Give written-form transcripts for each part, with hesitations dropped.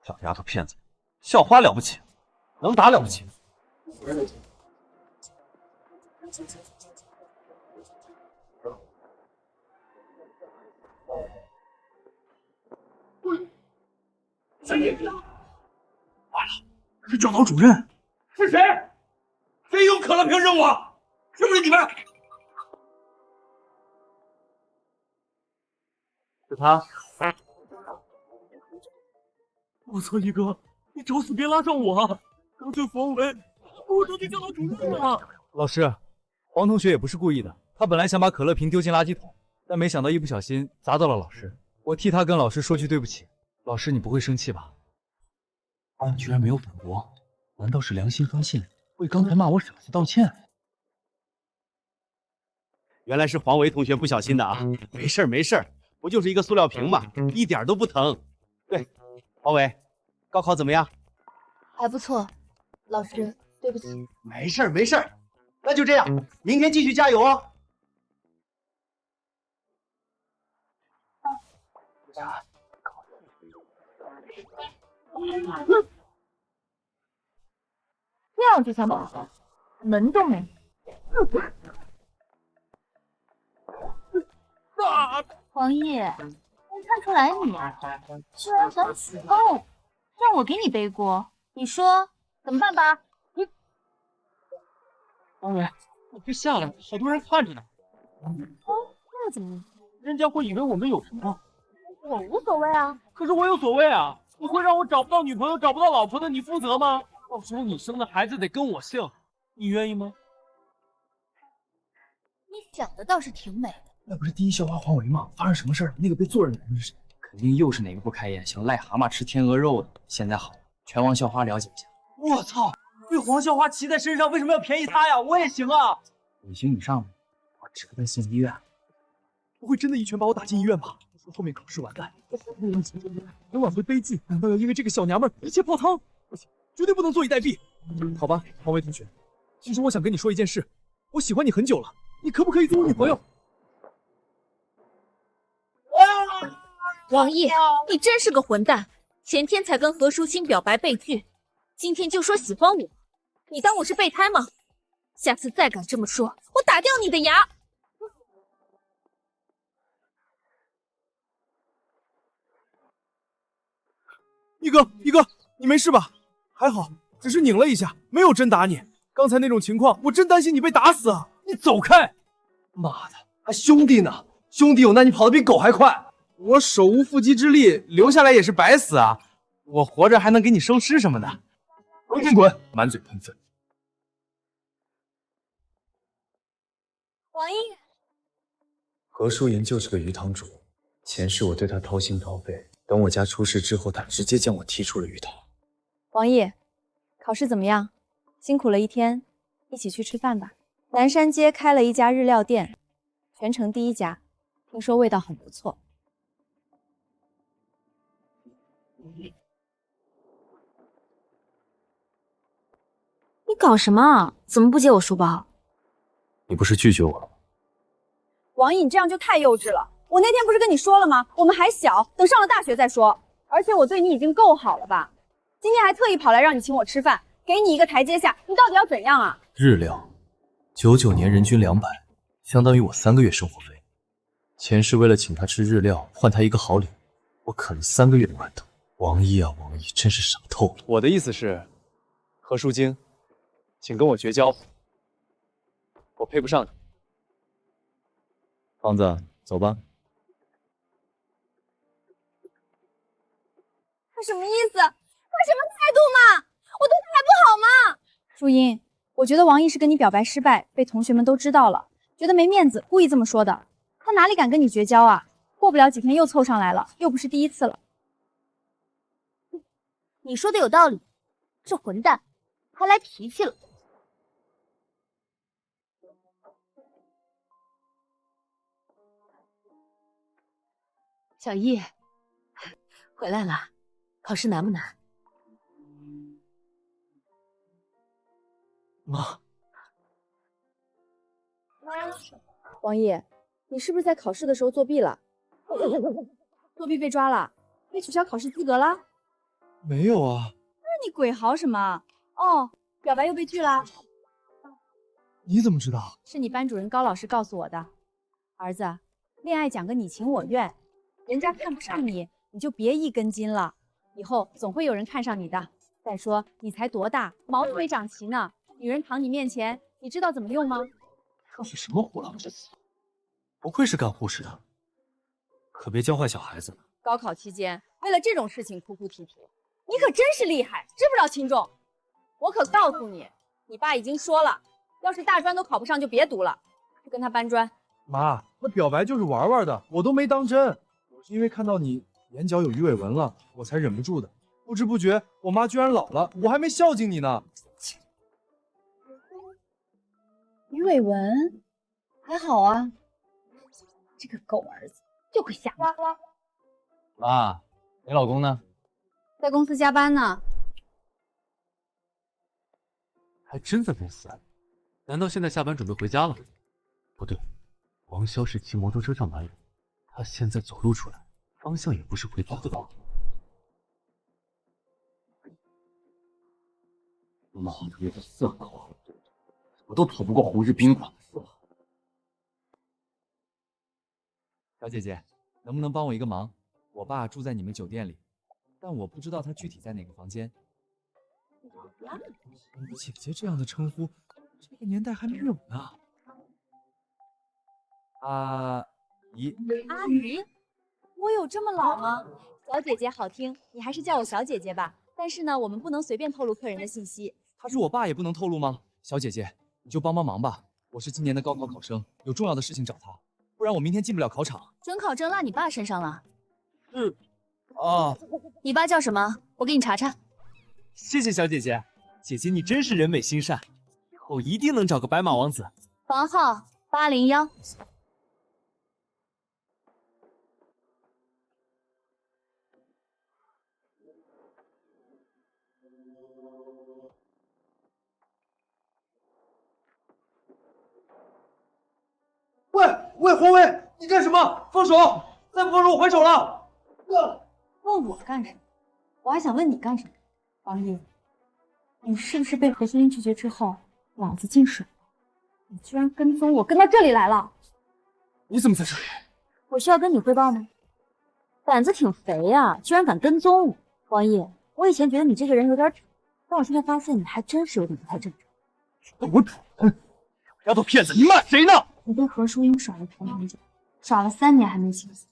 小丫头片子，校花了不起，能打了不起。完了，是教导主任。是谁？谁用可乐瓶扔我？是不是你们？是他。我操，一哥，你找死别拉上我啊！得罪黄维，我得罪教导主任了。老师，黄同学也不是故意的，他本来想把可乐瓶丢进垃圾桶，但没想到一不小心砸到了老师。我替他跟老师说句对不起。老师，你不会生气吧？他居然没有反驳，难道是良心发现，为刚才骂我傻子道歉？原来是黄维同学不小心的啊，没事儿没事儿，不就是一个塑料瓶嘛，一点都不疼。对，黄维，高考怎么样？还不错，老师，对不起。没事儿没事儿，那就这样，明天继续加油哦。这样就想跑，门都没。黄奕，没看出来你居然敢起哄，让我给你背锅，你说怎么办吧？黄维，你别下来，好多人看着呢。那怎么了？人家会以为我们有什么。我无所谓啊。可是我有所谓啊！你会让我找不到女朋友、找不到老婆的，你负责吗？到时候你生的孩子得跟我姓，你愿意吗？你想的倒是挺美的。那不是第一校花黄维吗？发生什么事儿了？那个被做人的人是谁？肯定又是哪个不开眼、想癞蛤蟆吃天鹅肉的。现在好了，全王校花了解一下。我操！被黄校花骑在身上，为什么要便宜他呀？我也行啊！5星以上的，我指定送医院。不会真的一拳把我打进医院吧？后面考试完蛋，能挽回悲剧，难道要因为这个小娘们一切泡汤？不行，绝对不能坐以待毙。好吧，黄维同学，其实我想跟你说一件事，我喜欢你很久了，你可不可以做我女朋友？王毅，你真是个混蛋！前天才跟何淑清表白被拒，今天就说喜欢我，你当我是备胎吗？下次再敢这么说，我打掉你的牙！一哥，你没事吧？还好，只是拧了一下，没有真打你。刚才那种情况，我真担心你被打死啊！你走开！妈的，还兄弟呢？兄弟有难，你跑得比狗还快。我手无缚鸡之力，留下来也是白死啊！我活着还能给你收尸什么的？赶紧滚！满嘴喷粪。王毅，何淑妍就是个鱼塘主，前世我对她掏心掏肺，等我家出事之后，她直接将我踢出了鱼塘。王毅，考试怎么样？辛苦了一天，一起去吃饭吧。南山街开了一家日料店，全城第1家，听说味道很不错。你搞什么？怎么不接我书包？你不是拒绝我了吗？王毅，你这样就太幼稚了。我那天不是跟你说了吗？我们还小，等上了大学再说。而且我对你已经够好了吧？今天还特意跑来让你请我吃饭，给你一个台阶下，你到底要怎样啊？日料，99年人均200，相当于我3个月生活费。前世为了请他吃日料，换他一个好礼，我啃了3个月的馒头。王毅啊，王毅，真是傻透了。我的意思是，何淑晶，请跟我绝交，我配不上你。胖子，走吧。他什么意思？他什么态度嘛？我对他还不好吗？淑英，我觉得王毅是跟你表白失败，被同学们都知道了，觉得没面子，故意这么说的。他哪里敢跟你绝交啊？过不了几天又凑上来了，又不是第一次了。你说的有道理，这混蛋还来脾气了。小易，回来了，考试难不难？妈，王毅，你是不是在考试的时候作弊了？作弊被抓了，被取消考试资格了？没有啊。那你鬼嚎什么？哦，表白又被拒啦？你怎么知道？是你班主任高老师告诉我的。儿子，恋爱讲个你情我愿，人家看不上你，你就别一根筋了，以后总会有人看上你的。再说你才多大，毛都没长齐呢，女人躺你面前，你知道怎么用吗？这是什么虎狼之词？不愧是干护士的，可别教坏小孩子。高考期间为了这种事情哭哭啼啼，你可真是厉害，知不知道轻重？我可告诉你，你爸已经说了，要是大专都考不上就别读了，去跟他搬砖。妈，那表白就是玩玩的，我都没当真。我是因为看到你眼角有鱼尾纹了，我才忍不住的。不知不觉，我妈居然老了，我还没孝敬你呢。鱼尾纹还好啊，这个狗儿子就会吓人。妈，你老公呢？在公司加班呢。还真在公司啊？难道现在下班准备回家了？不对，王潇是骑摩托车上班的，他现在走路出来，方向也不是回家的道路。妈的，这个色狗，我都逃不过红日宾馆的色。小姐姐，能不能帮我一个忙？我爸住在你们酒店里，但我不知道他具体在哪个房间。姐姐这样的称呼，这个年代还没有呢。阿姨，阿姨，我有这么老吗？小姐姐好听，你还是叫我小姐姐吧。但是呢，我们不能随便透露客人的信息。他是我爸，也不能透露吗？小姐姐，你就帮帮忙吧。我是今年的高考考生，有重要的事情找他，不然我明天进不了考场。准考证落你爸身上了。啊，你爸叫什么？我给你查查。谢谢小姐姐，姐姐你真是人美心善，以后一定能找个白马王子。房号801。喂，黄伟，你干什么？放手！再不放手，我还手了。问我干什么？我还想问你干什么？王毅，你是不是被何轩英拒绝之后，脑子进水了？你居然跟踪我，跟到这里来了？你怎么在这里？我需要跟你汇报吗？胆子挺肥呀，居然敢跟踪我！王毅，我以前觉得你这个人有点蠢，但我现在发现你还真是有点不太正常。我蠢！丫头片子，你骂谁呢？你被何淑英耍了头很久，耍了3年还没清醒，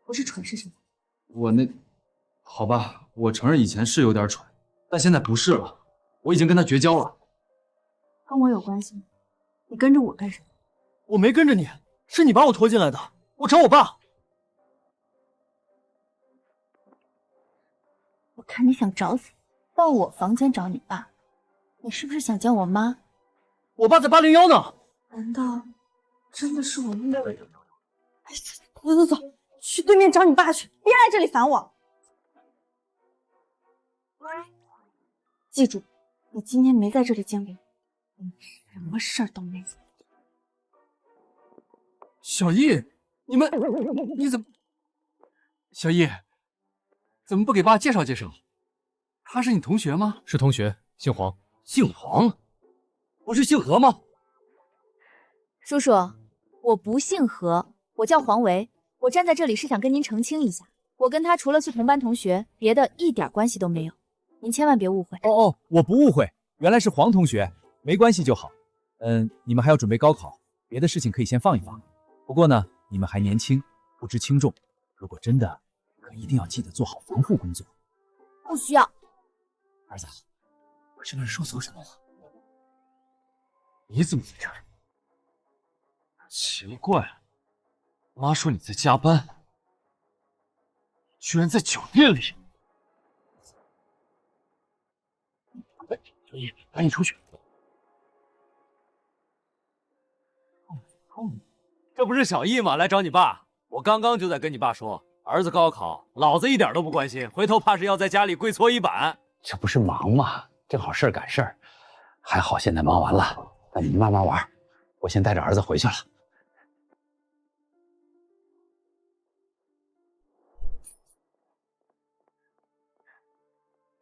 不是蠢是什么？我好吧，我承认以前是有点蠢，但现在不是了，我已经跟他绝交了。跟我有关系吗？你跟着我干什么？我没跟着你，是你把我拖进来的。我找我爸。我看你想找死，到我房间找你爸，你是不是想见我妈？我爸在801呢。难道真的是我误会了？哎，走，去对面找你爸去，别来这里烦我。记住，你今天没在这里见过我，你什么事儿都没有。小易，你怎么？小易，怎么不给爸介绍介绍？他是你同学吗？是同学，姓黄。姓黄，不是姓何吗？叔叔，我不姓何，我叫黄维。我站在这里是想跟您澄清一下，我跟他除了是同班同学，别的一点关系都没有，您千万别误会。哦，我不误会，原来是黄同学，没关系就好。你们还要准备高考，别的事情可以先放一放。不过呢，你们还年轻，不知轻重，如果真的，可一定要记得做好防护工作。不需要。儿子，我这边说错什么了？你怎么在这儿？奇怪，妈说你在加班，居然在酒店里。哎，小易，赶紧出去！这不是小易吗？来找你爸。我刚刚就在跟你爸说，儿子高考，老子一点都不关心，回头怕是要在家里跪搓衣板。这不是忙吗？正好事儿赶事儿，还好现在忙完了，那你们慢慢玩，我先带着儿子回去了。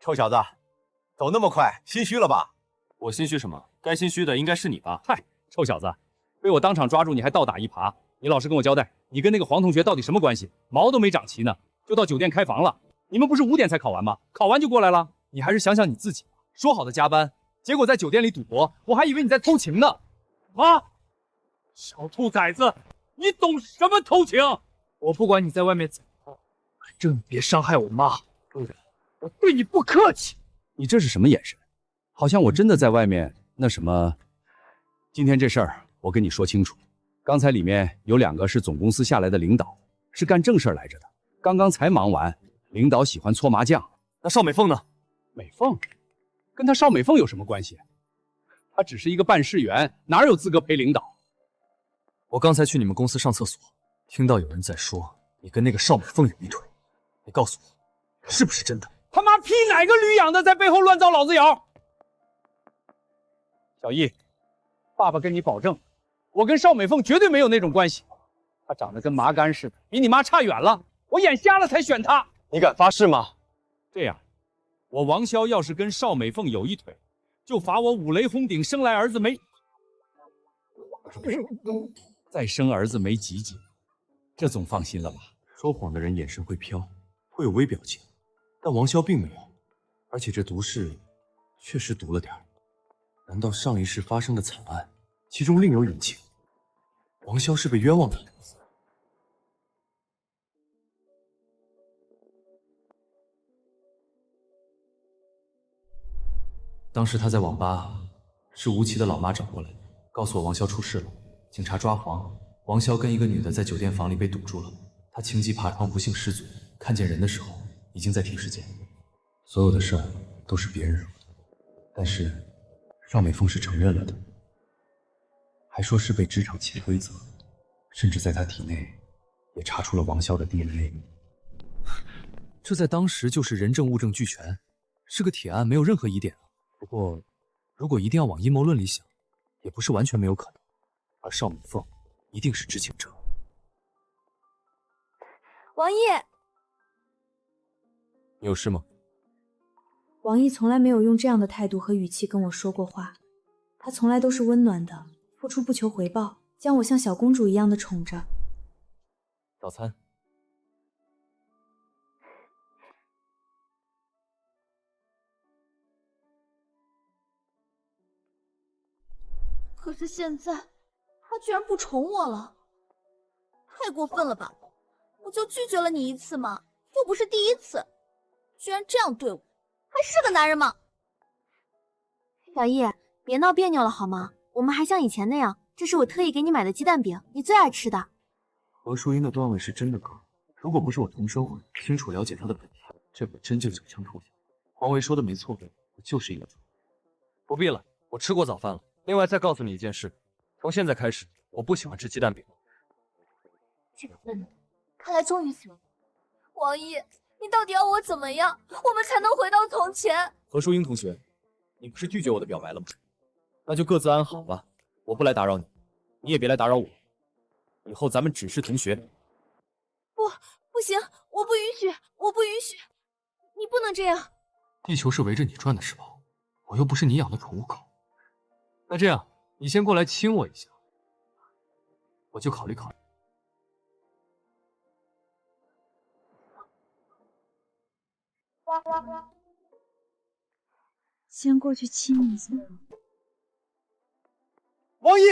臭小子，走那么快，心虚了吧？我心虚什么？该心虚的应该是你吧？嗨，臭小子，被我当场抓住，你还倒打一耙！你老实跟我交代，你跟那个黄同学到底什么关系？毛都没长齐呢，就到酒店开房了。你们不是5点才考完吗？考完就过来了。你还是想想你自己，说好的加班，结果在酒店里赌博，我还以为你在偷情呢。啊！小兔崽子，你懂什么偷情？我不管你在外面怎么，反正你别伤害我妈，不然我对你不客气。你这是什么眼神？好像我真的在外面那什么。今天这事儿我跟你说清楚，刚才里面有2个是总公司下来的领导，是干正事来着的，刚刚才忙完。领导喜欢搓麻将，那邵美凤呢？美凤跟他邵美凤有什么关系？他只是一个办事员，哪有资格陪领导？我刚才去你们公司上厕所，听到有人在说你跟那个邵美凤有一腿，你告诉我，是不是真的？他妈批哪个驴养的在背后乱造老子谣？小易，爸爸跟你保证，我跟邵美凤绝对没有那种关系。她长得跟麻杆似的，比你妈差远了，我眼瞎了才选她。你敢发誓吗？这样，我王潇要是跟邵美凤有一腿，就罚我五雷轰顶，生来儿子没，再生儿子没几节，这总放心了吧？说谎的人眼神会飘，会有微表情，但王潇并没有，而且这毒誓确实毒了点儿。难道上一世发生的惨案，其中另有隐情？王潇是被冤枉的。当时他在网吧，是吴奇的老妈找过来，告诉我王潇出事了，警察抓黄，王潇跟一个女的在酒店房里被堵住了，他情急爬窗，不幸失足，看见人的时候已经在停尸间。所有的事儿都是别人惹的，但是邵美凤是承认了的，还说是被职场潜规则，甚至在他体内也查出了王潇的 DNA。这在当时就是人证物证俱全，是个铁案，没有任何疑点啊。不过，如果一定要往阴谋论里想，也不是完全没有可能。而邵美凤一定是知情者。王毅，你有事吗？王毅从来没有用这样的态度和语气跟我说过话，他从来都是温暖的，付出不求回报，将我像小公主一样的宠着。早餐。可是现在，他居然不宠我了，太过分了吧！我就拒绝了你一次嘛，又不是第一次，居然这样对我，还是个男人吗？小易，别闹别扭了好吗？我们还像以前那样，这是我特意给你买的鸡蛋饼，你最爱吃的。何淑英的段位是真的高，如果不是我同生魂，清楚了解她的本性，这可真就九枪抽响。黄维说的没错，我就是一个猪。不必了，我吃过早饭了。另外再告诉你一件事，从现在开始，我不喜欢吃鸡蛋饼。这个笨蛋，看来终于醒了。王毅，你到底要我怎么样，我们才能回到从前？何淑英同学，你不是拒绝我的表白了吗？那就各自安好吧，我不来打扰你，你也别来打扰我。以后咱们只是同学。不行，我不允许，我不允许，你不能这样。地球是围着你转的，是吧？我又不是你养的宠物狗。那这样，你先过来亲我一下，我就考虑考虑。先过去亲你一下。王毅，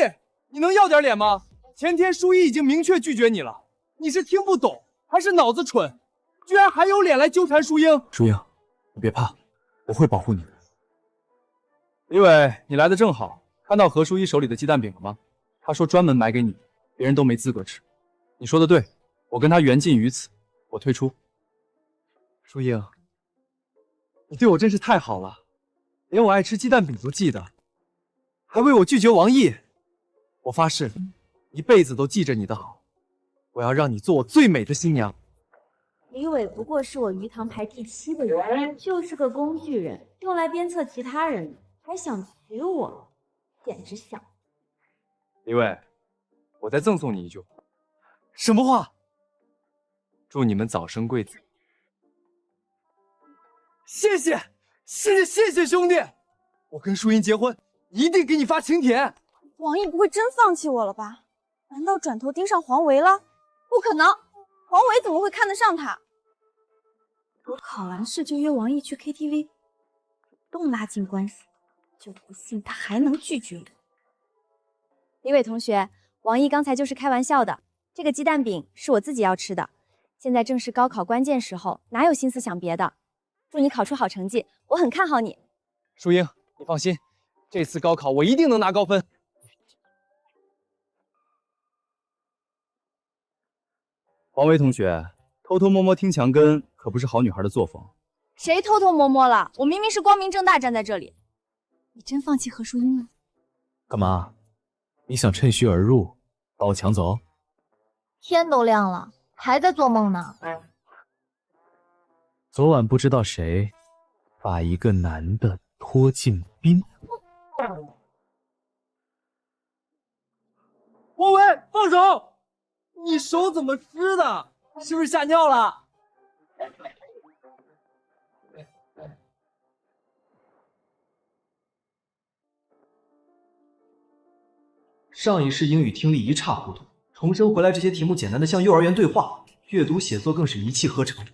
你能要点脸吗？前天舒一已经明确拒绝你了，你是听不懂还是脑子蠢？居然还有脸来纠缠淑英？淑英，你别怕，我会保护你的。李伟，你来的正好，看到何淑一手里的鸡蛋饼了吗？他说专门买给你，别人都没资格吃。你说的对，我跟他缘尽于此，我退出。淑英，你对我真是太好了，连我爱吃鸡蛋饼都记得，还为我拒绝王毅。我发誓，一辈子都记着你的好，我要让你做我最美的新娘。李伟不过是我鱼塘排第7的人，就是个工具人，用来鞭策其他人，还想娶我，简直想。李伟，我再赠送你一句话。什么话？祝你们早生贵子。谢谢，谢兄弟，我跟淑英结婚，一定给你发请帖。王毅不会真放弃我了吧？难道转头盯上黄维了？不可能，黄维怎么会看得上他？我考完试就约王毅去 KTV， 主动拉近关系，就不信他还能拒绝我。李伟同学，王毅刚才就是开玩笑的，这个鸡蛋饼是我自己要吃的。现在正是高考关键时候，哪有心思想别的？祝你考出好成绩，我很看好你。淑英，你放心，这次高考我一定能拿高分。王维同学，偷偷摸摸听墙根可不是好女孩的作风。谁偷偷摸摸了？我明明是光明正大站在这里。你真放弃何淑英了？干嘛？你想趁虚而入，把我抢走？天都亮了，还在做梦呢。昨晚不知道谁把一个男的拖进冰。王维，放手！你手怎么湿的？是不是吓尿了？上一世英语听力一塌糊涂，重生回来这些题目简单的像幼儿园对话，阅读写作更是一气呵成。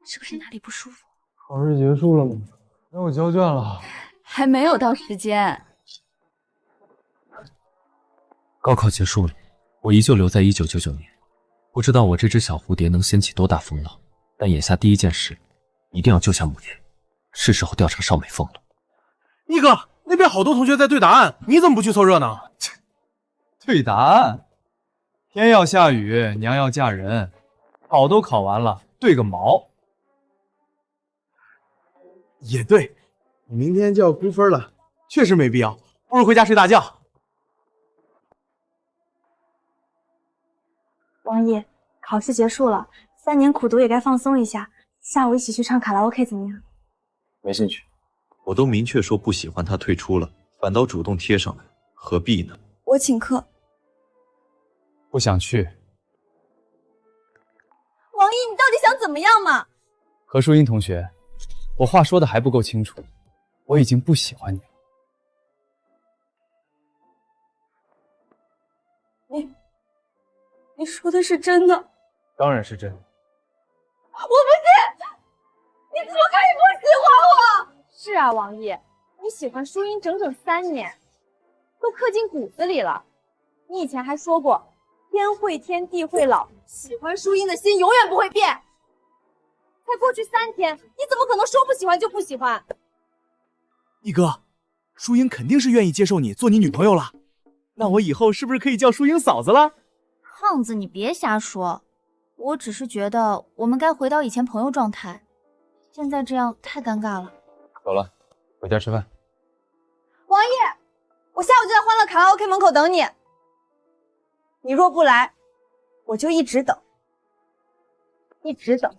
是不是哪里不舒服？考试结束了吗？让我交卷了。还没有到时间。高考结束了，我依旧留在1999年。不知道我这只小蝴蝶能掀起多大风浪，但眼下第一件事，一定要救下母亲。是时候调查邵美凤了。一哥，那边好多同学在对答案，你怎么不去凑热闹？对答案，天要下雨，娘要嫁人，考都考完了，对个毛！也对，你明天就要估分了，确实没必要，不如回家睡大觉。王毅，考试结束了，3年苦读也该放松一下。下午一起去唱卡拉 OK 怎么样？没兴趣，我都明确说不喜欢他退出了，反倒主动贴上来，何必呢？我请客。不想去。王毅，你到底想怎么样嘛？何淑英同学，我话说的还不够清楚，我已经不喜欢你了。你说的是真的？当然是真的。我不信！你怎么可以不喜欢我？是啊，王毅，你喜欢淑英整整3年，都刻进骨子里了。你以前还说过，天会天，地会老，喜欢淑英的心永远不会变。才过去3天，你怎么可能说不喜欢就不喜欢？一哥，淑英肯定是愿意接受你做你女朋友了，那我以后是不是可以叫淑英嫂子了？胖子，你别瞎说，我只是觉得我们该回到以前朋友状态，现在这样太尴尬了。走了，回家吃饭。王毅，我下午就在欢乐卡拉 OK 门口等你。你若不来，我就一直等，一直等。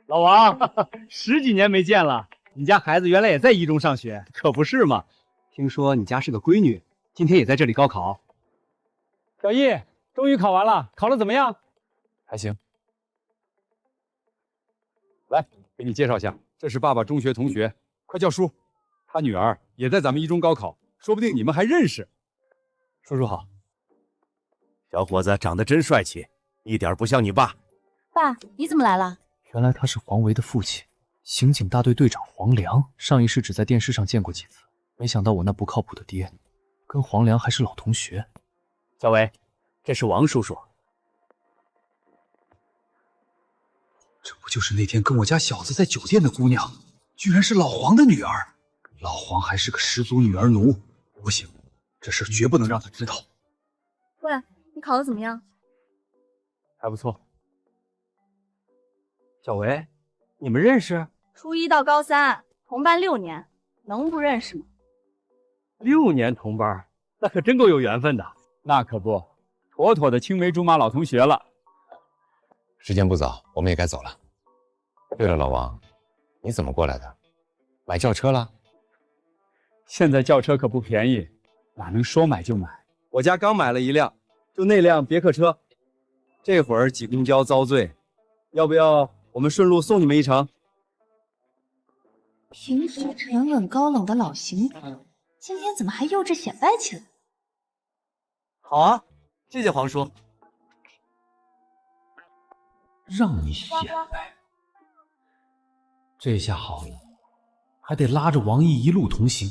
老王，10几年没见了，你家孩子原来也在一中上学，可不是嘛？听说你家是个闺女，今天也在这里高考。小易，终于考完了，考得怎么样？还行。来，给你介绍一下，这是爸爸中学同学，快叫叔。他女儿也在咱们一中高考，说不定你们还认识。叔叔好。小伙子长得真帅气，一点不像你爸。爸，你怎么来了？原来他是黄维的父亲，刑警大队队长黄良。上一世只在电视上见过几次，没想到我那不靠谱的爹，跟黄良还是老同学。小维，这是王叔叔。这不就是那天跟我家小子在酒店的姑娘，居然是老黄的女儿。老黄还是个十足女儿奴，不行，这事绝不能让他知道。喂，你考得怎么样？还不错。小维，你们认识？初一到高3，同班6年，能不认识吗6年同班，那可真够有缘分的。那可不，妥妥的青梅竹马老同学了。时间不早，我们也该走了。对了，老王，你怎么过来的？买轿车了？现在轿车可不便宜，哪能说买就买？我家刚买了一辆，就那辆别克车，这会儿挤公交遭罪，要不要我们顺路送你们一程？平时沉稳高冷的老刑警，今天怎么还幼稚显摆起来？好啊，谢谢皇叔。让你显摆，这下好了，还得拉着王毅一路同行。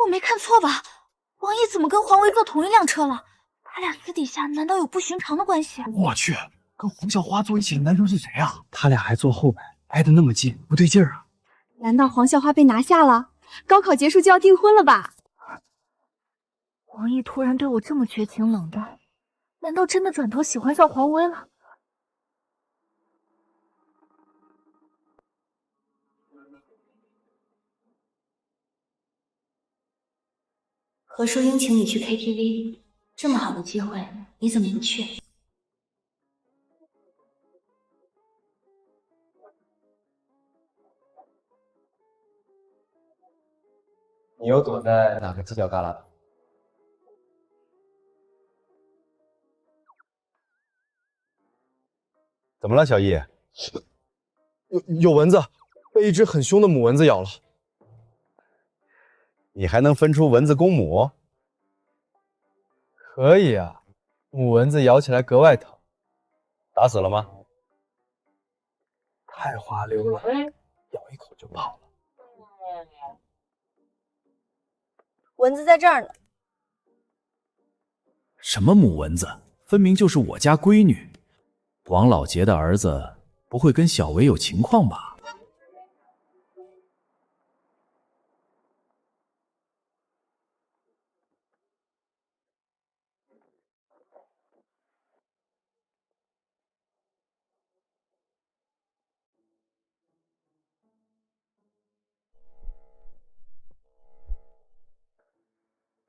我没看错吧？王毅怎么跟黄维坐同一辆车了？他俩私底下难道有不寻常的关系？我去，跟黄校花坐一起的男生是谁啊？他俩还坐后排，挨得那么近，不对劲儿啊！难道黄校花被拿下了？高考结束就要订婚了吧？王毅突然对我这么绝情冷淡，难道真的转头喜欢上黄威了？何淑英请你去 KTV， 这么好的机会，你怎么不去？你又躲在哪个犄角旮旯的？怎么了，小易？有蚊子，被一只很凶的母蚊子咬了。你还能分出蚊子公母？可以啊，母蚊子咬起来格外疼。打死了吗？太滑溜了，咬一口就跑了。蚊子在这儿呢。什么母蚊子？分明就是我家闺女。王老杰的儿子不会跟小维有情况吧？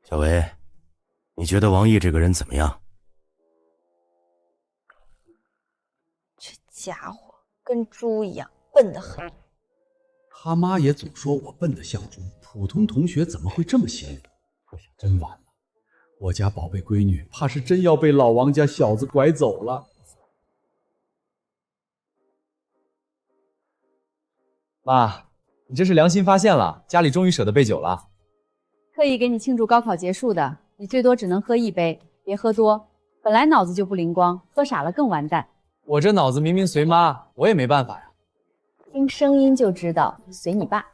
小维，你觉得王毅这个人怎么样？这家伙跟猪一样，笨得很。他妈也总说我笨得像猪，普通同学怎么会这么闲？这下真完了，我家宝贝闺女怕是真要被老王家小子拐走了。妈，你这是良心发现了，家里终于舍得备酒了。特意给你庆祝高考结束的，你最多只能喝一杯，别喝多。本来脑子就不灵光，喝傻了更完蛋。我这脑子明明随妈，我也没办法呀。听声音就知道随你爸。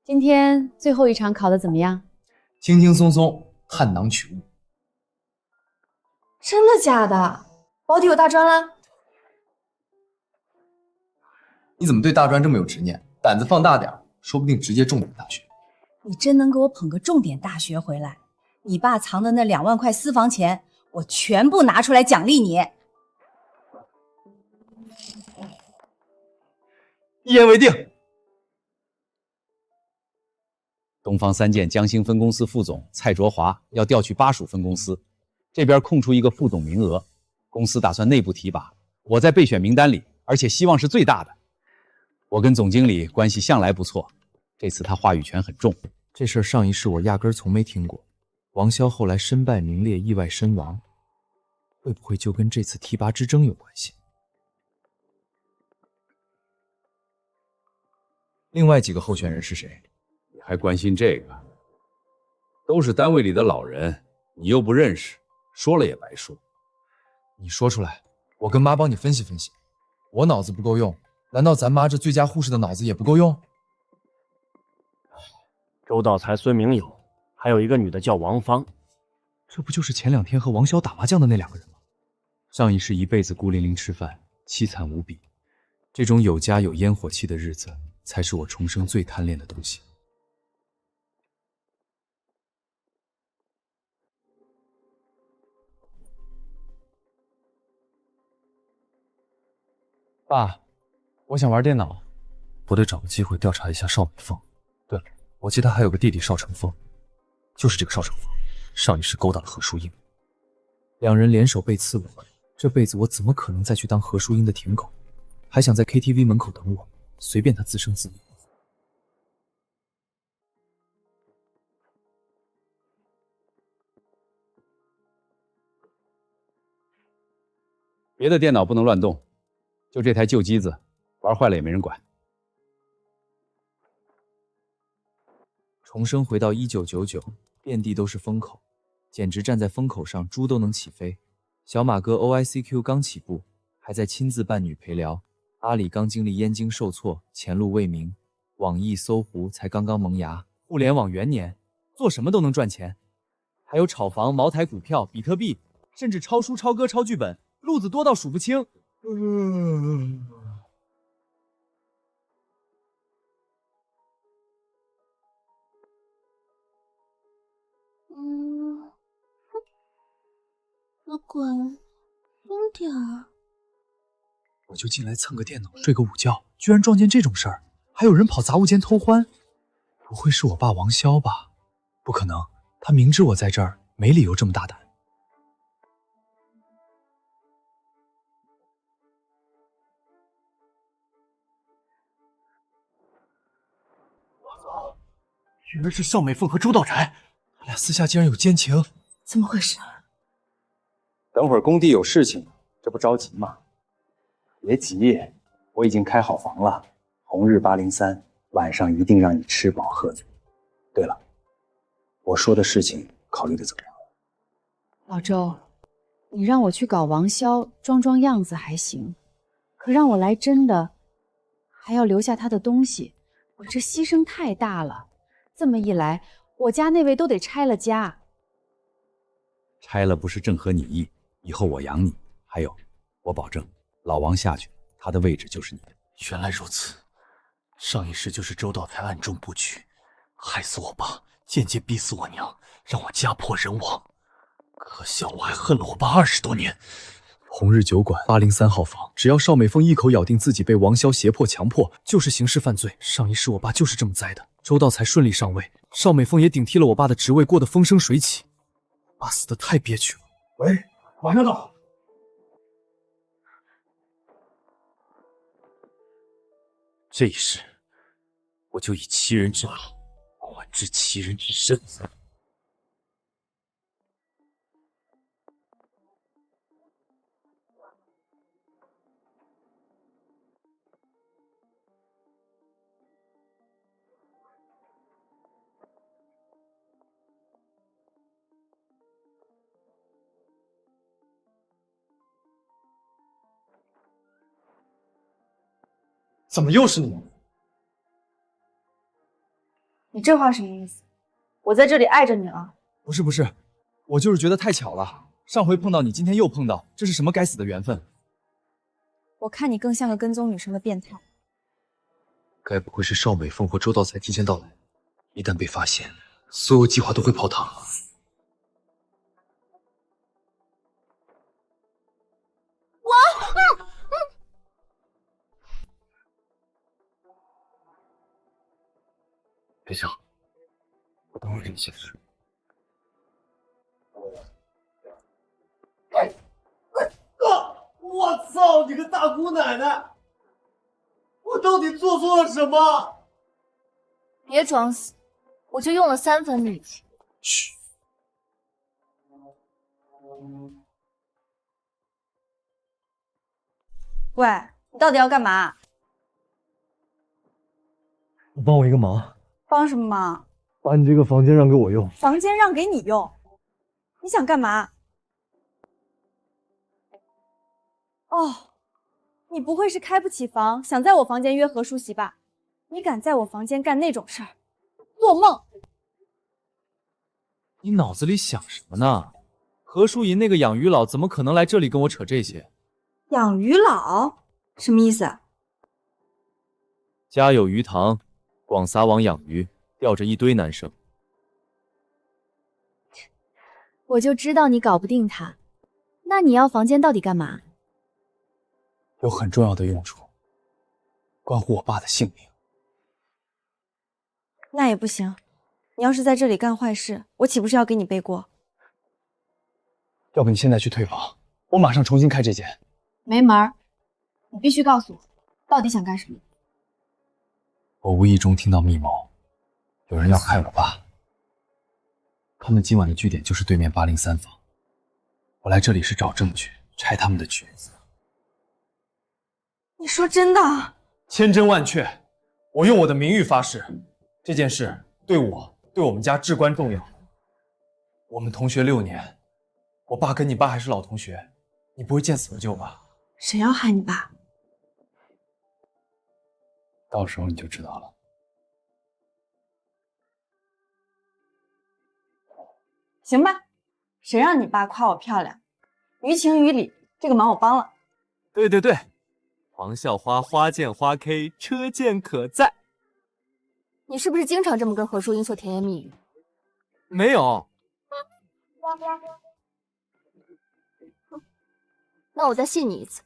今天最后一场考得怎么样？轻轻松松，探囊取物。真的假的？保底有大专了？你怎么对大专这么有执念？胆子放大点，说不定直接重点大学。你真能给我捧个重点大学回来？你爸藏的那2万块私房钱，我全部拿出来奖励你。一言为定。东方三建江兴分公司副总蔡卓华要调去巴蜀分公司，这边空出一个副总名额，公司打算内部提拔，我在备选名单里，而且希望是最大的。我跟总经理关系向来不错，这次他话语权很重。这事儿上一世我压根儿从没听过。王潇后来身败名裂，意外身亡，会不会就跟这次提拔之争有关系？另外几个候选人是谁？你还关心这个？都是单位里的老人，你又不认识，说了也白说。你说出来，我跟妈帮你分析分析。我脑子不够用，难道咱妈这最佳护士的脑子也不够用？周道才、孙明友，还有一个女的叫王芳，这不就是前2天和王潇打麻将的那2个人吗？上一世一辈子孤零零吃饭，凄惨无比。这种有家有烟火气的日子，才是我重生最贪恋的东西。爸，我想玩电脑。我得找个机会调查一下邵美凤。对了，我记得还有个弟弟邵成风，就是这个邵成风，上一世勾搭了何淑英，两人联手背刺我，这辈子我怎么可能再去当何淑英的舔狗？还想在 KTV 门口等我，随便他自生自灭。别的电脑不能乱动，就这台旧机子，玩坏了也没人管。重生回到1999，遍地都是风口，简直站在风口上猪都能起飞。小马哥 OICQ 刚起步，还在亲自伴侣陪聊。阿里刚经历燕京受挫，前路未明。网易、搜狐才刚刚萌芽。互联网元年，做什么都能赚钱。还有炒房、茅台股票、比特币，甚至抄书、抄歌、抄剧本，路子多到数不清。老滚，轻点儿。我就进来蹭个电脑，睡个午觉，居然撞见这种事儿，还有人跑杂物间偷欢。不会是我爸王潇吧？不可能，他明知我在这儿，没理由这么大胆。我操！原来是邵美凤和周道柴，他俩私下竟然有奸情，怎么回事？等会儿工地有事情，这不着急吗？别急，我已经开好房了，红日803，晚上一定让你吃饱喝足。对了，我说的事情考虑的怎么样？老周，你让我去搞王潇，装装样子还行，可让我来真的，还要留下他的东西，我这牺牲太大了。这么一来，我家那位都得拆了家。拆了不是正合你意，以后我养你。还有，我保证，老王下去，他的位置就是你的。原来如此，上一世就是周道才暗中布局，害死我爸，间接逼死我娘，让我家破人亡。可笑我还恨了我爸20多年。红日酒馆803号房，只要邵美凤一口咬定自己被王潇胁迫强迫，就是刑事犯罪。上一世我爸就是这么栽的。周道才顺利上位，邵美凤也顶替了我爸的职位，过得风生水起。我爸死得太憋屈了。喂，马上到。这一世，我就以其人之老还治其人之身。怎么又是你？你这话什么意思？我在这里碍着你了？不是，我就是觉得太巧了。上回碰到你，今天又碰到，这是什么该死的缘分？我看你更像个跟踪女生的变态。该不会是邵美凤或周道才提前到来？一旦被发现，所有计划都会泡汤。别笑，我等会儿给你写诗。我操你个大姑奶奶！我到底做错了什么？别装死，我就用了3分力气。嘘。喂，你到底要干嘛？你帮我一个忙。帮什么忙？把你这个房间让给我用。房间让给你用？你想干嘛？哦，你不会是开不起房，想在我房间约何淑席吧？你敢在我房间干那种事儿，做梦！你脑子里想什么呢？何淑银那个养鱼佬怎么可能来这里跟我扯这些？养鱼佬什么意思？家有鱼塘，广撒网养鱼，钓着一堆男生。我就知道你搞不定他。那你要房间到底干嘛？有很重要的用处，关乎我爸的性命。那也不行，你要是在这里干坏事，我岂不是要给你背锅？要不你现在去退房，我马上重新开这间。没门儿！你必须告诉我，到底想干什么？我无意中听到密谋，有人要害我爸。他们今晚的据点就是对面803房。我来这里是找证据，拆他们的局。你说真的？千真万确，我用我的名誉发誓，这件事对我们家至关重要。我们同学6年，我爸跟你爸还是老同学，你不会见死不救吧？谁要害你爸？到时候你就知道了。行吧，谁让你爸夸我漂亮？于情于理，这个忙我帮了。对对对，黄校花花见花开，车见可载。你是不是经常这么跟何淑英说甜言蜜语？没有。那我再信你一次。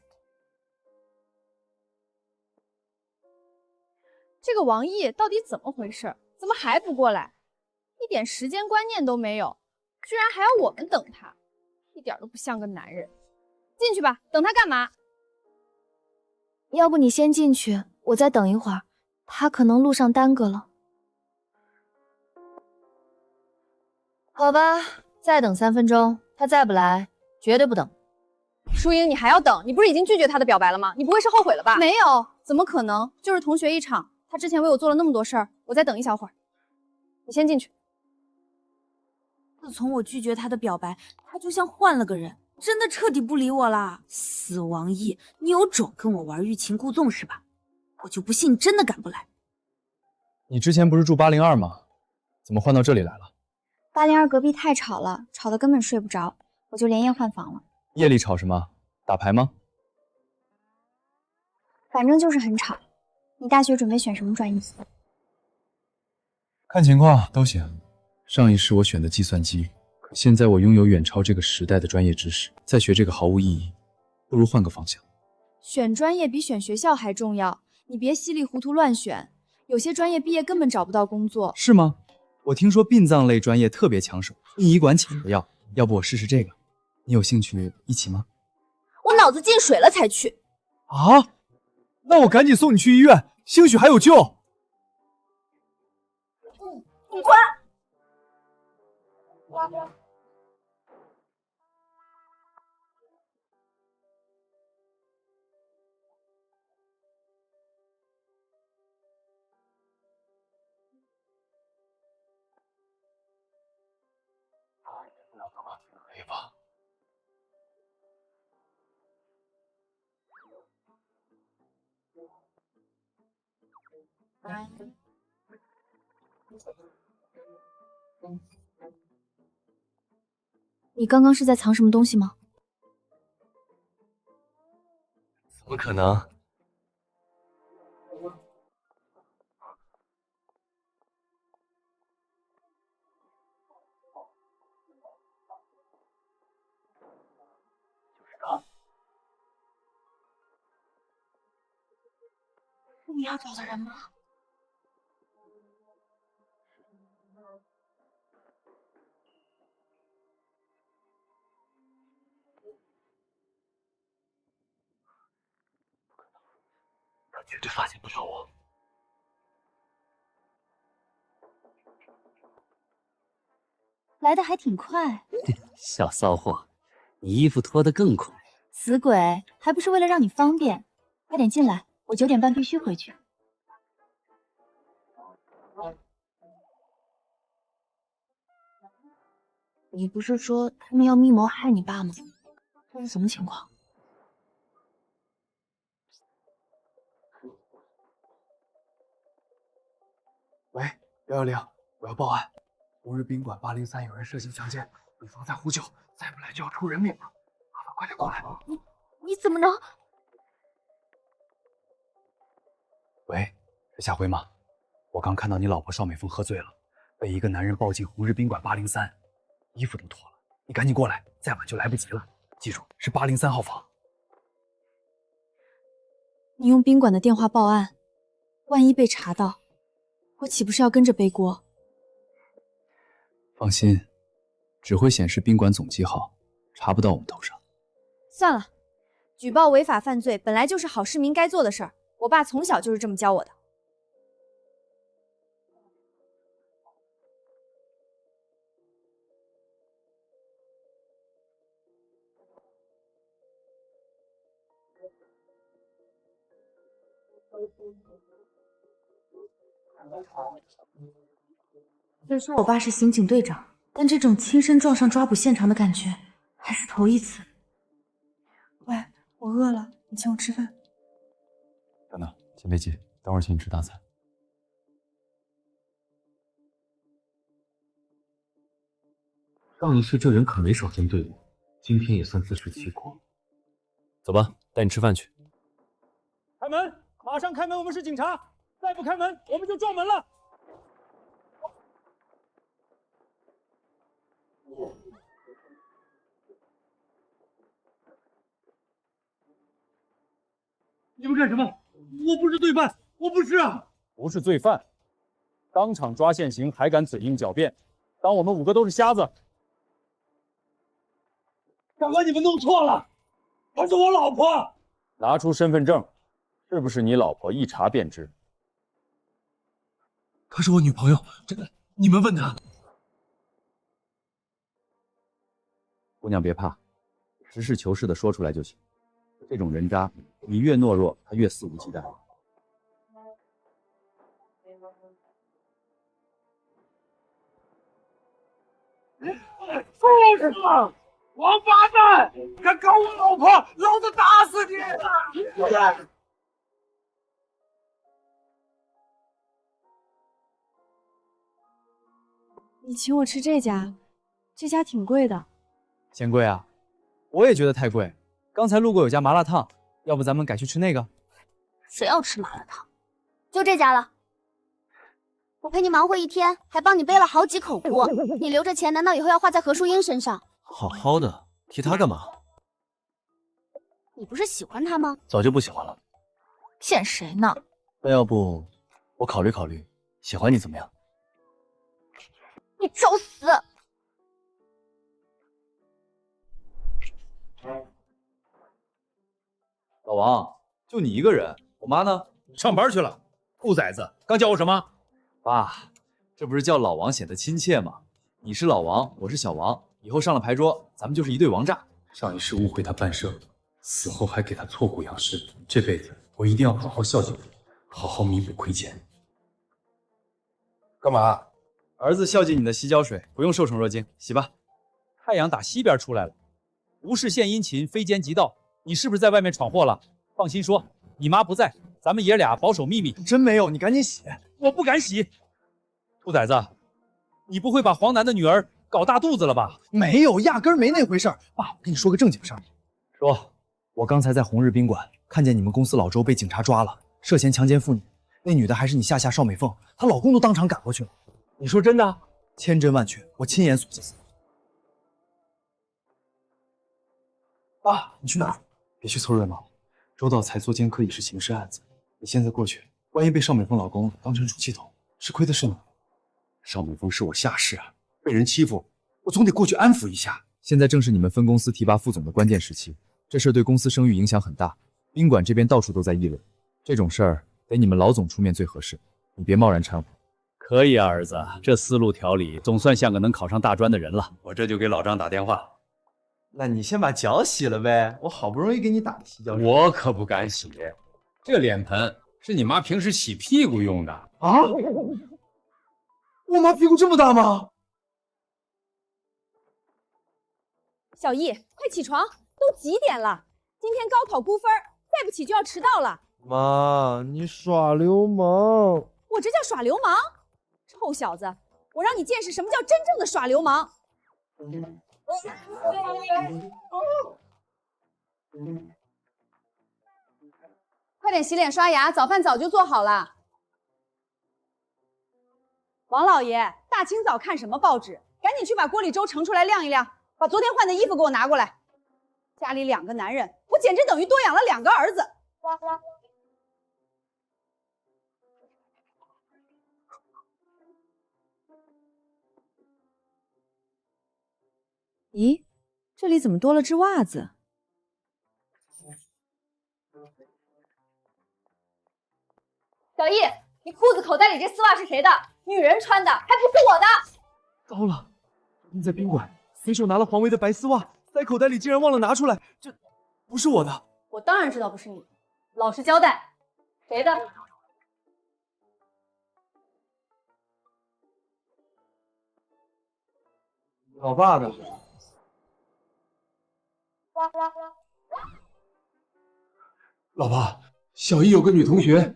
这个王毅到底怎么回事？怎么还不过来？一点时间观念都没有，居然还要我们等他，一点都不像个男人。进去吧，等他干嘛？要不你先进去，我再等一会儿，他可能路上耽搁了。好吧，再等3分钟，他再不来，绝对不等。淑英，你还要等？你不是已经拒绝他的表白了吗？你不会是后悔了吧？没有，怎么可能？就是同学一场，他之前为我做了那么多事儿，我再等一小会儿。你先进去。自从我拒绝他的表白，他就像换了个人，真的彻底不理我了。死王毅，你有种跟我玩欲擒故纵是吧？我就不信你真的敢不来。你之前不是住802吗？怎么换到这里来了802隔壁太吵了，吵得根本睡不着，我就连夜换房了。夜里吵什么？打牌吗？反正就是很吵。你大学准备选什么专业？看情况都行。上一世我选的计算机，可现在我拥有远超这个时代的专业知识，再学这个毫无意义，不如换个方向。选专业比选学校还重要，你别稀里糊涂乱选，有些专业毕业根本找不到工作。是吗？我听说殡葬类专业特别抢手，殡仪馆请的要不我试试这个？你有兴趣一起吗？我脑子进水了才去。啊？那我赶紧送你去医院，兴许还有救。你滚！可以吧？你刚刚是在藏什么东西吗？怎么可能？就是他。是你要找的人吗？他绝对发现不了我。来的还挺快。小骚货，你衣服脱得更快。死鬼，还不是为了让你方便。快点进来，我9点半必须回去。你不是说他们要密谋害你爸吗？这是什么情况？喂，110，我要报案，红日宾馆803有人涉嫌强奸，女方在呼救，再不来就要出人命了，麻烦快点过来。你怎么能？喂，是夏辉吗？我刚看到你老婆邵美凤喝醉了，被一个男人抱进红日宾馆803，衣服都脱了，你赶紧过来，再晚就来不及了。记住，是803号房。你用宾馆的电话报案，万一被查到，我岂不是要跟着背锅？放心，只会显示宾馆总机号，查不到我们头上。算了，举报违法犯罪本来就是好市民该做的事儿，我爸从小就是这么教我的。虽说我爸是刑警队长，但这种亲身撞上抓捕现场的感觉还是头一次。喂，我饿了，你请我吃饭。等等，先别急，等会儿请你吃大餐。上一世这人可没少针对我，今天也算自食其果。走吧，带你吃饭去。开门！马上开门！我们是警察，再不开门，我们就撞门了。你们干什么？我不是罪犯，我不是啊！不是罪犯，当场抓现行，还敢嘴硬狡辩，当我们5个都是瞎子？大哥，你们弄错了，她是我老婆。拿出身份证，是不是你老婆？一查便知。她是我女朋友，真的，你们问她。姑娘别怕，实事求是的说出来就行。这种人渣，你越懦弱，他越肆无忌惮。畜生！王八蛋！敢搞我老婆，老子打死你！你请我吃这家，这家挺贵的。嫌贵啊？我也觉得太贵。刚才路过有家麻辣烫，要不咱们改去吃那个？谁要吃麻辣烫？就这家了。我陪你忙活一天，还帮你背了好几口锅，你留着钱，难道以后要花在何淑英身上？好好的，提他干嘛？你不是喜欢他吗？早就不喜欢了。骗谁呢？那要不我考虑考虑，喜欢你怎么样？你找死！老王，就你一个人，我妈呢？上班去了。兔崽子，刚叫我什么？爸，这不是叫老王显得亲切吗？你是老王，我是小王，以后上了牌桌，咱们就是一对王炸。上一世误会他半生，死后还给他挫骨扬尸，这辈子我一定要好好孝敬你，好好弥补亏欠。干嘛？儿子孝敬你的洗脚水，不用受宠若惊，洗吧。太阳打西边出来了，无事献殷勤，非奸即盗。你是不是在外面闯祸了？放心说，你妈不在，咱们爷俩保守秘密。真没有，你赶紧洗。我不敢洗。兔崽子，你不会把黄楠的女儿搞大肚子了吧？没有，压根儿没那回事儿。爸，我跟你说个正经事儿。说，我刚才在红日宾馆看见你们公司老周被警察抓了，涉嫌强奸妇女。那女的还是你下邵美凤，她老公都当场赶过去了。你说真的？千真万确，我亲眼所见。爸，你去哪儿？别去凑热闹。周道才做奸科已是刑事案子，你现在过去，万一被邵美凤老公当成出气筒，吃亏的是你。邵美凤是我下士啊，被人欺负，我总得过去安抚一下。现在正是你们分公司提拔副总的关键时期，这事对公司声誉影响很大，宾馆这边到处都在议论，这种事儿得你们老总出面最合适，你别贸然掺和。可以啊，儿子，这思路条理总算像个能考上大专的人了。我这就给老张打电话。那你先把脚洗了呗，我好不容易给你打的洗脚水。我可不敢洗，这脸盆是你妈平时洗屁股用的啊！我妈屁股这么大吗？小易，快起床，都几点了？今天高考估分，再不起就要迟到了。妈，你耍流氓！我这叫耍流氓？臭小子，我让你见识什么叫真正的耍流氓！快点洗脸刷牙，早饭早就做好了。王老爷，大清早看什么报纸？赶紧去把锅里粥盛出来晾一晾，把昨天换的衣服给我拿过来。家里2个男人，我简直等于多养了2个儿子。咦，这里怎么多了只袜子？小易，你裤子口袋里这丝袜是谁的？女人穿的，还不是我的。糟了，你在宾馆随手拿了黄薇的白丝袜，塞口袋里竟然忘了拿出来，这不是我的。我当然知道不是你，老实交代，谁的？老爸的。老爸，小易有个女同学。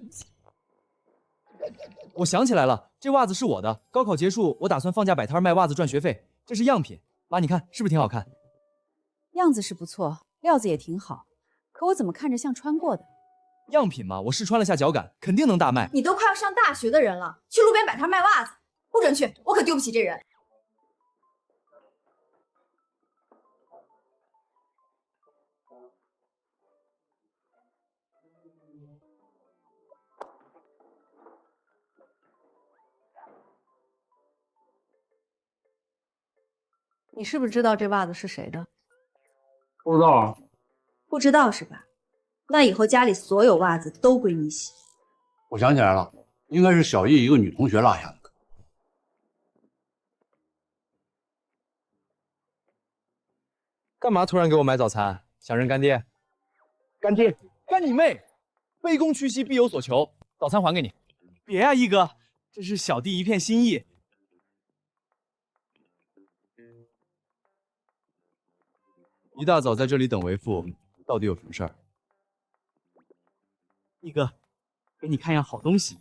我想起来了，这袜子是我的。高考结束，我打算放假摆摊卖袜子赚学费。这是样品，妈，你看是不是挺好看？样子是不错，料子也挺好，可我怎么看着像穿过的？样品嘛，我试穿了下脚感，肯定能大卖。你都快要上大学的人了，去路边摆摊卖袜子，不准去，我可丢不起这人。你是不是知道这袜子是谁的？不知道啊。不知道是吧？那以后家里所有袜子都归你洗。我想起来了，应该是小易一个女同学落下的。干嘛突然给我买早餐？想认干爹？干爹，干你妹！卑躬屈膝，必有所求。早餐还给你。别啊，一哥，这是小弟一片心意。一大早在这里等为父，到底有什么事儿？一哥，给你看样好东西。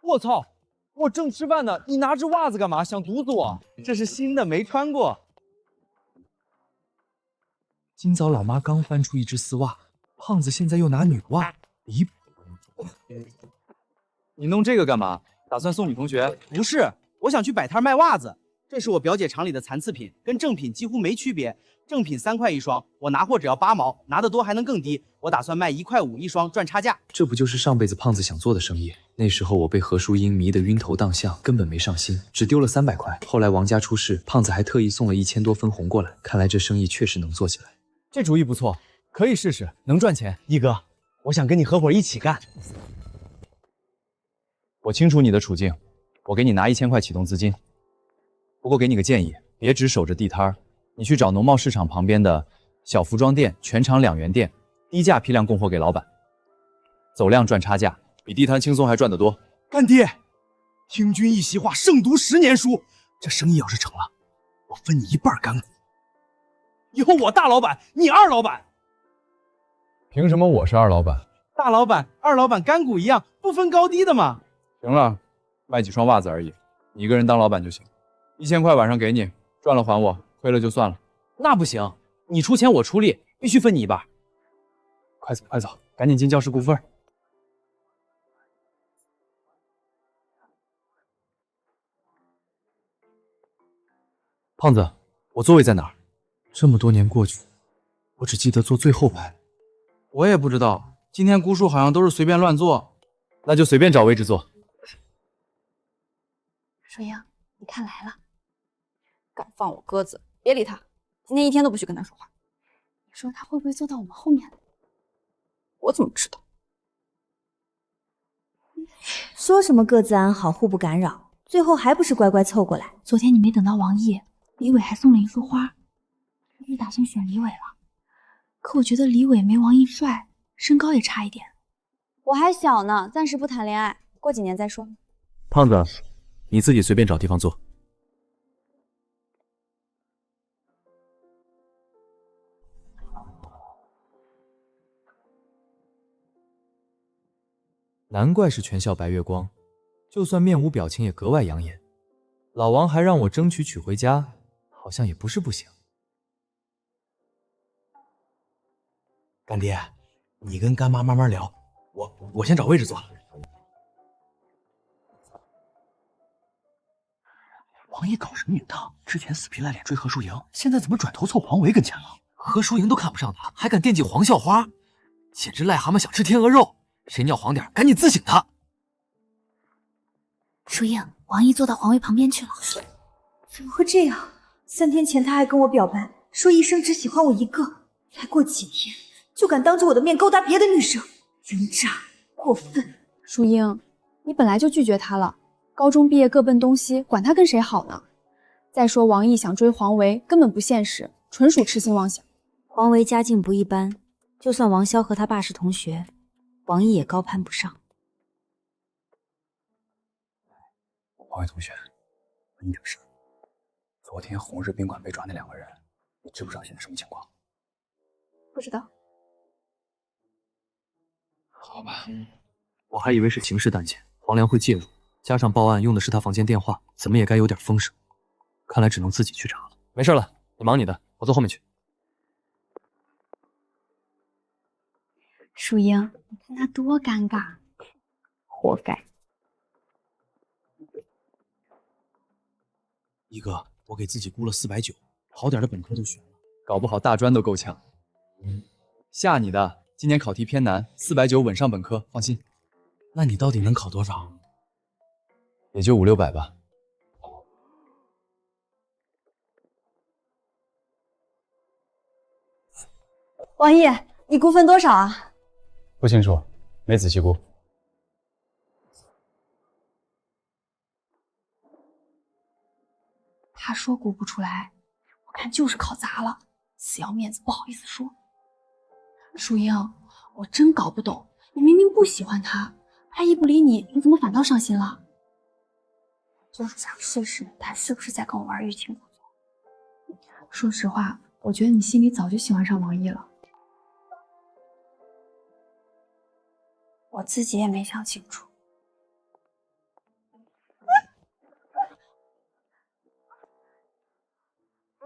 我操！我正吃饭呢，你拿只袜子干嘛？想毒死我？这是新的，没穿过。今早老妈刚翻出一只丝袜，胖子现在又拿女袜，离谱！你弄这个干嘛？打算送女同学？不是，我想去摆摊卖袜子。这是我表姐厂里的残次品，跟正品几乎没区别。正品3块一双，我拿货只要8毛，拿得多还能更低。我打算卖1块5一双，赚差价。这不就是上辈子胖子想做的生意？那时候我被何淑英迷得晕头荡向，根本没上心，只丢了300块。后来王家出事，胖子还特意送了1000多分红过来。看来这生意确实能做起来。这主意不错，可以试试，能赚钱。一哥，我想跟你合伙一起干。我清楚你的处境，我给你拿1000块启动资金。不过给你个建议，别只守着地摊儿，你去找农贸市场旁边的小服装店，全场2元店，低价批量供货给老板，走量赚差价，比地摊轻松还赚得多。干爹，听君一席话，胜读10年书。这生意要是成了，我分你1半干股。以后我大老板，你二老板。凭什么我是二老板？大老板、二老板干股一样，不分高低的嘛。行了，卖几双袜子而已，你一个人当老板就行。1000块晚上给你，赚了还我，亏了就算了。那不行，你出钱我出力，必须分你1半。快走快走，赶紧进教室估分。胖子，我座位在哪儿？这么多年过去，我只记得坐最后排。我也不知道，今天估数好像都是随便乱做。那就随便找位置坐。水英，你看来了。敢放我鸽子，别理他，今天一天都不许跟他说话。你说他会不会坐到我们后面来？我怎么知道？说什么各自安好，互不干扰，最后还不是乖乖凑过来。昨天你没等到王毅，李伟还送了一束花，我是打算选李伟了。可我觉得李伟没王毅帅，身高也差一点。我还小呢，暂时不谈恋爱，过几年再说。胖子，你自己随便找地方坐。难怪是全校白月光，就算面无表情也格外养眼。老王还让我争取娶回家，好像也不是不行。干爹，你跟干妈慢慢聊，我先找位置坐了。王毅搞什么名堂？之前死皮赖脸追何淑莹，现在怎么转头凑黄维跟前了？何淑莹都看不上他，还敢惦记黄校花，简直癞蛤蟆想吃天鹅肉。谁尿黄点，赶紧自省他。淑英，王毅坐到黄维旁边去了。怎么会这样？ 3天前他还跟我表白，说一生只喜欢我一个，才过几天就敢当着我的面勾搭别的女生，人渣过分。淑英，你本来就拒绝他了，高中毕业各奔东西，管他跟谁好呢？再说王毅想追黄维根本不现实，纯属痴心妄想。黄维家境不一般，就算王潇和他爸是同学，王毅也高攀不上。黄伟同学，问你点事。昨天红日宾馆被抓那2个人，你知不知道现在什么情况？不知道。好吧，我还以为是刑事案件，黄良会介入，加上报案用的是他房间电话，怎么也该有点风声。看来只能自己去查了。没事了，你忙你的，我坐后面去。淑英，你看他多尴尬，活该。一哥，我给自己估了490，好点的本科都选了，搞不好大专都够呛。吓你的，今年考题偏难，490稳上本科，放心。那你到底能考多少？也就500-600吧。王毅，你估分多少啊？不清楚，没仔细估。他说估不出来，我看就是考砸了，死要面子不好意思说。淑英，我真搞不懂，你明明不喜欢他，他一不理你，你怎么反倒上心了？就是想试试他是不是在跟我玩欲擒故纵。说实话，我觉得你心里早就喜欢上王毅了。我自己也没想清楚。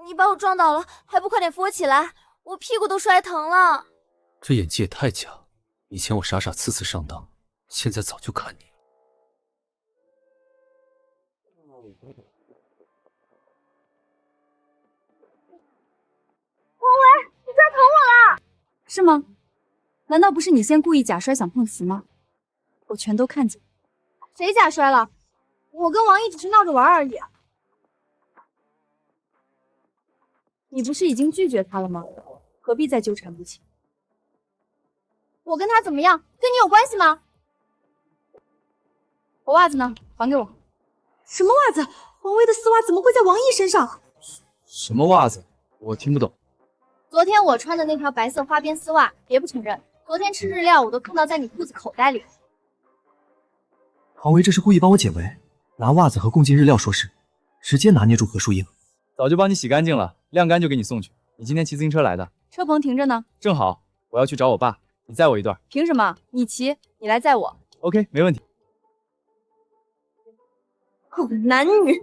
你把我撞倒了，还不快点扶我起来？我屁股都摔疼了。这演技也太假，以前我傻傻次次上当，现在早就看腻了。王维，你摔疼我了！是吗？难道不是你先故意假摔想碰瓷吗？我全都看见。谁假摔了？我跟王毅只是闹着玩而已。你不是已经拒绝他了吗？何必再纠缠不清？我跟他怎么样，跟你有关系吗？我袜子呢？还给我。什么袜子？王威的丝袜怎么会在王毅身上？什么袜子？我听不懂。昨天我穿的那条白色花边丝袜，别不承认，昨天吃日料我都看到在你裤子口袋里。黄维这是故意帮我解围，拿袜子和共进日料说事，直接拿捏住何淑英。早就帮你洗干净了，晾干就给你送去。你今天骑自行车来的？车棚停着呢。正好，我要去找我爸，你载我一段。凭什么？你骑，你来载我。OK， 没问题。好男女。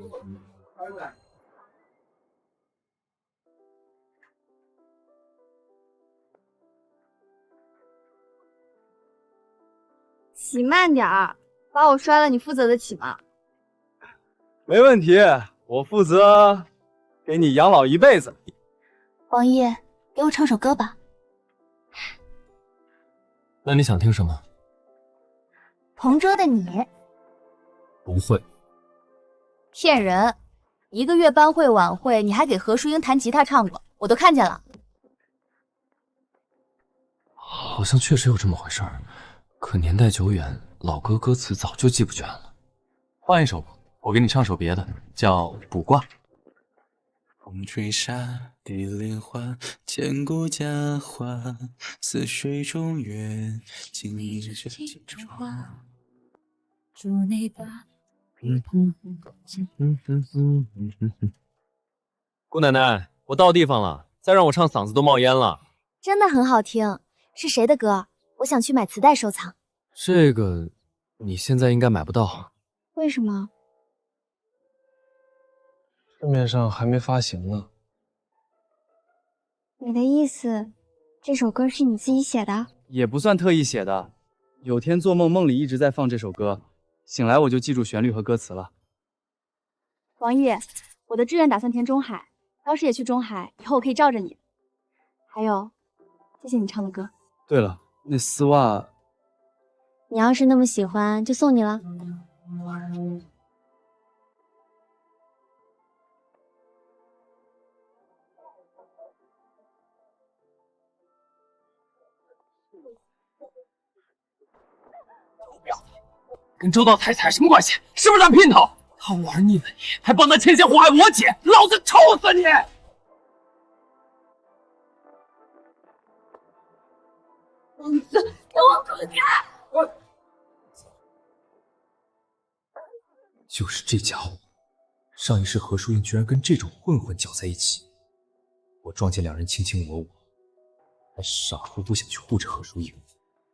骑慢点儿，把我摔了，你负责得起吗？没问题，我负责给你养老一辈子。王毅，给我唱首歌吧。那你想听什么？同桌的你。不会。骗人！1个月班会晚会，你还给何淑英弹吉他唱过，我都看见了。好像确实有这么回事儿，可年代久远，老歌歌词早就记不全了。换一首吧，我给你唱首别的，叫《卜卦》。风吹沙地连环，千古佳话。似水中月，静一着镜中花。祝你吧。姑奶奶，我到地方了，再让我唱嗓子都冒烟了。真的很好听，是谁的歌？我想去买磁带收藏。这个你现在应该买不到。为什么？市面上还没发行呢。你的意思，这首歌是你自己写的？也不算特意写的，有天做梦，梦里一直在放这首歌，醒来我就记住旋律和歌词了。王毅，我的志愿打算填中海，当时也去中海，以后我可以罩着你。还有，谢谢你唱的歌。对了，那丝袜，你要是那么喜欢，就送你了。不要的，跟周道才产什么关系？是不是他姘头？他玩腻了你，还帮他牵线祸害我姐，老子抽死你！王子，给我滚开！就是这家伙，上一世何书印居然跟这种混混搅在一起。我撞见两人卿卿我我，还傻乎乎想去护着何书印，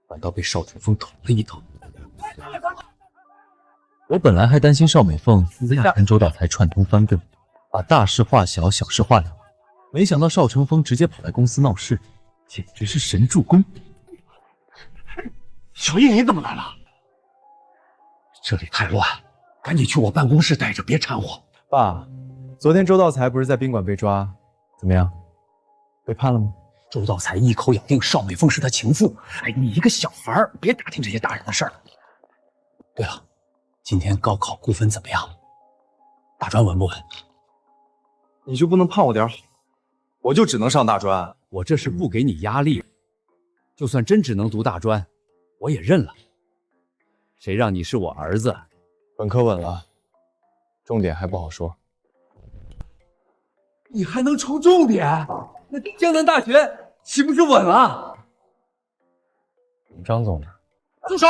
反倒被邵成风捅了一刀。我本来还担心邵美凤私下跟周道才串通翻供，把大事化小，小事化了，没想到邵成风直接跑来公司闹事，简直是神助攻。小叶，你怎么来了？这里太乱，赶紧去我办公室待着，别掺和。爸，昨天周道才不是在宾馆被抓，怎么样？被判了吗？周道才一口咬定邵美凤是他情妇。哎，你一个小孩儿，别打听这些大人的事儿。对了，今天高考估分怎么样？大专稳不稳？你就不能盼我点好？我就只能上大专。我这是不给你压力，就算真只能读大专，我也认了。谁让你是我儿子？本科稳了，重点还不好说。你还能出重点？那江南大学岂不是稳了？张总呢？住手！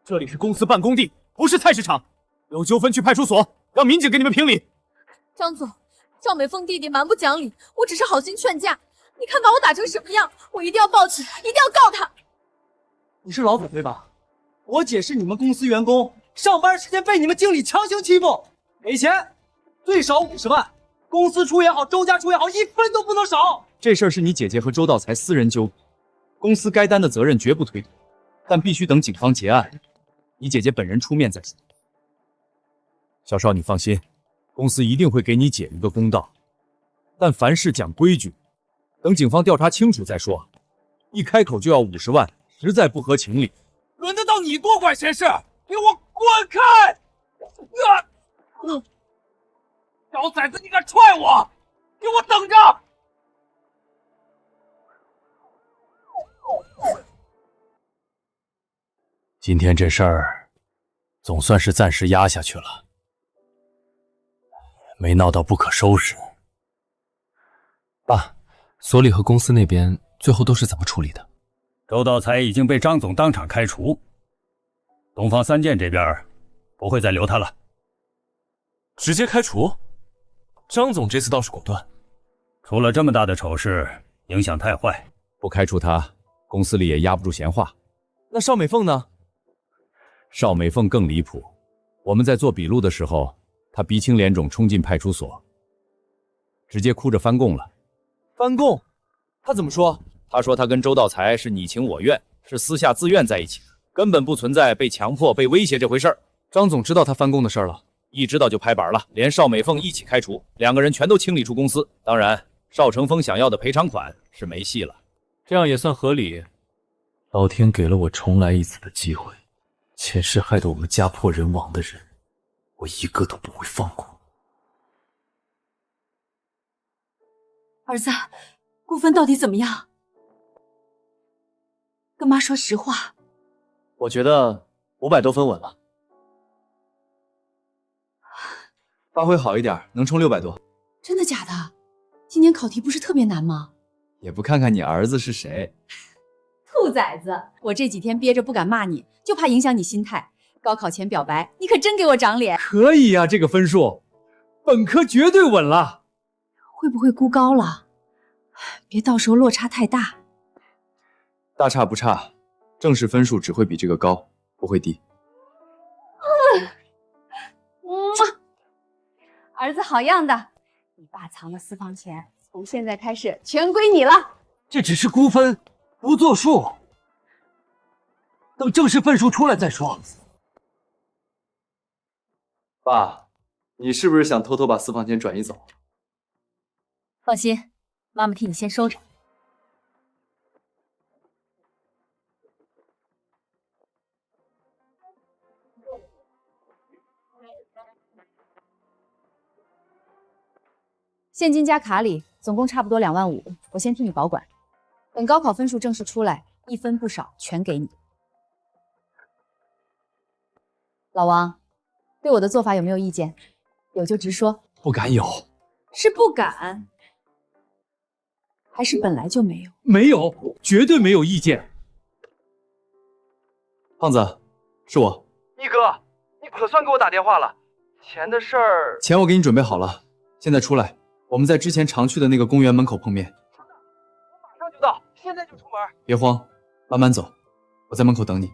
这里是公司办公地，不是菜市场。有纠纷去派出所，让民警给你们评理。张总，赵美凤弟弟蛮不讲理，我只是好心劝架。你看把我打成什么样，我一定要报警，一定要告他。你是老总对吧？我姐是你们公司员工，上班时间被你们经理强行欺负，给钱最少50万，公司出也好，周家出也好，一分都不能少。这事儿是你姐姐和周道才私人纠葛，公司该担的责任绝不推脱，但必须等警方结案，你姐姐本人出面再说。小邵，你放心，公司一定会给你姐一个公道，但凡事讲规矩，等警方调查清楚再说。一开口就要50万，实在不合情理。轮得到你多管闲事？给我滚开！小崽子，你敢踹我？给我等着！今天这事儿总算是暂时压下去了，没闹到不可收拾。爸，所里和公司那边最后都是怎么处理的？周道才已经被张总当场开除，东方三建这边不会再留他了。直接开除？张总这次倒是果断。出了这么大的丑事，影响太坏，不开除他，公司里也压不住闲话。那邵美凤呢？邵美凤更离谱，我们在做笔录的时候，她鼻青脸肿冲进派出所，直接哭着翻供了。翻供？她怎么说？她说她跟周道才是你情我愿，是私下自愿在一起的，根本不存在被强迫、被威胁这回事儿。张总知道她翻供的事儿了？一知道就拍板了，连邵美凤一起开除，两个人全都清理出公司。当然，邵成风想要的赔偿款是没戏了。这样也算合理。老天给了我重来一次的机会，前世害得我们家破人亡的人，我一个都不会放过。儿子，估分到底怎么样？跟妈说实话。我觉得500多分稳了。发挥好一点，能冲600多。真的假的？今年考题不是特别难吗？也不看看你儿子是谁。兔崽子，我这几天憋着不敢骂你，就怕影响你心态。高考前表白，你可真给我长脸。可以呀，这个分数，本科绝对稳了。会不会估高了？别到时候落差太大。大差不差，正式分数只会比这个高，不会低。儿子好样的，你爸藏的私房钱从现在开始全归你了。这只是估分，不作数，等正式分数出来再说。爸，你是不是想偷偷把私房钱转移走？放心，妈妈替你先收着。现金加卡里总共差不多2万5，我先替你保管。等高考分数正式出来，一分不少，全给你。老王，对我的做法有没有意见？有就直说。不敢有。是不敢，还是本来就没有？没有，绝对没有意见。胖子，是我。一哥，你可算给我打电话了，钱的事儿……钱我给你准备好了，现在出来，我们在之前常去的那个公园门口碰面。马上就到，现在就出门。别慌，慢慢走，我在门口等你。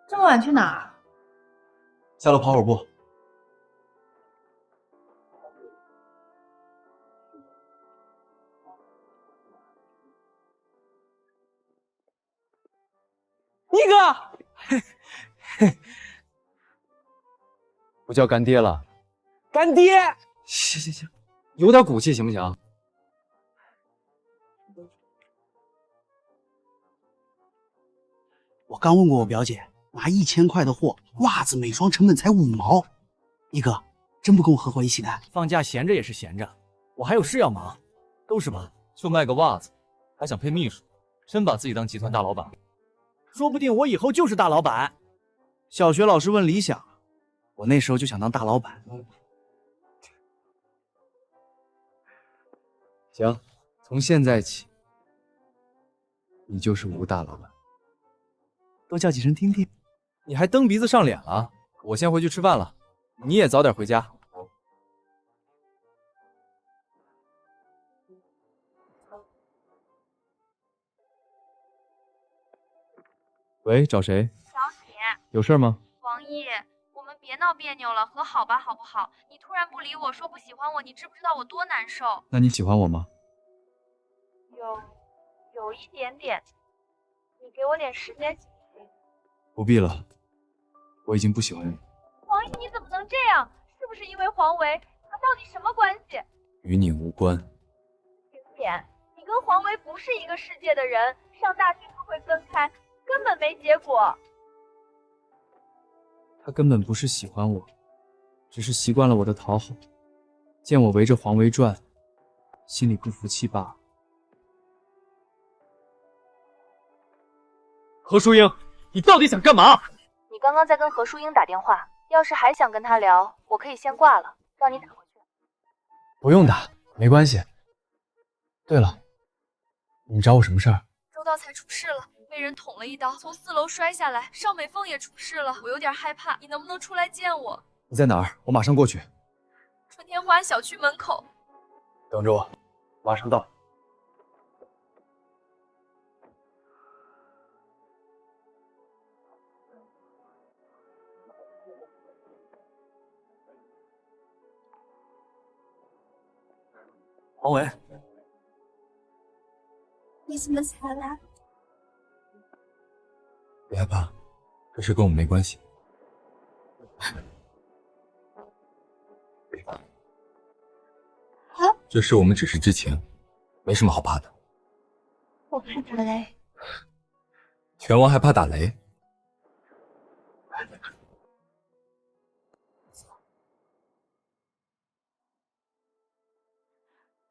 这么晚去哪儿？下楼跑会儿步。一哥，不叫干爹了，干爹。行，有点骨气行不行？我刚问过我表姐，拿1000块的货，袜子每双成本才5毛。一哥，真不跟我合伙一起干？放假闲着也是闲着，我还有事要忙，都是忙。就卖个袜子，还想配秘书，真把自己当集团大老板？说不定我以后就是大老板。小学老师问理想，我那时候就想当大老板。行，从现在起，你就是吴大老板。多叫几声听听。你还蹬鼻子上脸了？我先回去吃饭了，你也早点回家。喂，找谁？小铁，有事吗？王毅，我们别闹别扭了，和好吧，好不好？你突然不理我，说不喜欢我，你知不知道我多难受？那你喜欢我吗？有一点点，你给我点时间行不行？不必了，我已经不喜欢你。王毅，你怎么能这样？是不是因为黄维？他到底什么关系？与你无关。景点，你跟黄维不是一个世界的人，上大学就会分开，根本没结果。他根本不是喜欢我，只是习惯了我的讨好，见我围着黄维转，心里不服气罢了。何淑英，你到底想干嘛？你刚刚在跟何淑英打电话，要是还想跟她聊，我可以先挂了，让你打回去。不用打，没关系。对了，你找我什么事儿？周道才出事了，被人捅了一刀，从4楼摔下来。邵美凤也出事了，我有点害怕，你能不能出来见我？你在哪儿？我马上过去。春天花小区门口。等着我，马上到。黄维，你怎么才来？别害怕，这事跟我们没关系。这事我们只是知情，没什么好怕的。我怕打雷。拳王还怕打雷？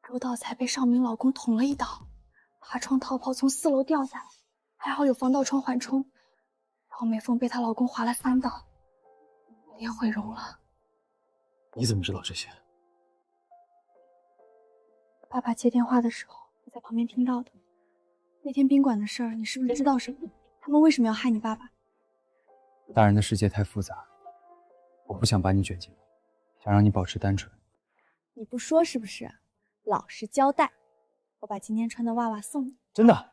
周道才被邵明老公捅了一刀，爬窗逃跑，从4楼掉下来，还好有防盗窗缓冲。邵美凤被她老公划了3刀，脸毁容了。你怎么知道这些？爸爸接电话的时候，我在旁边听到的。那天宾馆的事儿，你是不是知道什么？他们为什么要害你爸爸？大人的世界太复杂，我不想把你卷进来，想让你保持单纯。你不说是不是？老实交代，我把今天穿的袜袜送你。真的？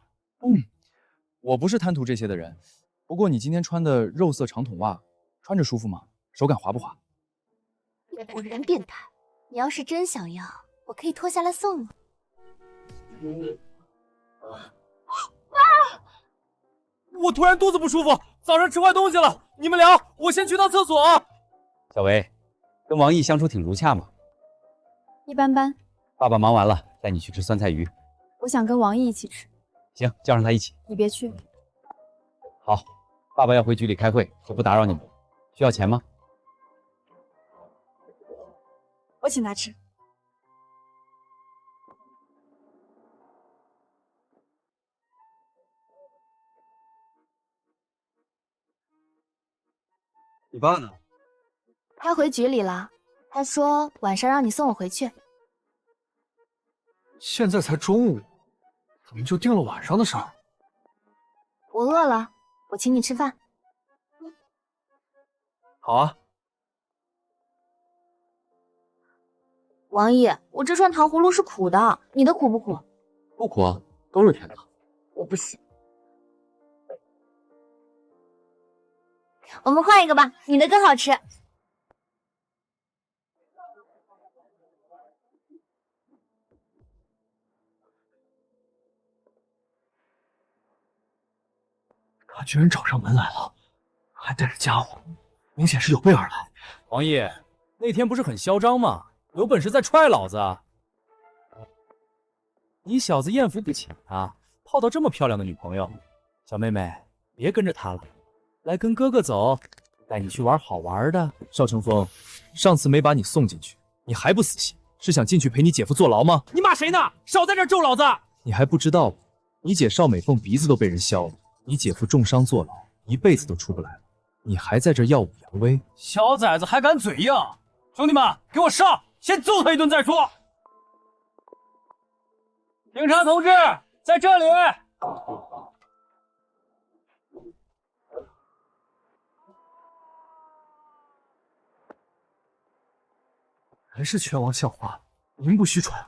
我不是贪图这些的人。不过你今天穿的肉色长筒袜，穿着舒服吗？手感滑不滑？果然变态！你要是真想要，我可以脱下来送你。我突然肚子不舒服，早上吃坏东西了。你们聊，我先去趟厕所。小维，跟王毅相处挺融洽嘛？一般般。爸爸忙完了，带你去吃酸菜鱼。我想跟王毅一起吃。行，叫上他一起。你别去。好，爸爸要回局里开会，就不打扰你们。需要钱吗？我请他吃。你爸呢？他回局里了，他说晚上让你送我回去。现在才中午，怎么就定了晚上的事儿？我饿了，我请你吃饭。好啊。王毅，我这串糖葫芦是苦的，你的苦不苦？不苦啊，都是甜的。我不信。我们换一个吧，你的更好吃。他居然找上门来了，还带着家伙，明显是有备而来。王毅，那天不是很嚣张吗？有本事再踹老子！你小子艳福不浅啊，泡到这么漂亮的女朋友。小妹妹，别跟着他了，来跟哥哥走，带你去玩好玩的。邵成风，上次没把你送进去，你还不死心？是想进去陪你姐夫坐牢吗？你骂谁呢？少在这咒老子！你还不知道吧？你姐邵美凤鼻子都被人削了，你姐夫重伤坐牢，一辈子都出不来了。你还在这耀武扬威？小崽子还敢嘴硬！兄弟们，给我上！先揍他一顿再说。警察同志，在这里！还是拳王校花，名不虚传。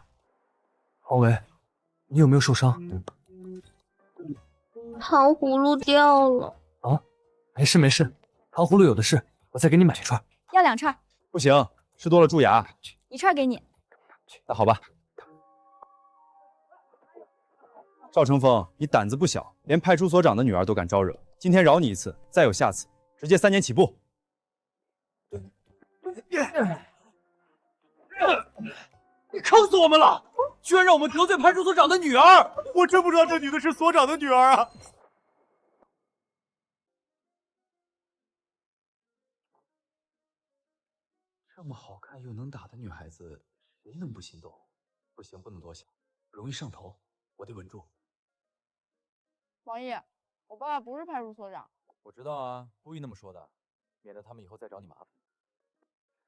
黄维，你有没有受伤？糖葫芦掉了。啊，没事没事，糖葫芦有的是，我再给你买一串。要2串。不行，吃多了蛀牙。1串给你。那好吧。赵成风，你胆子不小，连派出所长的女儿都敢招惹。今天饶你一次，再有下次，直接3年起步。你坑死我们了！居然让我们得罪派出所长的女儿！我真不知道这女的是所长的女儿啊！这么好看又能打的女孩子，谁能不心动？不行，不能多想，容易上头，我得稳住。王毅，我爸爸不是派出所长。我知道啊，故意那么说的，免得他们以后再找你麻烦。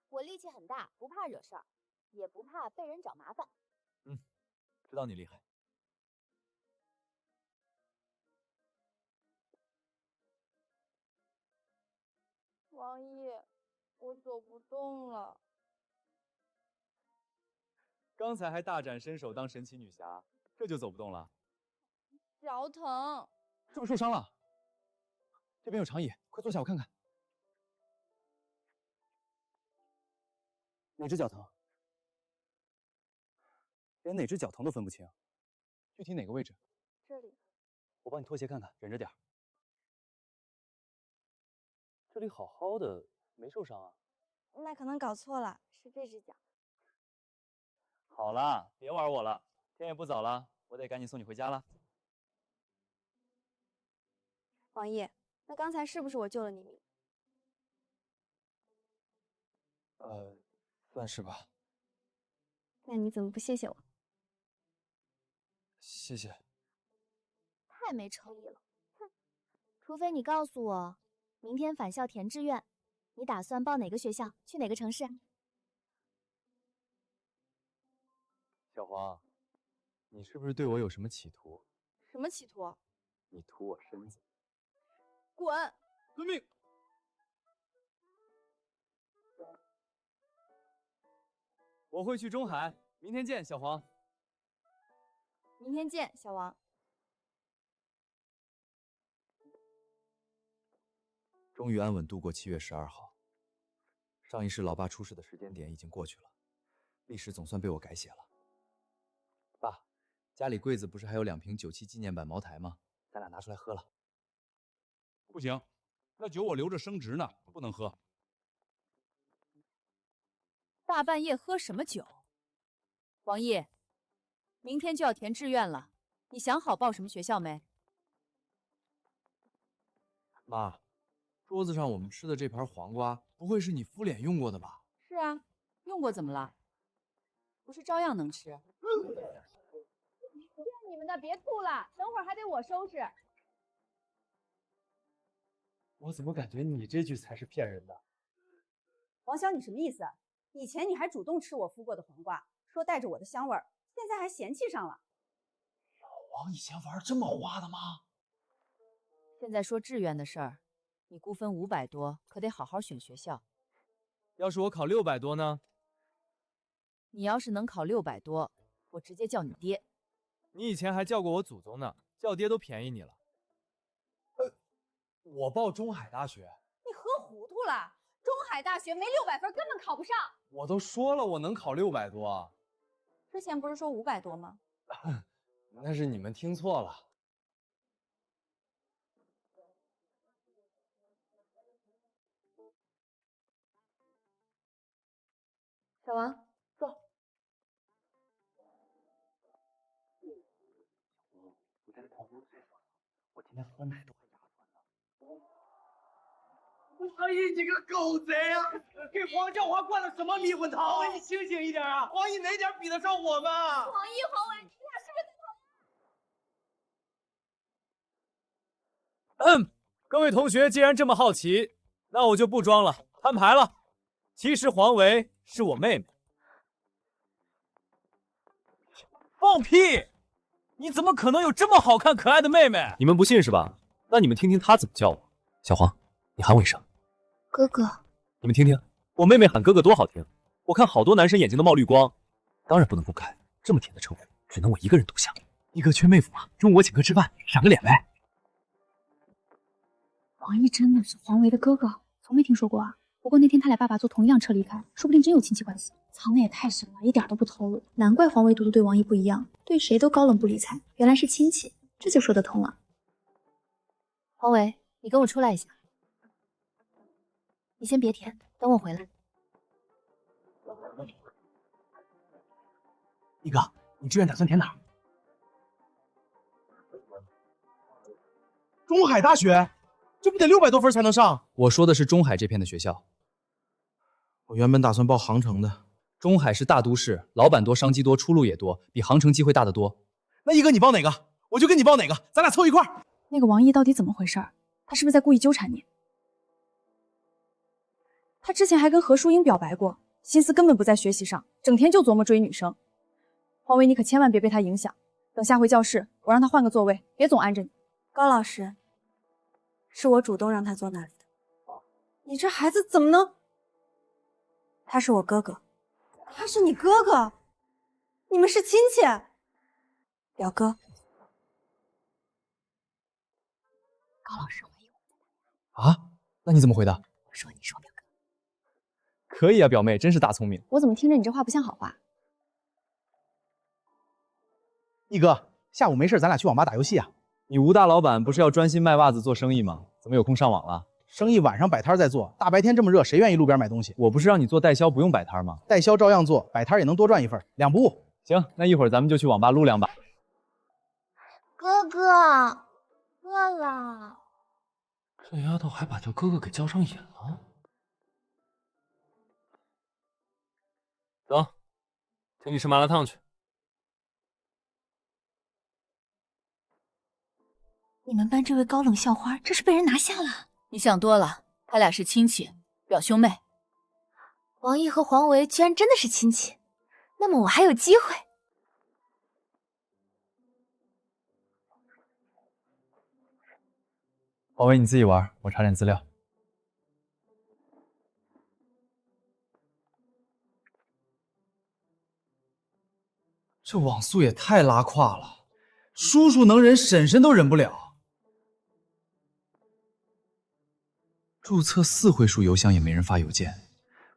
我力气很大，不怕惹事儿，也不怕被人找麻烦。知道你厉害。王毅，我走不动了。刚才还大展身手当神奇女侠，这就走不动了？脚疼。是不是受伤了？这边有长椅，快坐下我看看。哪只脚疼？连哪只脚疼都分不清，具体哪个位置？这里。我帮你脱鞋看看，忍着点。这里好好的，没受伤啊。那可能搞错了，是这只脚。好了，别玩我了，天也不早了，我得赶紧送你回家了。王毅，那刚才是不是我救了你命？算是吧。那你怎么不谢谢我？谢谢。太没诚意了，哼！除非你告诉我，明天返校填志愿，你打算报哪个学校，去哪个城市？小黄，你是不是对我有什么企图？什么企图？你图我身子。滚！遵命。我会去中海，明天见，小黄。明天见，小王。终于安稳度过7月12号。上一世老爸出事的时间点已经过去了，历史总算被我改写了。爸，家里柜子不是还有2瓶97纪念版茅台吗？咱俩拿出来喝了。不行，那酒我留着升值呢，不能喝。大半夜喝什么酒？王毅，明天就要填志愿了，你想好报什么学校没？妈，桌子上我们吃的这盘黄瓜，不会是你敷脸用过的吧？是啊，用过怎么了？不是照样能吃。骗你们的，别吐了，等会儿还得我收拾。我怎么感觉你这句才是骗人的？王潇，你什么意思？以前你还主动吃我敷过的黄瓜，说带着我的香味儿，现在还嫌弃上了。老王以前玩这么花的吗？现在说志愿的事儿，你估分500多，可得好好选学校。要是我考600多呢？你要是能考600多，我直接叫你爹。你以前还叫过我祖宗呢，叫爹都便宜你了。我报中海大学。你喝糊涂了？中海大学没600分根本考不上。我都说了我能考600多。之前不是说500多吗？那是你们听错了。小王，坐。你在这狂呼醉了，我今天喝奶都快压酸了。王毅，你个狗贼啊！给黄教华灌了什么迷魂汤？王毅，清醒一点啊！王毅哪点比得上我们？黄奕、黄伟，你俩是不是在讨厌？各位同学既然这么好奇，那我就不装了，摊牌了。其实黄维是我妹妹。放屁！你怎么可能有这么好看可爱的妹妹？你们不信是吧？那你们听听她怎么叫我。小黄，你喊我一声哥哥。你们听听，我妹妹喊哥哥多好听。我看好多男生眼睛都冒绿光。当然不能公开，这么甜的称呼只能我一个人独享。你哥缺妹夫吗？中午我请客吃饭，赏个脸呗。王毅真的是黄维的哥哥？从没听说过啊。不过那天他俩爸爸坐同一辆车离开，说不定真有亲戚关系。藏的也太深了，一点都不透露。难怪黄维读的对王毅不一样，对谁都高冷不理睬，原来是亲戚，这就说得通了。黄维，你跟我出来一下。你先别填，等我回来。一哥，你志愿打算填哪儿？中海大学，这不得600多分才能上？我说的是中海这片的学校。我原本打算报杭城的。中海是大都市，老板多，商机多，出路也多，比杭城机会大得多。那一哥你报哪个，我就跟你报哪个，咱俩凑一块儿。那个王毅到底怎么回事？他是不是在故意纠缠你？他之前还跟何淑英表白过，心思根本不在学习上，整天就琢磨追女生。黄维，你可千万别被他影响。等下回教室，我让他换个座位，别总挨着你。高老师，是我主动让他坐那里的。你这孩子怎么能？他是我哥哥。他是你哥哥？你们是亲戚？表哥。高老师怀疑我。啊？那你怎么回答？我说你是我表哥。可以啊，表妹，真是大聪明。我怎么听着你这话不像好话？一哥，下午没事咱俩去网吧打游戏啊。你吴大老板不是要专心卖袜子做生意吗？怎么有空上网了？生意晚上摆摊在做，大白天这么热，谁愿意路边买东西？我不是让你做代销不用摆摊吗？代销照样做，摆摊也能多赚一份，2不误。行，那一会儿咱们就去网吧撸2把。哥哥，饿了。这丫头还把叫哥哥给叫上瘾了。走，请你吃麻辣烫去。你们班这位高冷校花，这是被人拿下了。你想多了，他俩是亲戚，表兄妹。王毅和黄维居然真的是亲戚，那么我还有机会。黄维，你自己玩，我查点资料。这网速也太拉胯了，叔叔能忍，婶婶都忍不了。注册4位数邮箱也没人发邮件，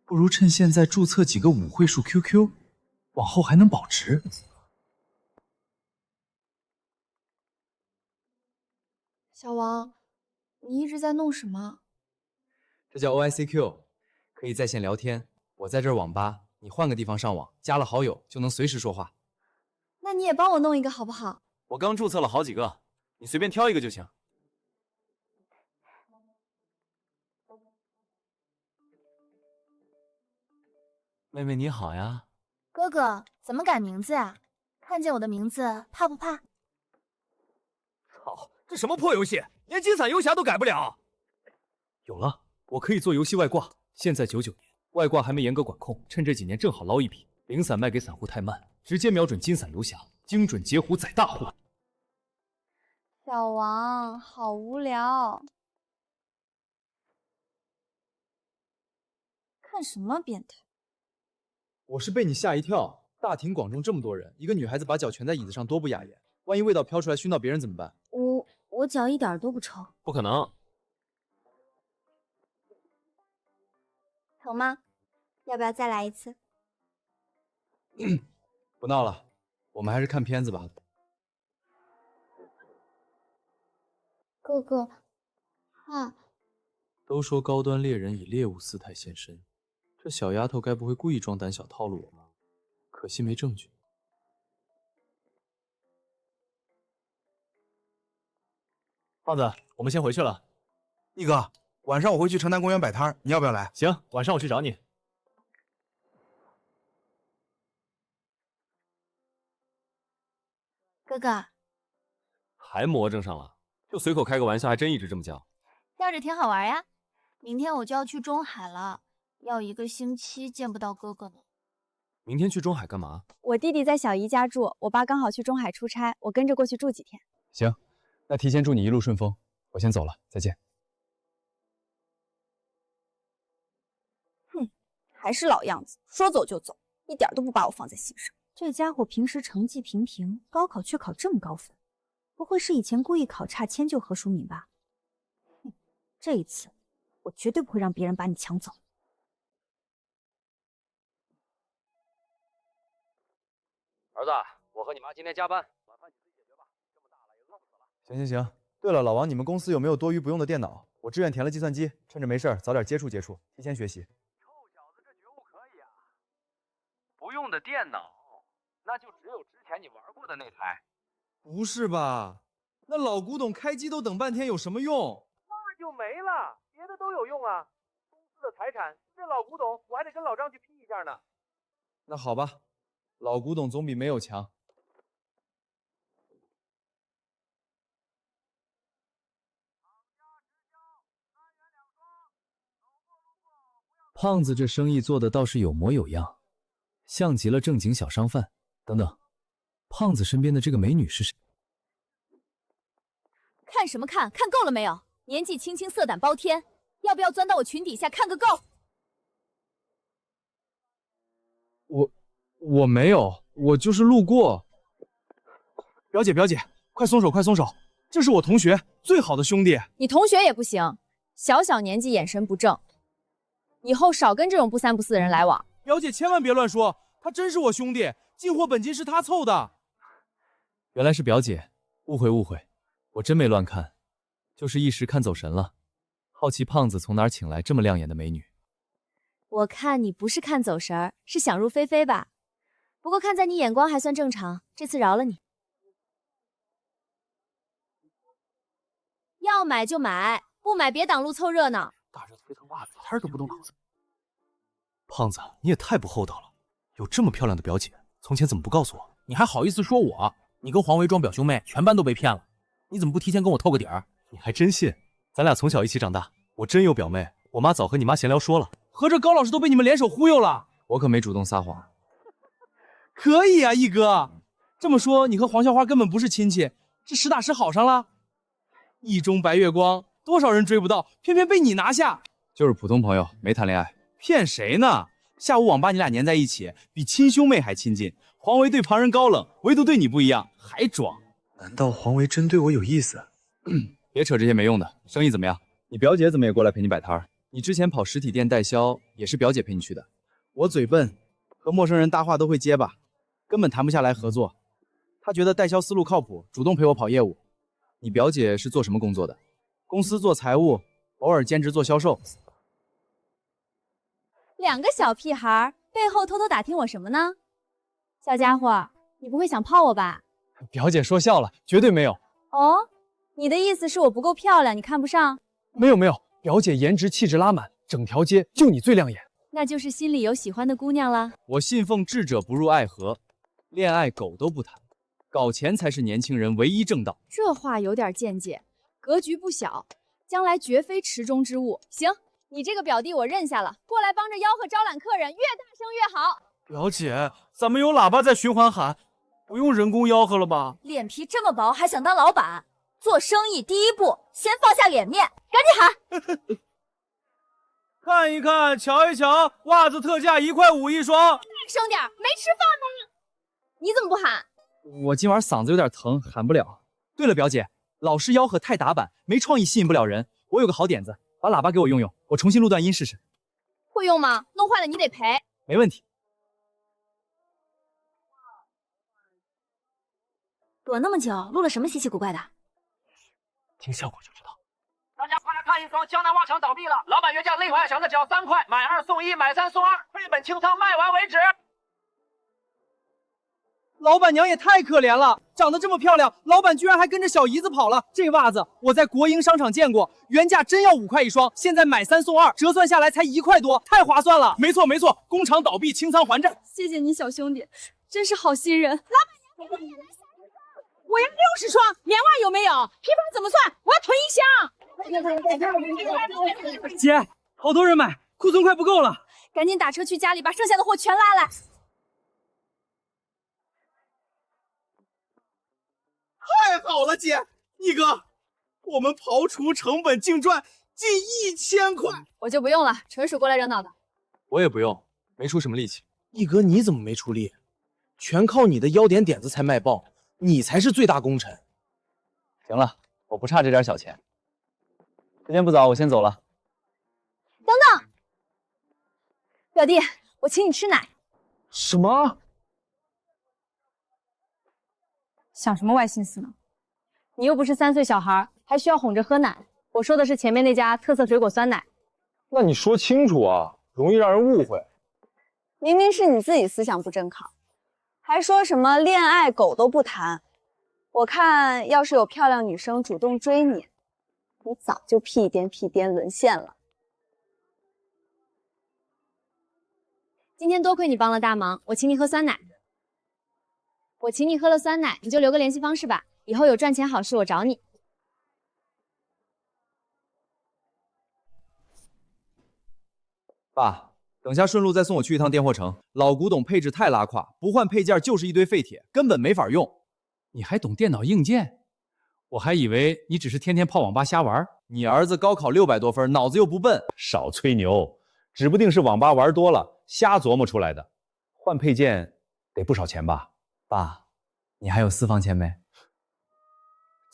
不如趁现在注册几个5位数 QQ， 往后还能保值。小王，你一直在弄什么？这叫 OICQ， 可以在线聊天。我在这儿网吧，你换个地方上网，加了好友就能随时说话。那你也帮我弄一个好不好？我刚注册了好几个，你随便挑一个就行。妹妹你好呀，哥哥，怎么改名字呀？看见我的名字怕不怕？操，这什么破游戏，连金伞游侠都改不了。有了，我可以做游戏外挂。现在99年，外挂还没严格管控，趁这几年正好捞一笔。零散卖给散户太慢，直接瞄准金伞游侠，精准截胡宰大户。小王，好无聊。看什么变态？我是被你吓一跳，大庭广众这么多人，一个女孩子把脚蜷在椅子上多不雅言，万一味道飘出来熏到别人怎么办？我脚一点都不臭。不可能。疼吗？要不要再来一次？不闹了，我们还是看片子吧。哥哥，怕。都说高端猎人以猎物姿态现身，这小丫头该不会故意装胆小套路我吧？可惜没证据。胖子，我们先回去了。一哥，晚上我会去城南公园摆摊，你要不要来？行，晚上我去找你。哥哥，还魔怔上了？就随口开个玩笑，还真一直这么叫。笑着挺好玩呀。明天我就要去中海了，要1个星期见不到哥哥呢。明天去中海干嘛？我弟弟在小姨家住，我爸刚好去中海出差，我跟着过去住几天。行，那提前祝你一路顺风，我先走了，再见。哼，还是老样子，说走就走，一点都不把我放在心上。这家伙平时成绩平平，高考却考这么高分，不会是以前故意考差迁就何书敏吧？哼，这一次我绝对不会让别人把你抢走。儿子，我和你妈今天加班，晚饭你自己解决吧。这么大了也饿不死了。行。对了，老王，你们公司有没有多余不用的电脑？我志愿填了计算机，趁着没事儿早点接触接触，提前学习。臭小子，这觉悟可以啊！不用的电脑，那就只有之前你玩过的那台。不是吧？那老古董开机都等半天，有什么用？那就没了，别的都有用啊。公司的财产，这老古董我还得跟老张去批一下呢。那好吧，老古董总比没有强。胖子这生意做的倒是有模有样，像极了正经小商贩。等等，胖子身边的这个美女是谁？看什么看？看够了没有？年纪轻轻色胆包天，要不要钻到我裙底下看个够？我没有，我就是路过。表姐，快松手，快松手！这是我同学，最好的兄弟。你同学也不行，小年纪眼神不正，以后少跟这种不三不四的人来往。表姐千万别乱说，他真是我兄弟，进货本金是他凑的。原来是表姐，误会，我真没乱看，就是一时看走神了，好奇胖子从哪儿请来这么亮眼的美女。我看你不是看走神儿，是想入非非吧？不过看在你眼光还算正常，这次饶了你。要买就买，不买别挡路凑热闹。大热推趟袜子摊都不动脑子。胖子，你也太不厚道了，有这么漂亮的表姐，从前怎么不告诉我？你还好意思说我？你跟黄维装表兄妹，全班都被骗了。你怎么不提前跟我透个底儿？你还真信？咱俩从小一起长大，我真有表妹，我妈早和你妈闲聊说了。合着高老师都被你们联手忽悠了？我可没主动撒谎。可以啊，一哥。这么说，你和黄校花根本不是亲戚，是实打实好上了？一中白月光，多少人追不到，偏偏被你拿下。就是普通朋友，没谈恋爱。骗谁呢？下午网吧你俩黏在一起，比亲兄妹还亲近。黄维对旁人高冷，唯独对你不一样，还装。难道黄维真对我有意思？别扯这些没用的。生意怎么样？你表姐怎么也过来陪你摆摊？你之前跑实体店代销，也是表姐陪你去的。我嘴笨，和陌生人搭话都会结巴，根本谈不下来合作。他觉得代销思路靠谱，主动陪我跑业务。你表姐是做什么工作的？公司做财务，偶尔兼职做销售。两个小屁孩背后偷偷打听我什么呢？小家伙，你不会想泡我吧？表姐说笑了，绝对没有。哦，你的意思是我不够漂亮，你看不上？没有，表姐颜值气质拉满，整条街就你最亮眼。那就是心里有喜欢的姑娘了。我信奉智者不入爱河，恋爱狗都不谈，搞钱才是年轻人唯一正道。这话有点见解，格局不小，将来绝非池中之物。行，你这个表弟我认下了，过来帮着吆喝招揽客人，越大声越好。表姐，咱们有喇叭在循环喊，不用人工吆喝了吧？脸皮这么薄还想当老板？做生意第一步，先放下脸面，赶紧喊！看一看，瞧一瞧，袜子特价1块5一双。大声点，没吃饭吗？你怎么不喊？我今晚嗓子有点疼，喊不了。对了，表姐，老是吆喝太打板，没创意，吸引不了人。我有个好点子，把喇叭给我用用，我重新录段音试试。会用吗？弄坏了你得赔。没问题。躲那么久，录了什么稀奇古怪的？听效果就知道。大家快来看一双江南袜厂倒闭了，老板原价内怀想着只要3块，买2送1，买3送2，日本清仓卖完为止。老板娘也太可怜了，长得这么漂亮，老板居然还跟着小姨子跑了。这袜子我在国营商场见过，原价真要5块一双，现在买3送2，折算下来才1块多，太划算了。没错没错，工厂倒闭，清仓还债。谢谢你，小兄弟，真是好心人。老板娘，我要60双，棉袜有没有？批发怎么算？我要囤1箱。姐，好多人买，库存快不够了，赶紧打车去家里把剩下的货全拉来。太好了，姐，一哥，我们刨除成本净赚近1000块。我就不用了，纯属过来热闹的。我也不用，没出什么力气。一哥，你怎么没出力？全靠你的腰点点子才卖爆，你才是最大功臣。行了，我不差这点小钱。时间不早，我先走了。等等，表弟，我请你吃奶。什么？想什么歪心思呢？你又不是3岁小孩，还需要哄着喝奶。我说的是前面那家特色水果酸奶。那你说清楚啊，容易让人误会。明明是你自己思想不正考，还说什么恋爱狗都不谈。我看要是有漂亮女生主动追你，你早就屁颠屁颠沦陷了。今天多亏你帮了大忙，我请你喝酸奶。我请你喝了酸奶，你就留个联系方式吧，以后有赚钱好事我找你。爸，等下顺路再送我去一趟电货城。老古董配置太拉胯，不换配件就是一堆废铁，根本没法用。你还懂电脑硬件？我还以为你只是天天泡网吧瞎玩。你儿子高考600多分，脑子又不笨。少吹牛，指不定是网吧玩多了，瞎琢磨出来的。换配件得不少钱吧？爸，你还有私房钱没？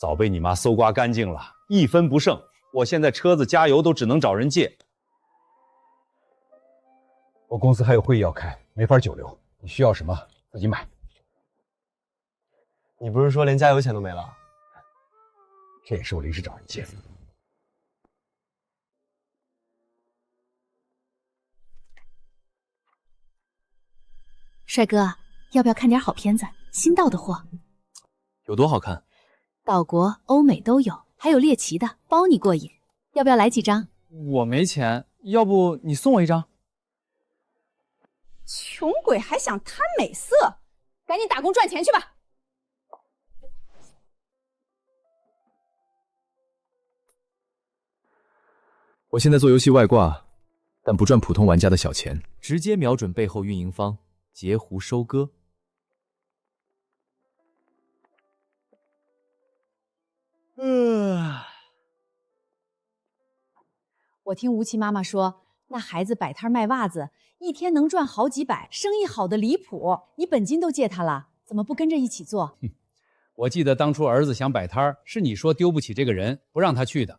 早被你妈搜刮干净了，1分不剩。我现在车子加油都只能找人借。我公司还有会议要开，没法久留。你需要什么自己买。你不是说连加油钱都没了？这也是我临时找人借的。帅哥，要不要看点好片子？新到的货，有多好看？岛国、欧美都有，还有猎奇的，包你过瘾。要不要来几张？我没钱，要不你送我一张？穷鬼还想贪美色，赶紧打工赚钱去吧。我现在做游戏外挂，但不赚普通玩家的小钱，直接瞄准背后运营方，截胡收割。我听吴奇妈妈说，那孩子摆摊卖袜子，一天能赚好几百，生意好的离谱。你本金都借他了，怎么不跟着一起做？我记得当初儿子想摆摊儿，是你说丢不起这个人，不让他去的。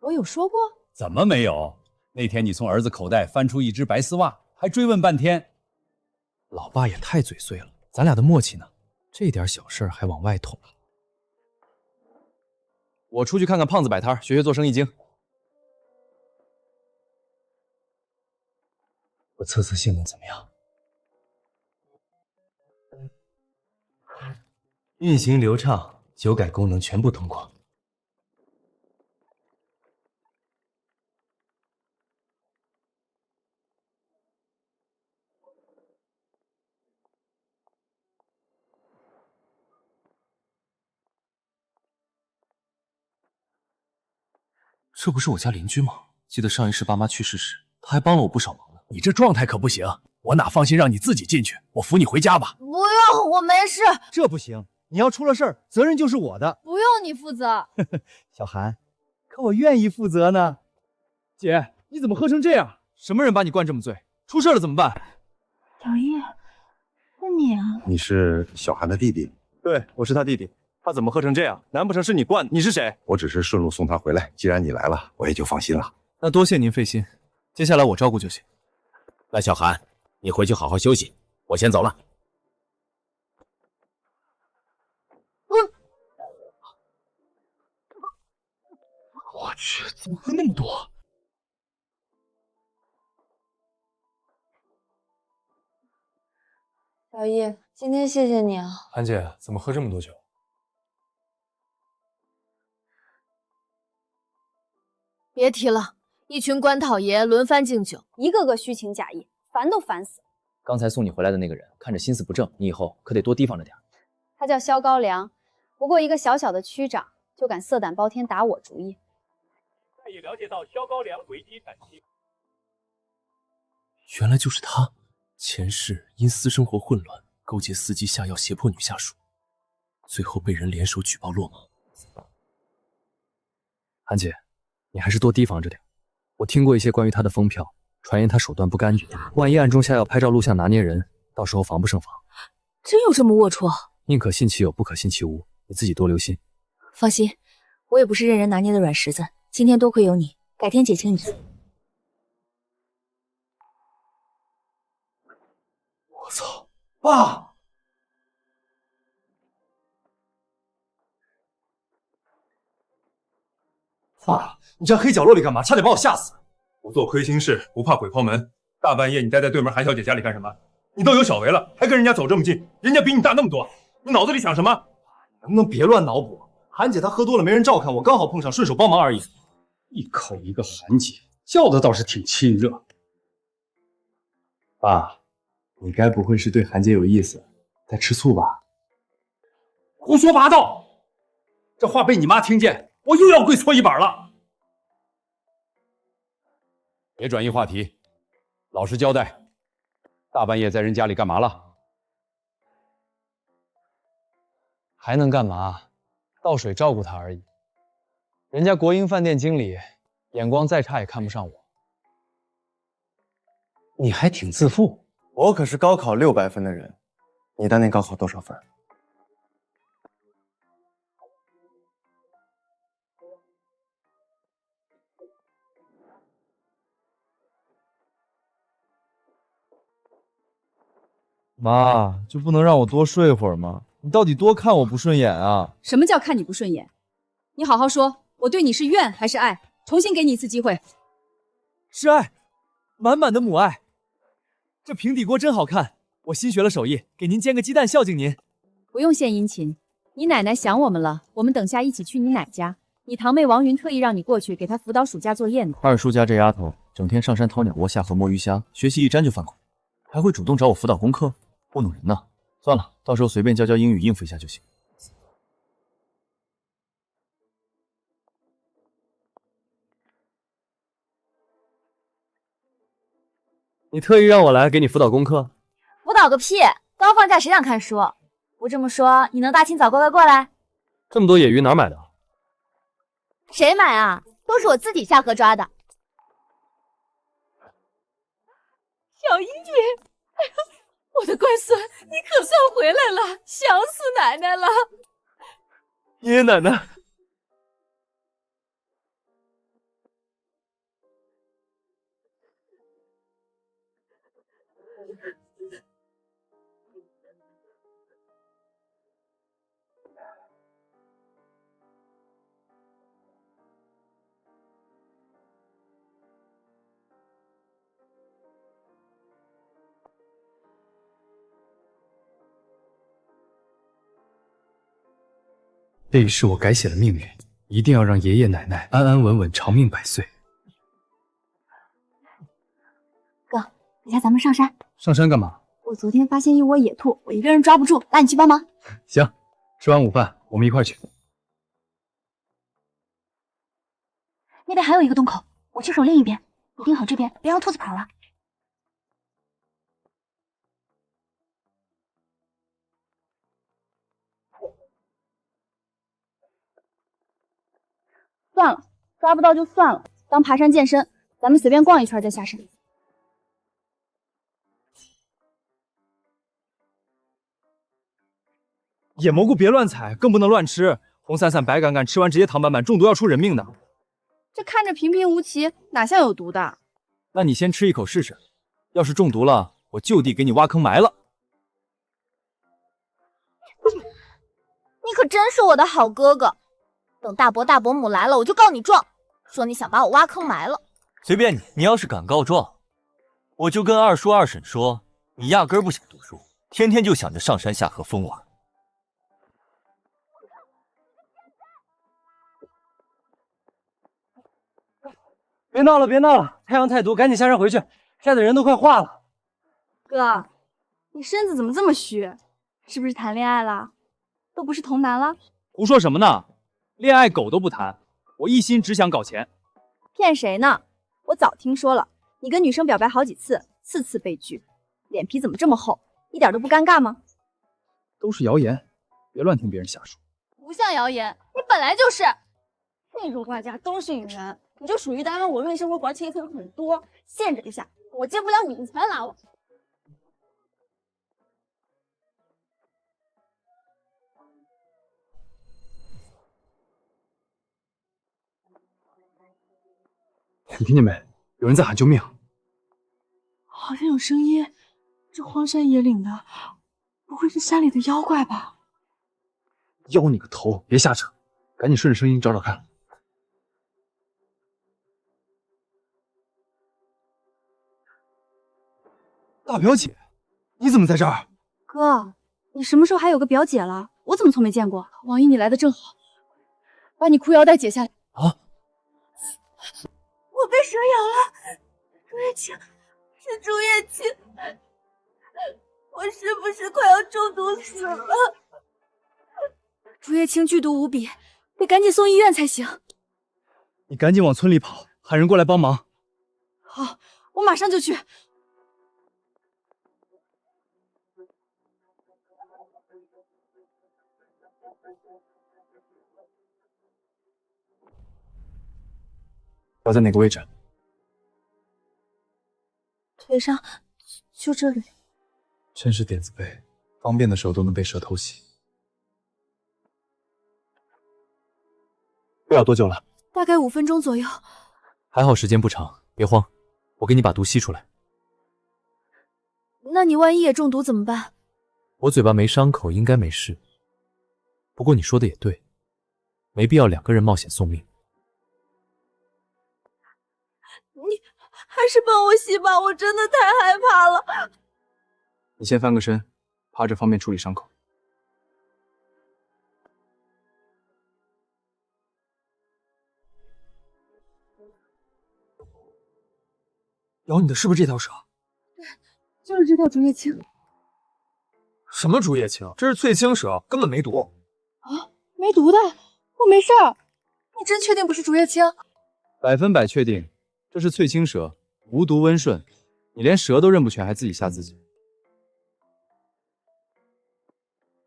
我有说过？怎么没有？那天你从儿子口袋翻出一只白丝袜，还追问半天。老爸也太嘴碎了，咱俩的默契呢？这点小事还往外捅。我出去看看胖子摆摊，学学做生意经。我测测性能怎么样？运行流畅，修改功能全部通过。这不是我家邻居吗？记得上一世爸妈去世时，他还帮了我不少忙呢。你这状态可不行，我哪放心让你自己进去？我扶你回家吧。不用，我没事。这不行，你要出了事儿，责任就是我的。不用你负责。小韩，可我愿意负责呢。姐，你怎么喝成这样？什么人把你灌这么醉？出事了怎么办？小叶，是你啊？你是小韩的弟弟？对，我是他弟弟。他怎么喝成这样？难不成是你灌的？你是谁？我只是顺路送他回来。既然你来了，我也就放心了。那多谢您费心，接下来我照顾就行。那小韩，你回去好好休息，我先走了。我去，怎么喝那么多？小易，今天谢谢你啊。韩姐，怎么喝这么多酒？别提了，一群官讨爷轮番敬酒，一个个虚情假意，烦都烦死。刚才送你回来的那个人看着心思不正，你以后可得多提防着点。他叫萧高粱，不过一个小小的区长就敢色胆包天打我主意。再也了解到萧高粱危机斩妻。原来就是他，前世因私生活混乱，勾结司机下药胁迫女下属，最后被人联手举报落马。韩姐，你还是多提防着点。我听过一些关于他的风票，传言他手段不干净，万一暗中下药拍照录像拿捏人，到时候防不胜防。真有这么龌龊？宁可信其有，不可信其无，你自己多留心。放心，我也不是任人拿捏的软柿子。今天多亏有你，改天姐请你。我操，爸！爸，你站黑角落里干嘛？差点把我吓死！不做亏心事，不怕鬼敲门。大半夜你待在对门韩小姐家里干什么？你都有小维了，还跟人家走这么近，人家比你大那么多，你脑子里想什么？能不能别乱脑补？韩姐她喝多了没人照看，我刚好碰上，顺手帮忙而已。一口一个韩姐，叫的倒是挺亲热。爸，你该不会是对韩姐有意思，在吃醋吧？胡说八道！这话被你妈听见，我又要跪搓衣板了。别转移话题，老实交代，大半夜在人家里干嘛了？还能干嘛？倒水照顾他而已。人家国营饭店经理，眼光再差也看不上我。你还挺自负。我可是高考600分的人，你当年高考多少分？妈，就不能让我多睡会儿吗？你到底多看我不顺眼啊？什么叫看你不顺眼？你好好说，我对你是怨还是爱？重新给你一次机会。是爱，满满的母爱。这平底锅真好看，我新学了手艺，给您煎个鸡蛋孝敬您。不用献殷勤，你奶奶想我们了，我们等下一起去你奶家。你堂妹王云特意让你过去给她辅导暑假作业呢。二叔家这丫头整天上山掏鸟窝下河摸鱼虾，学习一沾就犯困，还会主动找我辅导功课，糊弄人呢。算了，到时候随便教英语应付一下就行。你特意让我来给你辅导功课？辅导个屁！刚放假谁想看书？不这么说，你能大清早乖乖过来？这么多野鱼哪儿买的？谁买啊？都是我自己下河抓的。小依依，哎呀，我的乖孙，你可算回来了，想死奶奶了。爷爷奶奶。这一世我改写了命运，一定要让爷爷奶奶安安稳稳长命百岁。哥，等下咱们上山。上山干嘛？我昨天发现一窝野兔，我一个人抓不住，拉你去帮忙。行，吃完午饭我们一块去。那边还有一个洞口，我去守另一边，你盯好这边，别让兔子跑了。算了，抓不到就算了，当爬山健身，咱们随便逛一圈再下山。野蘑菇别乱采，更不能乱吃。红伞伞、白杆杆吃完直接躺板板，中毒要出人命的。这看着平平无奇，哪像有毒的？那你先吃一口试试，要是中毒了，我就地给你挖坑埋了。你可真是我的好哥哥。等大伯大伯母来了，我就告你状，说你想把我挖坑埋了。随便你，你要是敢告状，我就跟二叔二婶说，你压根儿不想读书，天天就想着上山下河疯玩。别闹了，别闹了，太阳太毒，赶紧下山回去，晒的人都快化了。哥，你身子怎么这么虚？是不是谈恋爱了？都不是童男了？胡说什么呢？恋爱狗都不谈，我一心只想搞钱。骗谁呢？我早听说了，你跟女生表白好几次，次次被拒，脸皮怎么这么厚？一点都不尴尬吗？都是谣言，别乱听别人瞎说。不像谣言，你本来就是。那种画家都是女人，你就属于单位我为生活管钱很多，限制一下，我接不了你才拿我。你听见没？有人在喊救命！好像有声音，这荒山野岭的，不会是山里的妖怪吧？妖你个头！别瞎扯，赶紧顺着声音找找看。大表姐，你怎么在这儿？哥，你什么时候还有个表姐了？我怎么从没见过？王姨，你来的正好，把你裤腰带解下来。啊！我被蛇咬了，竹叶青，是竹叶青，我是不是快要中毒死了？竹叶青剧毒无比，得赶紧送医院才行。你赶紧往村里跑，喊人过来帮忙。好，我马上就去。要在哪个位置？腿上，就这里。真是点子背，方便的时候都能被蛇偷袭。又要多久了？大概5分钟左右。还好时间不长，别慌，我给你把毒吸出来。那你万一也中毒怎么办？我嘴巴没伤口，应该没事。不过你说的也对，没必要2个人冒险送命。你还是帮我吸吧，我真的太害怕了。你先翻个身，趴着方便处理伤口。咬你的是不是这条蛇？对，就是这条竹叶青。什么竹叶青？这是翠青蛇，根本没毒。啊，没毒的，我没事儿。你真确定不是竹叶青？100%确定，这是翠青蛇，无毒温顺。你连蛇都认不全，还自己吓自己。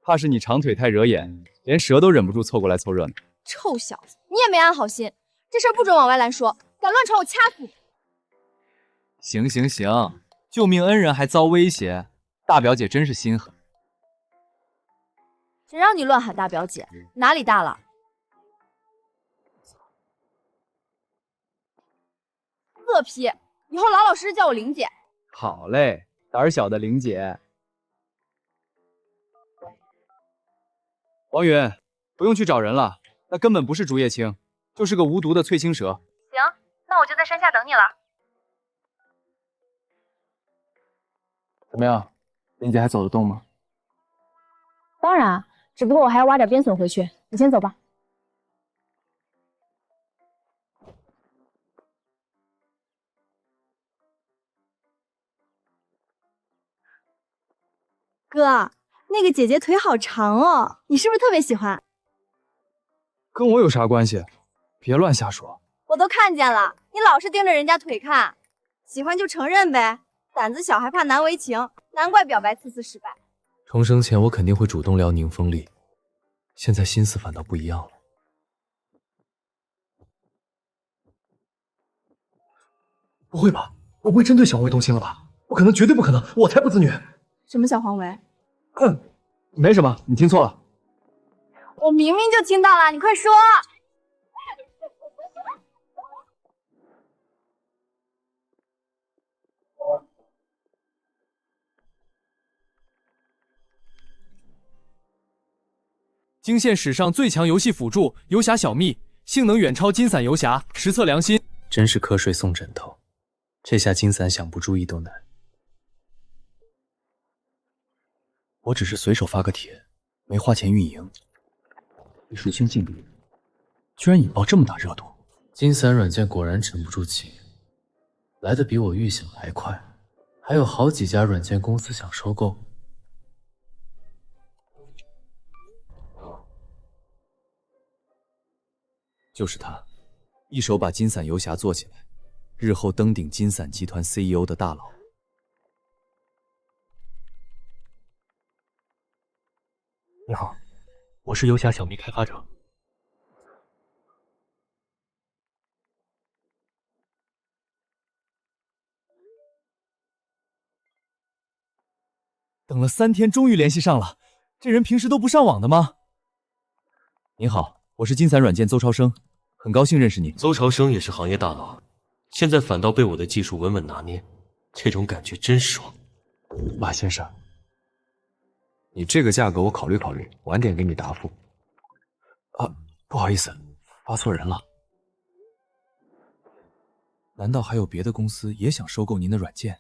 怕是你长腿太惹眼，连蛇都忍不住凑过来凑热闹。臭小子，你也没安好心，这事儿不准往外拦说，敢乱传我掐死你！行行行，救命恩人还遭威胁，大表姐真是心狠。谁让你乱喊大表姐？哪里大了？色批，以后老老实实叫我玲姐。好嘞，胆小的玲姐。王允，不用去找人了，那根本不是竹叶青，就是个无毒的翠青蛇。行，那我就在山下等你了。怎么样，玲姐还走得动吗？当然，只不过我还要挖点边笋回去。你先走吧。哥，那个姐姐腿好长哦，你是不是特别喜欢？跟我有啥关系？别乱瞎说。我都看见了，你老是盯着人家腿看，喜欢就承认呗，胆子小还怕难为情，难怪表白次次失败。重生前我肯定会主动撩宁风丽，现在心思反倒不一样了。不会吧？我不会真对小薇动心了吧？不可能，绝对不可能，我才不自虐。什么小黄维？没什么，你听错了。我明明就听到了，你快说。惊现史上最强游戏辅助游侠小蜜，性能远超金伞游侠，实测良心。真是瞌睡送枕头，这下金伞想不注意都难。我只是随手发个帖，没花钱运营，被属性禁闭，居然引爆这么大热度。金伞软件果然沉不住气，来的比我预想还快，还有好几家软件公司想收购。就是他，一手把金伞游侠做起来，日后登顶金伞集团 CEO 的大佬。你好，我是游侠小蜜开发者。等了3天，终于联系上了。这人平时都不上网的吗？你好，我是金伞软件邹超生，很高兴认识你。邹超生也是行业大佬，现在反倒被我的技术稳稳拿捏，这种感觉真爽。马先生，你这个价格我考虑考虑，晚点给你答复。啊，不好意思，发错人了。难道还有别的公司也想收购您的软件？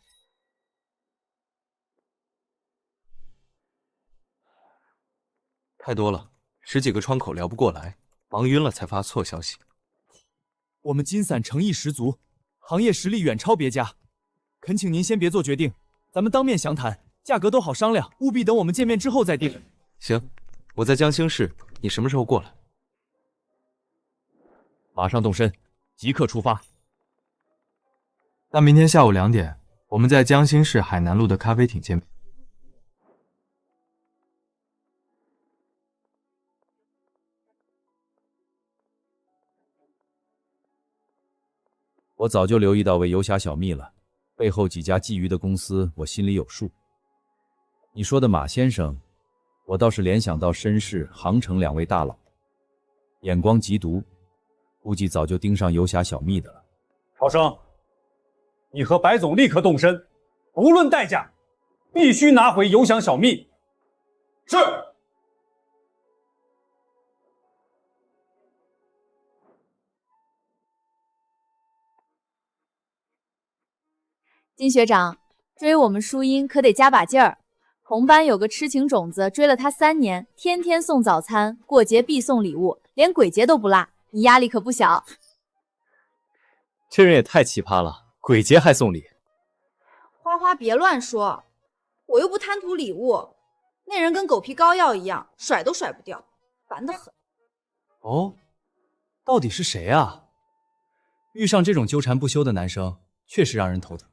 太多了，10几个窗口聊不过来，忙晕了才发错消息。我们金伞诚意十足，行业实力远超别家，恳请您先别做决定，咱们当面详谈，价格都好商量，务必等我们见面之后再定。行，我在江兴市，你什么时候过来？马上动身，即刻出发。那明天下午2点，我们在江兴市海南路的咖啡厅见面。我早就留意到位游侠小蜜了，背后几家觊觎的公司我心里有数。你说的马先生，我倒是联想到申氏、杭城2位大佬，眼光极毒，估计早就盯上游侠小蜜的了。超生，你和白总立刻动身，不论代价，必须拿回游侠小蜜。是。金学长，追我们淑音可得加把劲儿。同班有个痴情种子，追了他3年，天天送早餐，过节必送礼物，连鬼节都不落，你压力可不小。这人也太奇葩了，鬼节还送礼。花花别乱说，我又不贪图礼物，那人跟狗皮膏药一样，甩都甩不掉，烦得很。哦，到底是谁啊？遇上这种纠缠不休的男生，确实让人头疼。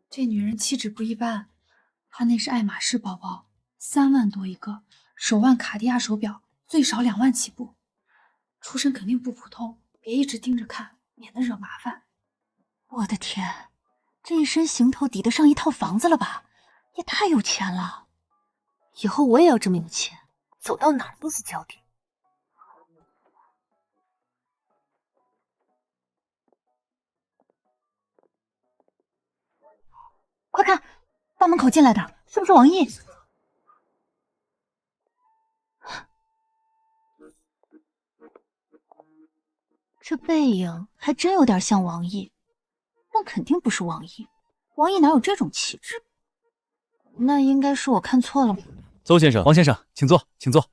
这女人气质不一般，她那是爱马仕包包，3万多一个，手腕卡地亚手表最少2万起步，出身肯定不普通，别一直盯着看，免得惹麻烦。我的天，这一身行头抵得上一套房子了吧？也太有钱了！以后我也要这么有钱，走到哪儿都是焦点。快看，大门口进来的是不是王毅？这背影还真有点像王毅，但肯定不是王毅。王毅哪有这种气质？那应该是我看错了吧？邹先生、王先生，请坐，请坐。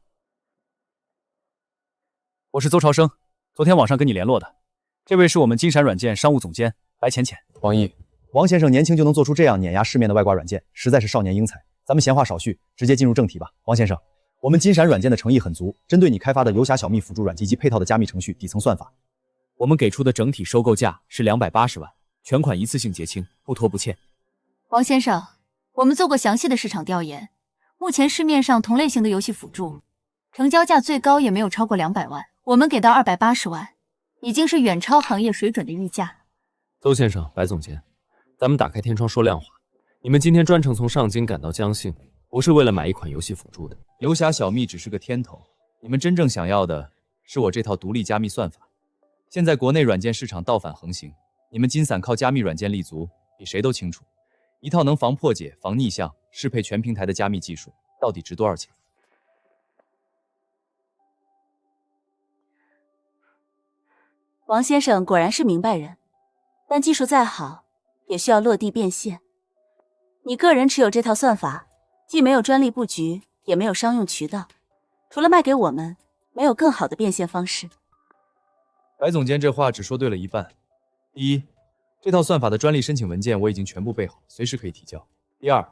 我是邹朝生，昨天网上跟你联络的，这位是我们金闪软件商务总监白浅浅。王毅，王先生年轻就能做出这样碾压市面的外挂软件，实在是少年英才。咱们闲话少叙，直接进入正题吧。王先生，我们金闪软件的诚意很足，针对你开发的游侠小蜜辅助软件及配套的加密程序底层算法，我们给出的整体收购价是280万，全款一次性结清，不拖不欠。王先生，我们做过详细的市场调研，目前市面上同类型的游戏辅助，成交价最高也没有超过200万，我们给到280万，已经是远超行业水准的溢价。邹先生、白总监，咱们打开天窗说亮话，你们今天专程从上京赶到江信，不是为了买一款游戏辅助的。游侠小蜜只是个天头，你们真正想要的是我这套独立加密算法。现在国内软件市场盗版横行，你们金伞靠加密软件立足，比谁都清楚，一套能防破解、防逆向、适配全平台的加密技术，到底值多少钱？王先生果然是明白人，但技术再好，也需要落地变现。你个人持有这套算法，既没有专利布局，也没有商用渠道，除了卖给我们，没有更好的变现方式。白总监这话只说对了一半。第一，这套算法的专利申请文件我已经全部备好，随时可以提交。第二，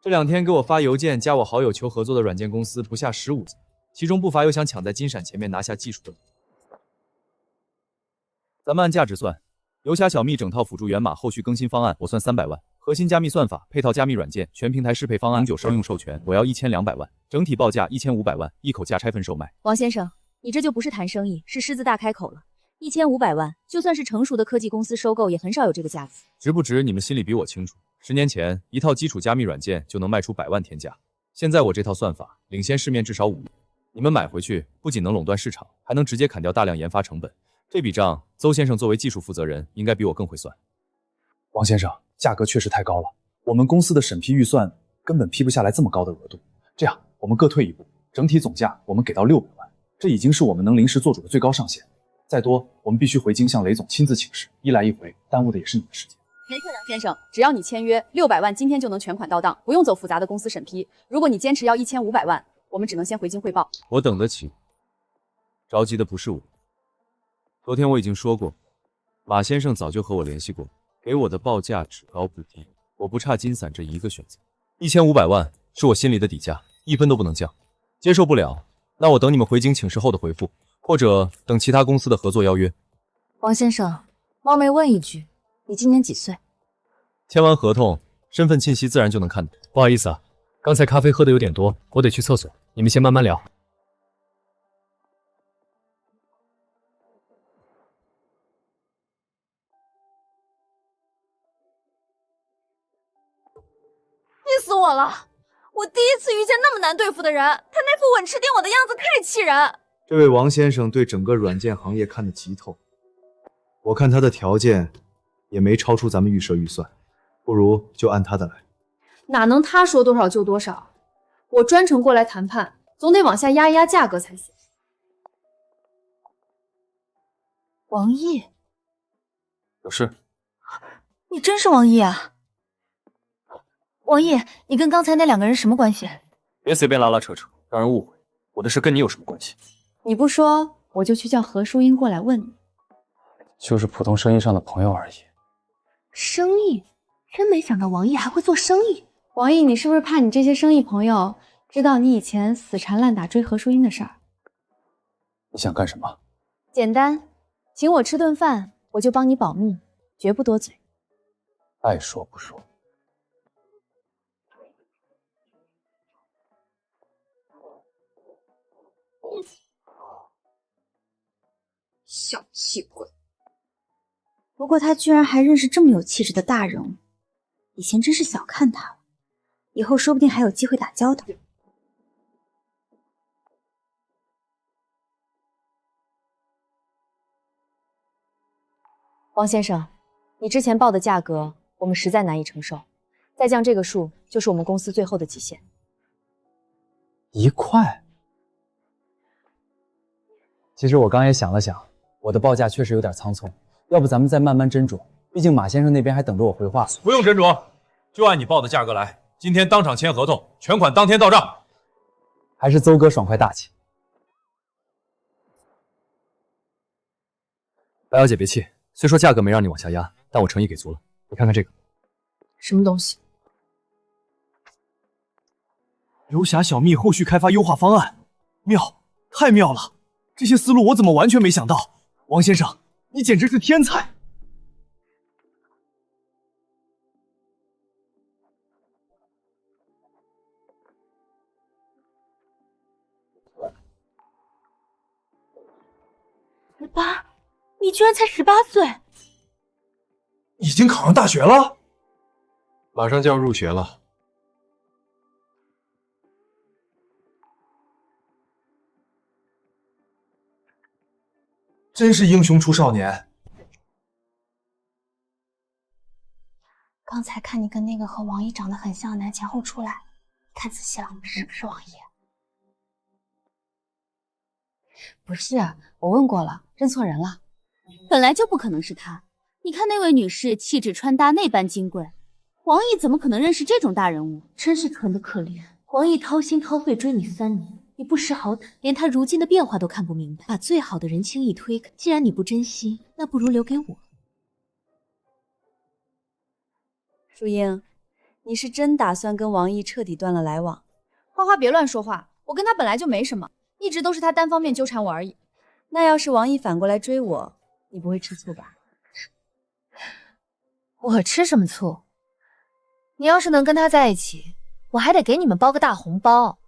这2天给我发邮件加我好友求合作的软件公司不下15家，其中不乏有想抢在金闪前面拿下技术的。咱们按价值算，游侠小蜜整套辅助源码后续更新方案我算300万，核心加密算法、配套加密软件、全平台适配方案、永久商用授权我要1200万，整体报价1500万，一口价拆分售卖。王先生，你这就不是谈生意，是狮子大开口了。1500万，就算是成熟的科技公司收购，也很少有这个价格。值不值？你们心里比我清楚。10年前，一套基础加密软件就能卖出100万天价，现在我这套算法领先市面至少5年，你们买回去不仅能垄断市场，还能直接砍掉大量研发成本。这笔账，邹先生作为技术负责人，应该比我更会算。王先生，价格确实太高了，我们公司的审批预算根本批不下来这么高的额度。这样，我们各退一步，整体总价我们给到600万，这已经是我们能临时做主的最高上限。再多，我们必须回京向雷总亲自请示，一来一回，耽误的也是你的时间。没错，杨先生，只要你签约，600万今天就能全款到账，不用走复杂的公司审批。如果你坚持要1500万，我们只能先回京汇报。我等得起，着急的不是我。昨天我已经说过，马先生早就和我联系过，给我的报价只高不低，我不差金伞这一个选择。1500万是我心里的底价，1分都不能降。接受不了，那我等你们回京请示后的回复，或者等其他公司的合作邀约。王先生，冒昧问一句，你今年几岁？签完合同，身份信息自然就能看到。不好意思啊，刚才咖啡喝的有点多，我得去厕所，你们先慢慢聊。气死我了！我第一次遇见那么难对付的人，他那副稳吃定我的样子太气人。这位王先生对整个软件行业看得极透，我看他的条件也没超出咱们预设预算，不如就按他的来。哪能他说多少就多少？我专程过来谈判，总得往下压一压价格才行。王毅，有事？你真是王毅啊！王毅，你跟刚才那2个人什么关系？别随便拉拉扯扯，让人误会。我的事跟你有什么关系？你不说，我就去叫何淑英过来问你。就是普通生意上的朋友而已。生意？真没想到王毅还会做生意。王毅，你是不是怕你这些生意朋友知道你以前死缠烂打追何淑英的事儿？你想干什么？简单，请我吃顿饭，我就帮你保密，绝不多嘴。爱说不说。小气鬼！不过他居然还认识这么有气质的大人物，以前真是小看他了，以后说不定还有机会打交道。王先生，你之前报的价格我们实在难以承受，再降这个数就是我们公司最后的极限。1块？其实我刚也想了想，我的报价确实有点仓促，要不咱们再慢慢斟酌，毕竟马先生那边还等着我回话。不用斟酌，就按你报的价格来，今天当场签合同，全款当天到账。还是邹哥爽快大气。白小姐别气，虽说价格没让你往下压，但我诚意给足了。你看看这个，什么东西？游侠小蜜后续开发优化方案，妙，太妙了！这些思路我怎么完全没想到？王先生，你简直是天才！18，你居然才18岁，已经考上大学了，马上就要入学了。真是英雄出少年。刚才看你跟那个和王毅长得很像的男前后出来，看仔细了，是不是王毅？不是，我问过了，认错人了。本来就不可能是他。你看那位女士气质穿搭那般金贵，王毅怎么可能认识这种大人物？真是蠢得可怜。王毅掏心掏肺追你3年，你不识好歹，连他如今的变化都看不明白，把最好的人轻易推开。既然你不珍惜，那不如留给我。淑英，你是真打算跟王毅彻底断了来往？花花别乱说话，我跟他本来就没什么，一直都是他单方面纠缠我而已。那要是王毅反过来追我，你不会吃醋吧？我吃什么醋？你要是能跟他在一起，我还得给你们包个大红包。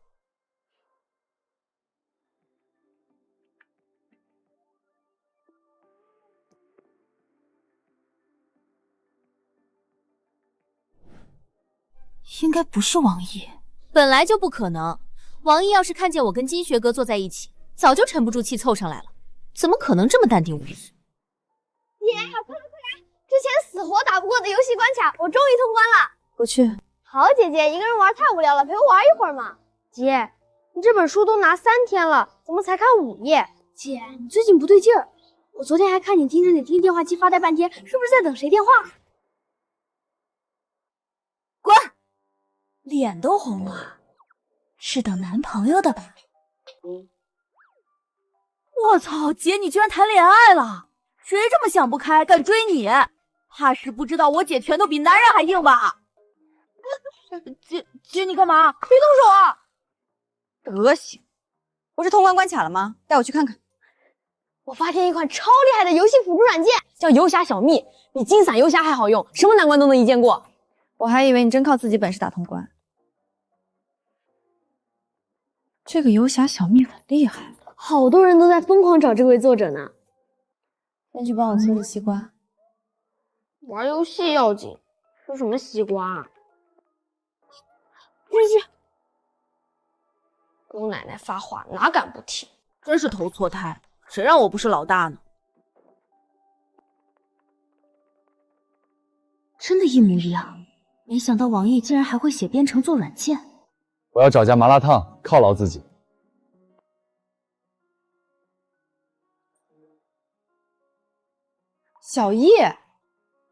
应该不是王毅，本来就不可能。王毅要是看见我跟金学哥坐在一起，早就沉不住气凑上来了，怎么可能这么淡定无事？姐，快来！之前死活打不过的游戏关卡，我终于通关了。不去。好姐姐，一个人玩太无聊了，陪我玩一会儿嘛。姐，你这本书都拿3天了，怎么才看5页？姐，你最近不对劲儿。我昨天还看你盯着你听电话机发呆半天，是不是在等谁电话？滚！脸都红了，是等男朋友的吧？我操，姐你居然谈恋爱了！谁这么想不开，敢追你？怕是不知道我姐拳头比男人还硬吧？姐你干嘛？别动手啊！德行！不是通关关卡了吗？带我去看看。我发现一款超厉害的游戏辅助软件，叫游侠小蜜，比金伞游侠还好用，什么难关都能一键过。我还以为你真靠自己本事打通关。这个游侠小蜜很厉害，好多人都在疯狂找这位作者呢。先去帮我切个西瓜。玩游戏要紧，吃什么西瓜啊？去！姑奶奶发话哪敢不听？真是投错胎，谁让我不是老大呢？真的一模一样，没想到王毅竟然还会写编程做软件。我要找家麻辣烫犒劳自己。小易，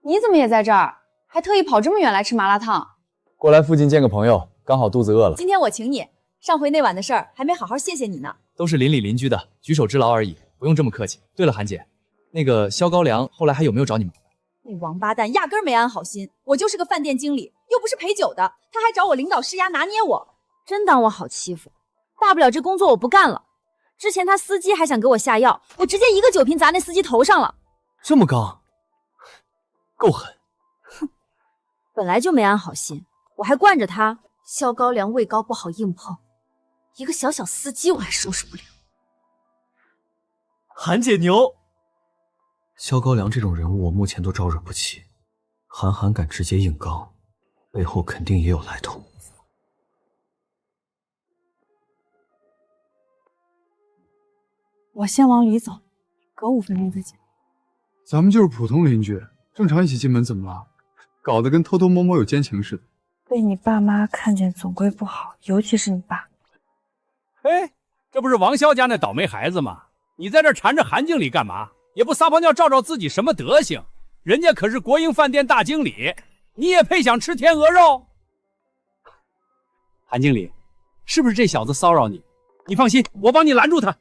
你怎么也在这儿？还特意跑这么远来吃麻辣烫？过来附近见个朋友，刚好肚子饿了。今天我请你，上回那晚的事儿还没好好谢谢你呢。都是邻里邻居的，举手之劳而已，不用这么客气。对了，韩姐，那个萧高粱后来还有没有找你麻烦？那王八蛋压根儿没安好心，我就是个饭店经理，又不是陪酒的，他还找我领导施压拿捏我，真当我好欺负？大不了这工作我不干了。之前他司机还想给我下药，我直接一个酒瓶砸那司机头上了。这么刚，够狠！哼，本来就没安好心，我还惯着他。萧高粱位高不好硬碰，一个小小司机我还收拾不了。韩姐牛！萧高粱这种人物，我目前都招惹不起。韩寒敢直接硬刚，背后肯定也有来头。我先往里走，隔5分钟再见。咱们就是普通邻居，正常一起进门怎么了？搞得跟偷偷摸摸有奸情似的。被你爸妈看见总归不好，尤其是你爸。哎，这不是王潇家那倒霉孩子吗？你在这缠着韩经理干嘛？也不撒泡尿照照自己什么德行？人家可是国营饭店大经理，你也配想吃天鹅肉？韩经理，是不是这小子骚扰你？你放心，我帮你拦住他。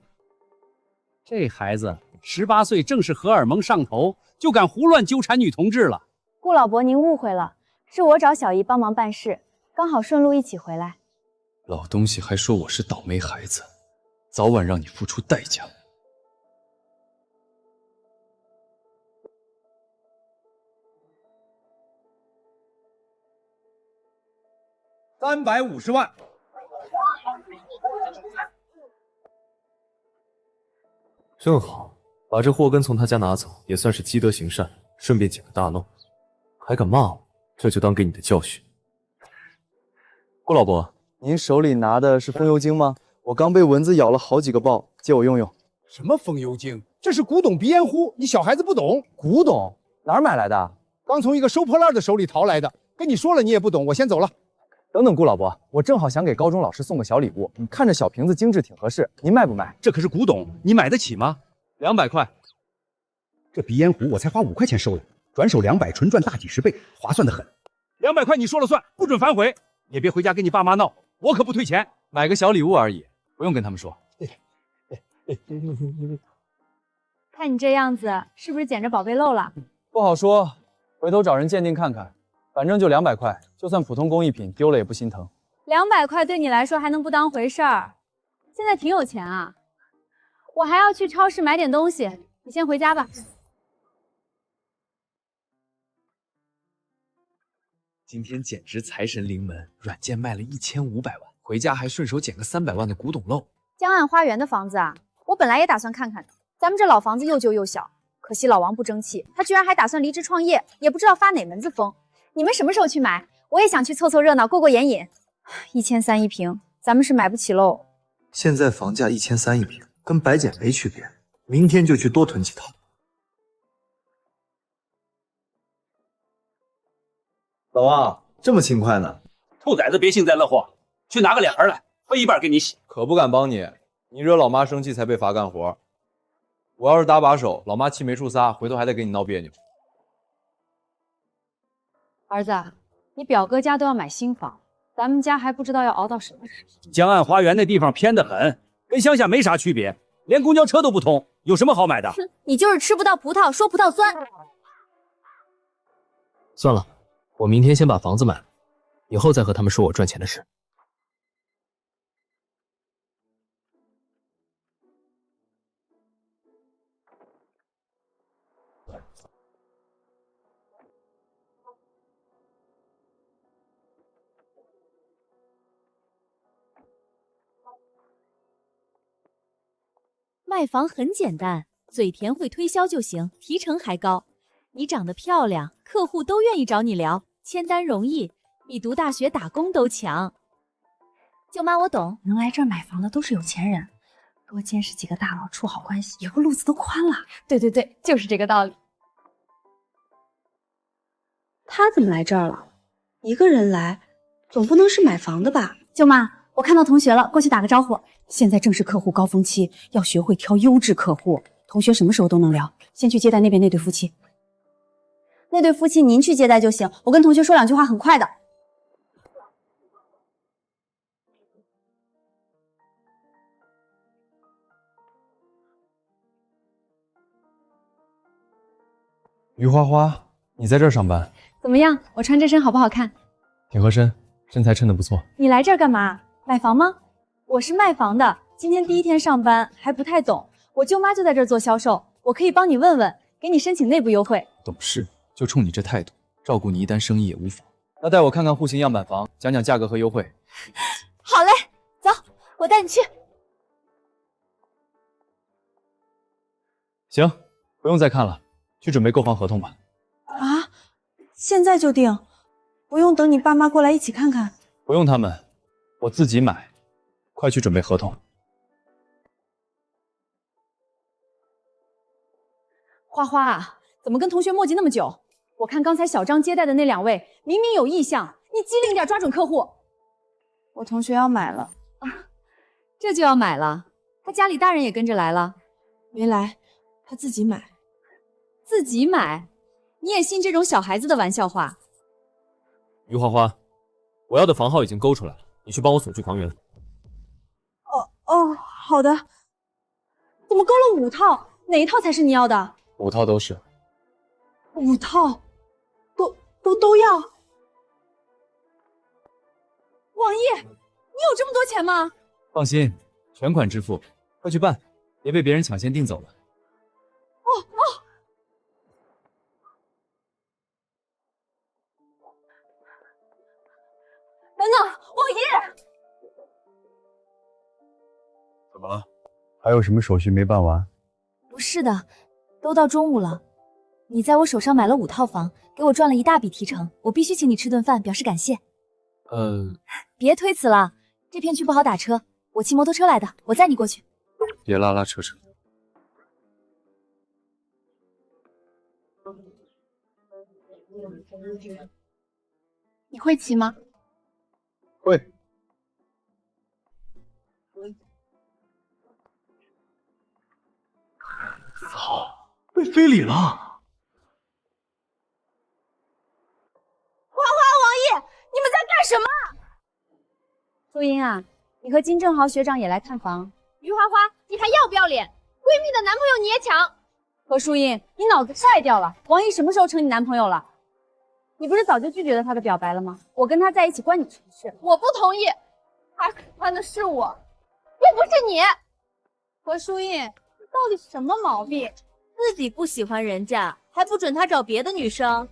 这孩子18岁，正是荷尔蒙上头，就敢胡乱纠缠女同志了。顾老伯，您误会了，是我找小姨帮忙办事，刚好顺路一起回来。老东西还说我是倒霉孩子，早晚让你付出代价。350万。正好把这祸根从他家拿走，也算是积德行善，顺便解个大漏。还敢骂我，这就当给你的教训。顾老伯，您手里拿的是风油精吗？我刚被蚊子咬了好几个包，借我用用。什么风油精？这是古董鼻烟壶，你小孩子不懂。古董哪儿买来的？刚从一个收破烂的手里淘来的。跟你说了，你也不懂，我先走了。等等，顾老伯，我正好想给高中老师送个小礼物，你看着小瓶子精致，挺合适，您卖不卖？这可是古董，你买得起吗？200块。这鼻烟壶我才花5块钱收的，转手200，纯赚大几十倍，划算的很。200块你说了算，不准反悔，也别回家跟你爸妈闹，我可不退钱。买个小礼物而已，不用跟他们说。看你这样子，是不是捡着宝贝漏了？不好说，回头找人鉴定看看。反正就200块，就算普通工艺品丢了也不心疼。200块对你来说还能不当回事儿？现在挺有钱啊。我还要去超市买点东西，你先回家吧。今天简直财神临门，软件卖了1500万，回家还顺手捡个300万的古董漏。江岸花园的房子啊，我本来也打算看看的。咱们这老房子又旧又小，可惜老王不争气，他居然还打算离职创业，也不知道发哪门子疯。你们什么时候去买？我也想去凑凑热闹，过过眼瘾。1300一平，咱们是买不起喽。现在房价1300一平，跟白捡没区别。明天就去多囤几套。老王，这么勤快呢？兔崽子别幸灾乐祸，去拿个脸盆来，分一半给你洗。可不敢帮你，你惹老妈生气才被罚干活。我要是搭把手，老妈气没处撒，回头还得跟你闹别扭。儿子，你表哥家都要买新房，咱们家还不知道要熬到什么时候。江岸花园那地方偏得很，跟乡下没啥区别，连公交车都不通，有什么好买的？哼，你就是吃不到葡萄说葡萄酸。算了，我明天先把房子买了，以后再和他们说我赚钱的事。卖房很简单，嘴甜会推销就行，提成还高。你长得漂亮，客户都愿意找你聊，签单容易，比读大学打工都强。舅妈，我懂，能来这儿买房的都是有钱人，多见识几个大佬，处好关系，以后路子都宽了。对对对，就是这个道理。他怎么来这儿了？一个人来，总不能是买房的吧？舅妈，我看到同学了，过去打个招呼。现在正是客户高峰期，要学会挑优质客户。同学什么时候都能聊，先去接待那边那对夫妻。那对夫妻您去接待就行，我跟同学说2句话，很快的。于花花，你在这儿上班？怎么样？我穿这身好不好看？挺合身，身材称得不错。你来这儿干嘛？买房吗？我是卖房的，今天第1天上班，还不太懂。我舅妈就在这儿做销售，我可以帮你问问，给你申请内部优惠。懂事，就冲你这态度，照顾你一单生意也无妨。那带我看看户型样板房，讲讲价格和优惠。好嘞，走，我带你去。行，不用再看了，去准备购房合同吧。啊，现在就定，不用等你爸妈过来一起看看？不用他们，我自己买。快去准备合同。花花啊，怎么跟同学磨叽那么久？我看刚才小张接待的那2位明明有意向，你机灵点，抓准客户。我同学要买了啊，这就要买了？他家里大人也跟着来了？没来，他自己买。自己买？你也信这种小孩子的玩笑话？于花花，我要的房号已经勾出来了，你去帮我锁具房源。哦，好的。怎么勾了5套？哪一套才是你要的？5套都是。5套，都要。王毅，你有这么多钱吗？放心，全款支付，快去办，别被别人抢先订走了。等等，王爷！怎么了？还有什么手续没办完？不是的，都到中午了，你在我手上买了5套房，给我赚了一大笔提成，我必须请你吃顿饭表示感谢。别推辞了，这片区不好打车，我骑摩托车来的，我载你过去。别拉拉扯扯。你会骑吗？会。操，被非礼了！花花、王爷，你们在干什么？素英啊，你和金正豪学长也来看房。于花花，你还要不要脸？闺蜜的男朋友你也抢？何淑英，你脑子坏掉了？王毅什么时候成你男朋友了？你不是早就拒绝了他的表白了吗？我跟他在一起关你什么事？我不同意，他喜欢的是我，又不是你。何淑印，你到底什么毛病？自己不喜欢人家，还不准他找别的女生？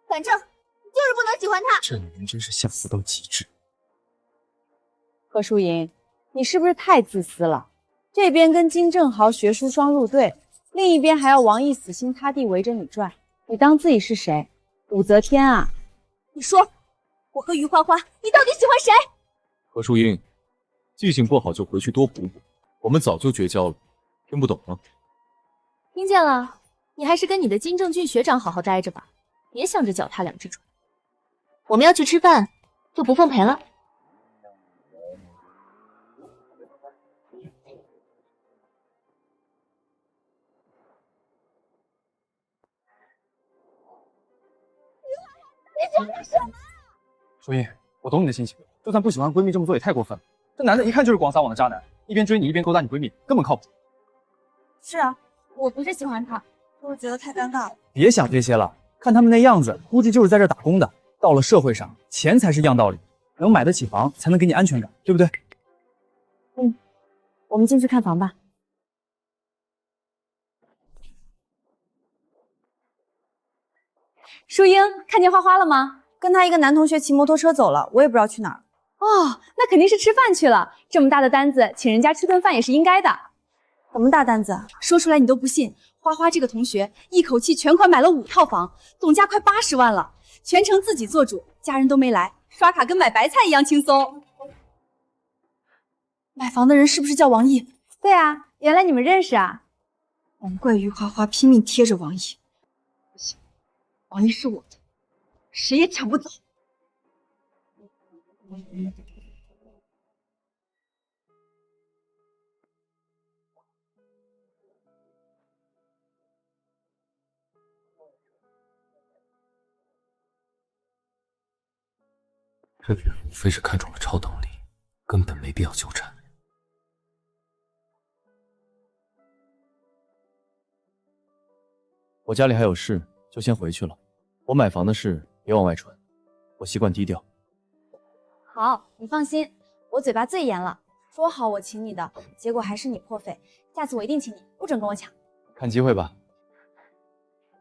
反正你就是不能喜欢他。这女人真是下浮到极致。何淑莹，你是不是太自私了？这边跟金正豪学书双入对，另一边还要王毅死心塌地围着你转，你当自己是谁？武则天啊！你说，我和于花花，你到底喜欢谁？何淑英，记性不好就回去多补补。我们早就绝交了，听不懂吗？听见了，你还是跟你的金正俊学长好好待着吧，别想着脚踏两只船。我们要去吃饭，就不奉陪了。你想干什么？淑英，我懂你的心情，就算不喜欢闺蜜这么做也太过分了。这男的一看就是广撒网的渣男，一边追你一边勾搭你闺蜜，根本靠谱。是啊，我不是喜欢他，就是觉得太尴尬了。别想这些了，看他们那样子，估计就是在这打工的。到了社会上，钱才是样道理，能买得起房才能给你安全感，对不对？我们进去看房吧。淑英，看见花花了吗？跟她一个男同学骑摩托车走了，我也不知道去哪儿。哦，那肯定是吃饭去了。这么大的单子，请人家吃顿饭也是应该的。什么大单子？说出来你都不信。花花这个同学一口气全款买了5套房，总价快80万了，全程自己做主，家人都没来，刷卡跟买白菜一样轻松。买房的人是不是叫王毅？对啊，原来你们认识啊。难怪于花花拼命贴着王毅。不行，王毅是我的，谁也抢不走。这女人无非是看中了超能力，根本没必要纠缠。我家里还有事，就先回去了。我买房的事别往外传，我习惯低调。好，你放心，我嘴巴最严了，说好我请你的，结果还是你破费。下次我一定请你，不准跟我抢。看机会吧。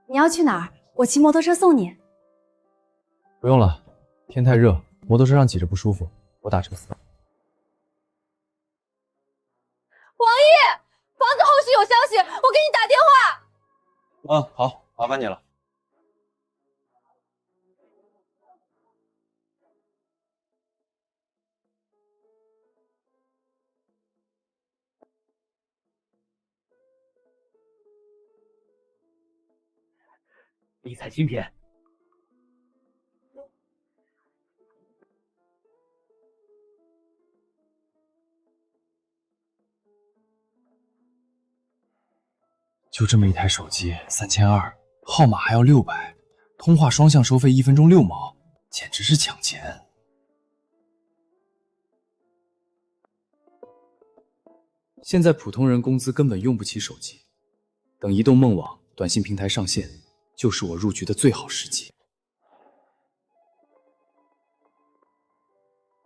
你要去哪儿？我骑摩托车送你。不用了，天太热，摩托车上挤着不舒服，我打车死。王毅，房子后续有消息，我给你打电话。好，麻烦你了。理财新篇。就这么一台手机，3200，号码还要600，通话双向收费1分钟6毛，简直是抢钱。现在普通人工资根本用不起手机，等移动梦网短信平台上线，就是我入局的最好时机。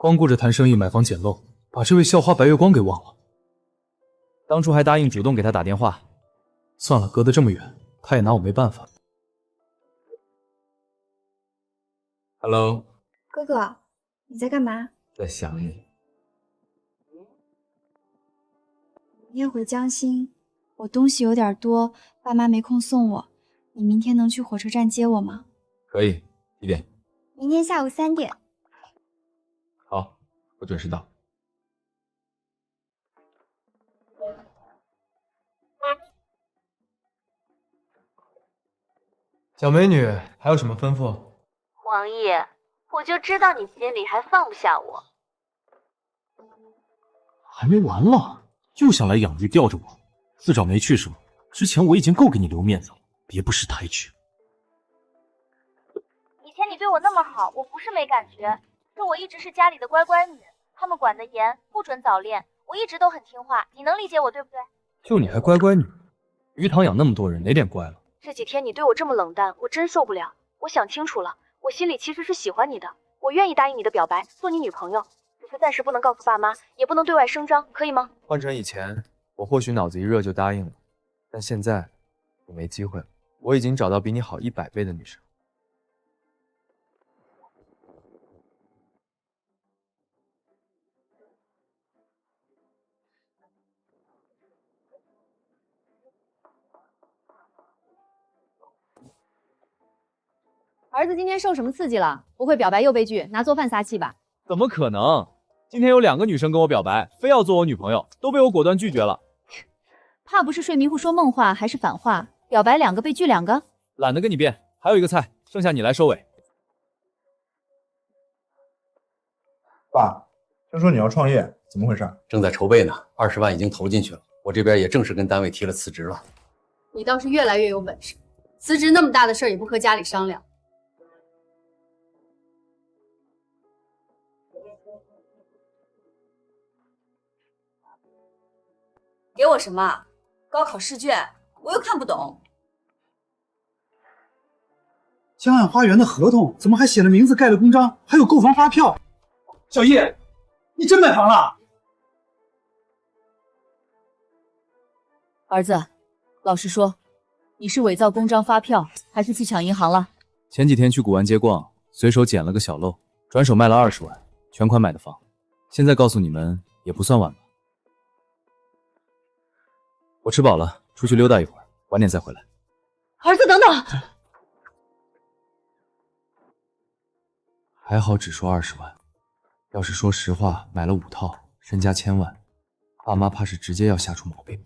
光顾着谈生意、买房捡漏，把这位校花白月光给忘了。当初还答应主动给他打电话。算了，隔得这么远，他也拿我没办法。Hello，哥哥，你在干嘛？在想你。明天回江心，我东西有点多，爸妈没空送我。你明天能去火车站接我吗？可以，几点？明天下午3点。好，我准时到。小美女，还有什么吩咐？王毅，我就知道你心里还放不下我。还没完了，又想来养鱼吊着我，自找没趣是吗？之前我已经够给你留面子了，别不识抬举。以前你对我那么好，我不是没感觉，可我一直是家里的乖乖女，他们管得严，不准早恋，我一直都很听话，你能理解我对不对？就你还乖乖女，鱼塘养那么多人，哪点乖了？这几天你对我这么冷淡，我真受不了。我想清楚了，我心里其实是喜欢你的，我愿意答应你的表白，做你女朋友，只是暂时不能告诉爸妈，也不能对外声张，可以吗？换成以前，我或许脑子一热就答应了，但现在我没机会了。我已经找到比你好100倍的女生。儿子今天受什么刺激了？不会表白又被拒，拿做饭撒气吧？怎么可能？今天有2个女生跟我表白，非要做我女朋友，都被我果断拒绝了。怕不是睡迷糊说梦话，还是反话？表白2个被拒2个？懒得跟你辩，还有一个菜，剩下你来收尾。爸，听说你要创业，怎么回事？正在筹备呢，20万已经投进去了，我这边也正式跟单位提了辞职了。你倒是越来越有本事，辞职那么大的事儿也不和家里商量。给我什么？高考试卷，我又看不懂。江岸花园的合同怎么还写了名字、盖了公章，还有购房发票？小叶，你真买房了？儿子，老实说，你是伪造公章发票，还是去抢银行了？前几天去古玩街逛，随手捡了个小漏，转手卖了20万，全款买的房。现在告诉你们也不算晚吧。我吃饱了，出去溜达一会儿，晚点再回来。儿子，等等！还好只说20万，要是说实话，买了5套，身家1000万，爸妈怕是直接要吓出毛病。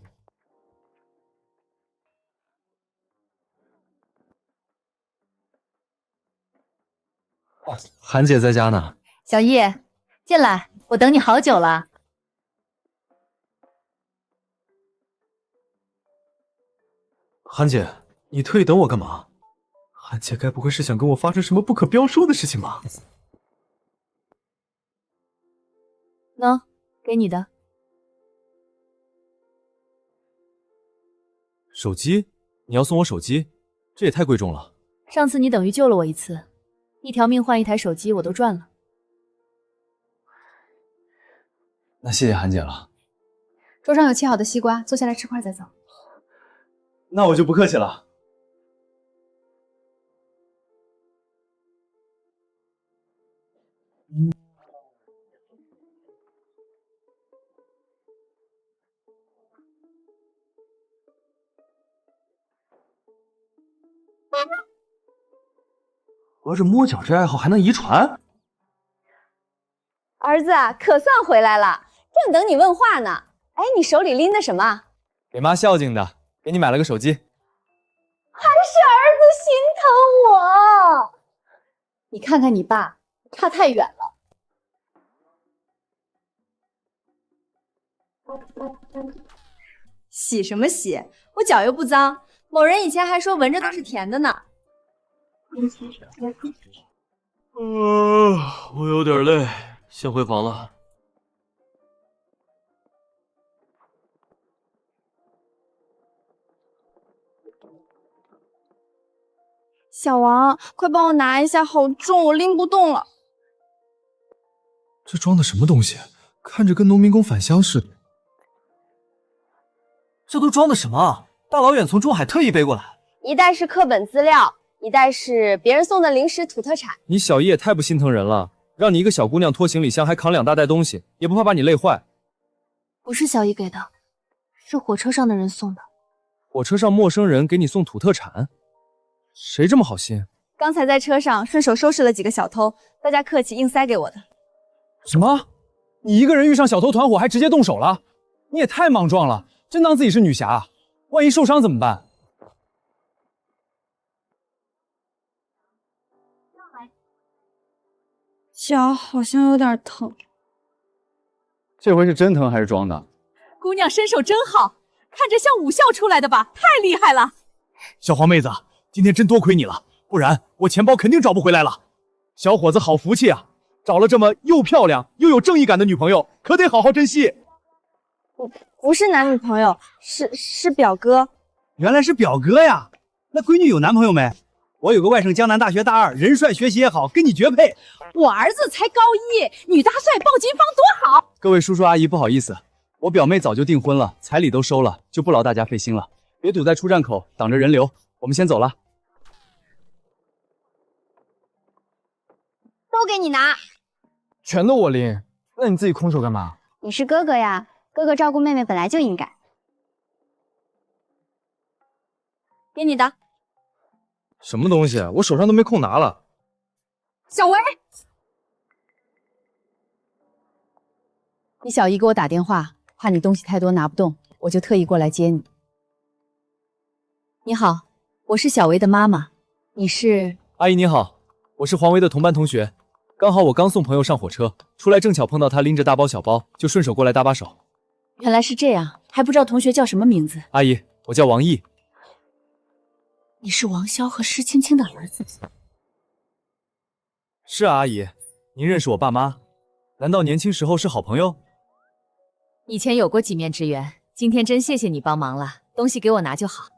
韩姐在家呢。小易，进来，我等你好久了。韩姐，你特意等我干嘛？韩姐该不会是想跟我发生什么不可标说的事情吧？喏，给你的手机？你要送我手机？这也太贵重了。上次你等于救了我一次，一条命换1台手机，我都赚了。那谢谢韩姐了。桌上有切好的西瓜，坐下来吃块再走。那我就不客气了。合着摸脚这爱好还能遗传？儿子可算回来了，正等你问话呢。哎，你手里拎的什么？给妈孝敬的，给你买了个手机。还是儿子心疼我。你看看你爸，差太远了。洗什么洗？我脚又不脏。某人以前还说闻着都是甜的呢。我有点累，先回房了。小王，快帮我拿一下，好重，我拎不动了。这装的什么东西？看着跟农民工返乡似的。这都装的什么？大老远从中海特意背过来。一袋是课本资料，一袋是别人送的零食土特产。你小姨也太不心疼人了，让你一个小姑娘拖行李箱还扛2大袋东西，也不怕把你累坏。不是小姨给的，是火车上的人送的。火车上陌生人给你送土特产，谁这么好心？刚才在车上顺手收拾了几个小偷，大家客气硬塞给我的。什么？你一个人遇上小偷团伙还直接动手了？你也太莽撞了，真当自己是女侠？万一受伤怎么办？脚好像有点疼。这回是真疼还是装的？姑娘身手真好，看着像武校出来的吧？太厉害了！小黄妹子，今天真多亏你了，不然我钱包肯定找不回来了。小伙子好福气啊，找了这么又漂亮又有正义感的女朋友，可得好好珍惜。不是男女朋友，是表哥。原来是表哥呀！那闺女有男朋友没？我有个外甥江南大学大2，人帅学习也好，跟你绝配。我儿子才高1，女大帅抱金芳多好！各位叔叔阿姨，不好意思，我表妹早就订婚了，彩礼都收了，就不劳大家费心了。别堵在出站口，挡着人流，我们先走了。都给你拿。全都我拎，那你自己空手干嘛？你是哥哥呀，哥哥照顾妹妹本来就应该。给你的。什么东西？我手上都没空拿了。小维，你小姨给我打电话，怕你东西太多拿不动，我就特意过来接你。你好，我是小维的妈妈，你是？阿姨你好，我是黄维的同班同学，刚好我刚送朋友上火车，出来正巧碰到他拎着大包小包，就顺手过来搭把手。原来是这样，还不知道同学叫什么名字。阿姨，我叫王毅。你是王潇和施青青的儿子？是啊，阿姨，您认识我爸妈？难道年轻时候是好朋友？以前有过几面之缘，今天真谢谢你帮忙了，东西给我拿就好。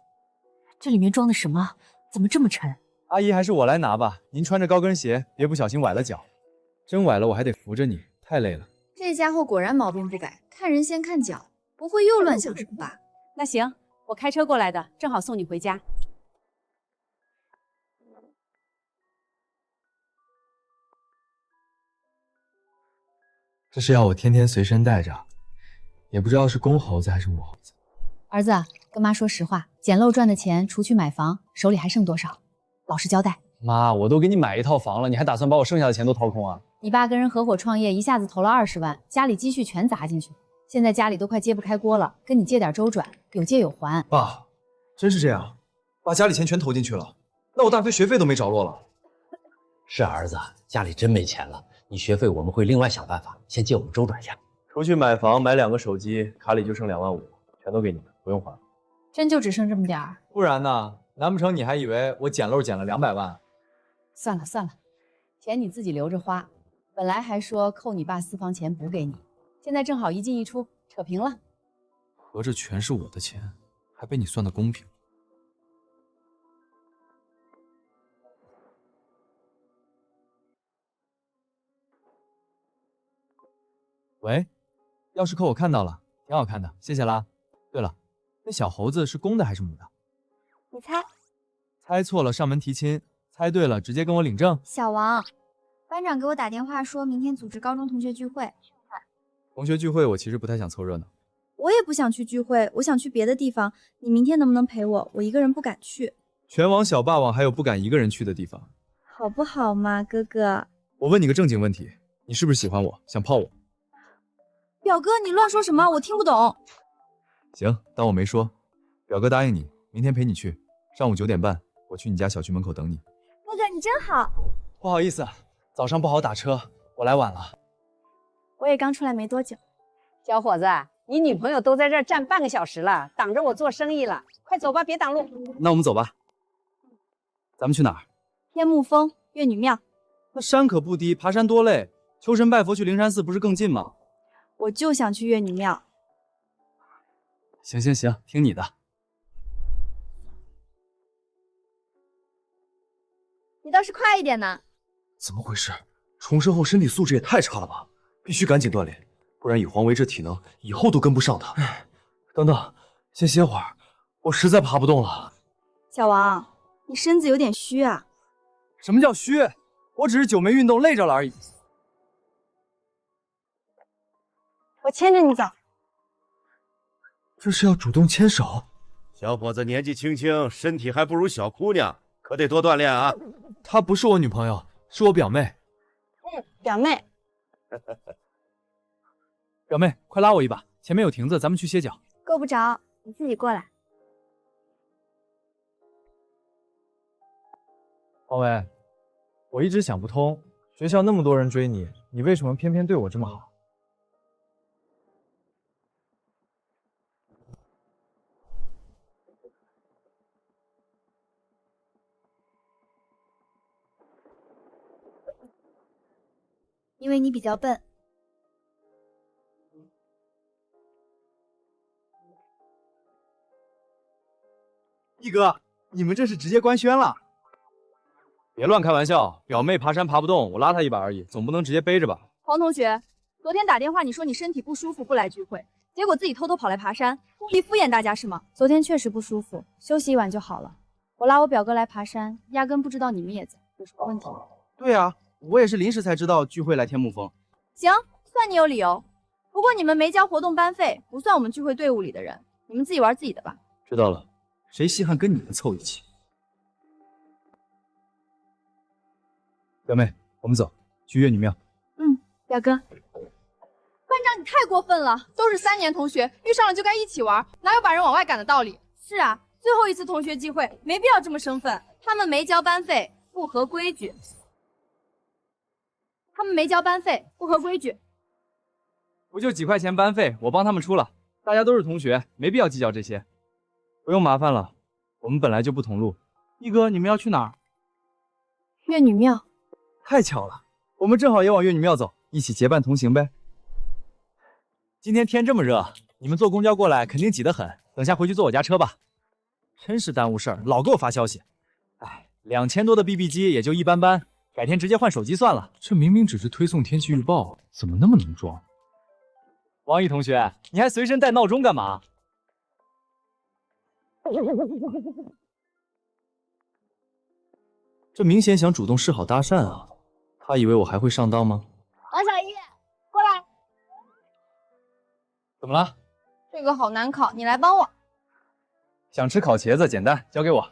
这里面装的什么？怎么这么沉？阿姨，还是我来拿吧，您穿着高跟鞋，别不小心崴了脚。真崴了我还得扶着你，太累了。这家伙果然毛病不改，看人先看脚，不会又乱想什么吧？那行，我开车过来的，正好送你回家。这是要我天天随身带着，也不知道是公猴子还是母猴子。儿子，跟妈说实话，捡漏赚的钱除去买房，手里还剩多少？老实交代。妈，我都给你买一套房了，你还打算把我剩下的钱都掏空啊？你爸跟人合伙创业，一下子投了20万，家里积蓄全砸进去，现在家里都快揭不开锅了，跟你借点周转，有借有还。爸，真是这样，把家里钱全投进去了，那我大飞学费都没着落了。是儿子，家里真没钱了，你学费我们会另外想办法，先借我们周转一下。除去买房、买2个手机，卡里就剩2万5，全都给你们，不用还。真就只剩这么点儿？不然呢？难不成你还以为我捡漏捡了200万？算了算了，钱你自己留着花。本来还说扣你爸私房钱补给你，现在正好一进一出，扯平了。合着全是我的钱，还被你算得公平。喂，钥匙扣我看到了，挺好看的，谢谢啦。对了，那小猴子是公的还是母的？你猜。猜错了上门提亲，猜对了直接跟我领证。小王，班长给我打电话说明天组织高中同学聚会。同学聚会我其实不太想凑热闹。我也不想去聚会，我想去别的地方。你明天能不能陪我？我一个人不敢去。全网小霸王还有不敢一个人去的地方，好不好嘛，哥哥？我问你个正经问题，你是不是喜欢我，想泡我？表哥，你乱说什么？我听不懂。行，当我没说。表哥答应你，明天陪你去，上午9点半，我去你家小区门口等你。哥哥，你真好。不好意思，早上不好打车，我来晚了。我也刚出来没多久。小伙子，你女朋友都在这儿站半个小时了，挡着我做生意了，快走吧，别挡路。那我们走吧。咱们去哪儿？天目峰月女庙。那山可不低，爬山多累，求神拜佛去灵山寺不是更近吗？我就想去月女庙。行行行，听你的。你倒是快一点呢。怎么回事？重生后身体素质也太差了吧？必须赶紧锻炼，不然以黄维这体能，以后都跟不上他。等等，先歇会儿，我实在爬不动了。小王，你身子有点虚啊。什么叫虚？我只是久没运动，累着了而已。我牵着你走。这是要主动牵手？小伙子年纪轻轻，身体还不如小姑娘，可得多锻炼啊。她不是我女朋友，是我表妹。表妹。表妹，快拉我一把，前面有亭子，咱们去歇脚。够不着，你自己过来。王伟，我一直想不通，学校那么多人追你，你为什么偏偏对我这么好？因为你比较笨。一哥，你们这是直接官宣了？别乱开玩笑，表妹爬山爬不动，我拉她一把而已，总不能直接背着吧？黄同学，昨天打电话你说你身体不舒服不来聚会，结果自己偷偷跑来爬山，故意敷衍大家是吗？昨天确实不舒服，休息一晚就好了。我拉我表哥来爬山，压根不知道你们也在，有什么问题吗？对啊，我也是临时才知道聚会来天沐风。行，算你有理由。不过你们没交活动班费，不算我们聚会队伍里的人，你们自己玩自己的吧。知道了，谁稀罕跟你们凑一起？表妹，我们走，去月女庙。表哥。班长，你太过分了！都是3年同学，遇上了就该一起玩，哪有把人往外赶的道理？是啊，最后一次同学聚会，没必要这么生分。他们没交班费，不合规矩。不就几块钱班费，我帮他们出了。大家都是同学，没必要计较这些。不用麻烦了，我们本来就不同路。一哥，你们要去哪儿？月女庙。太巧了，我们正好也往月女庙走，一起结伴同行呗。今天天这么热，你们坐公交过来肯定挤得很，等下回去坐我家车吧。真是耽误事儿，老给我发消息。哎，2000多的 BB 机也就一般般，改天直接换手机算了。这明明只是推送天气预报，怎么那么能装？王毅同学，你还随身带闹钟干嘛？这明显想主动示好搭讪啊！他以为我还会上当吗？王小艺，过来。怎么了？这个好难考，你来帮我。想吃烤茄子，简单，交给我。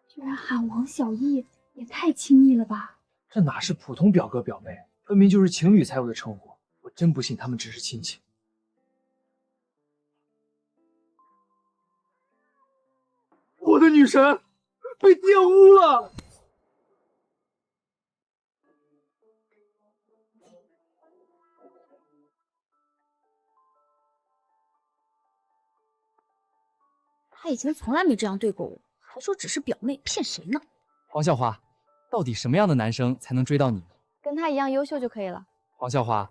居然喊王小艺，也太亲密了吧！这哪是普通表哥表妹，分明就是情侣才有的称呼。我真不信他们只是亲戚。我的女神被玷污了！他以前从来没这样对过我，还说只是表妹，骗谁呢？黄校花，到底什么样的男生才能追到你？跟他一样优秀就可以了。黄校花，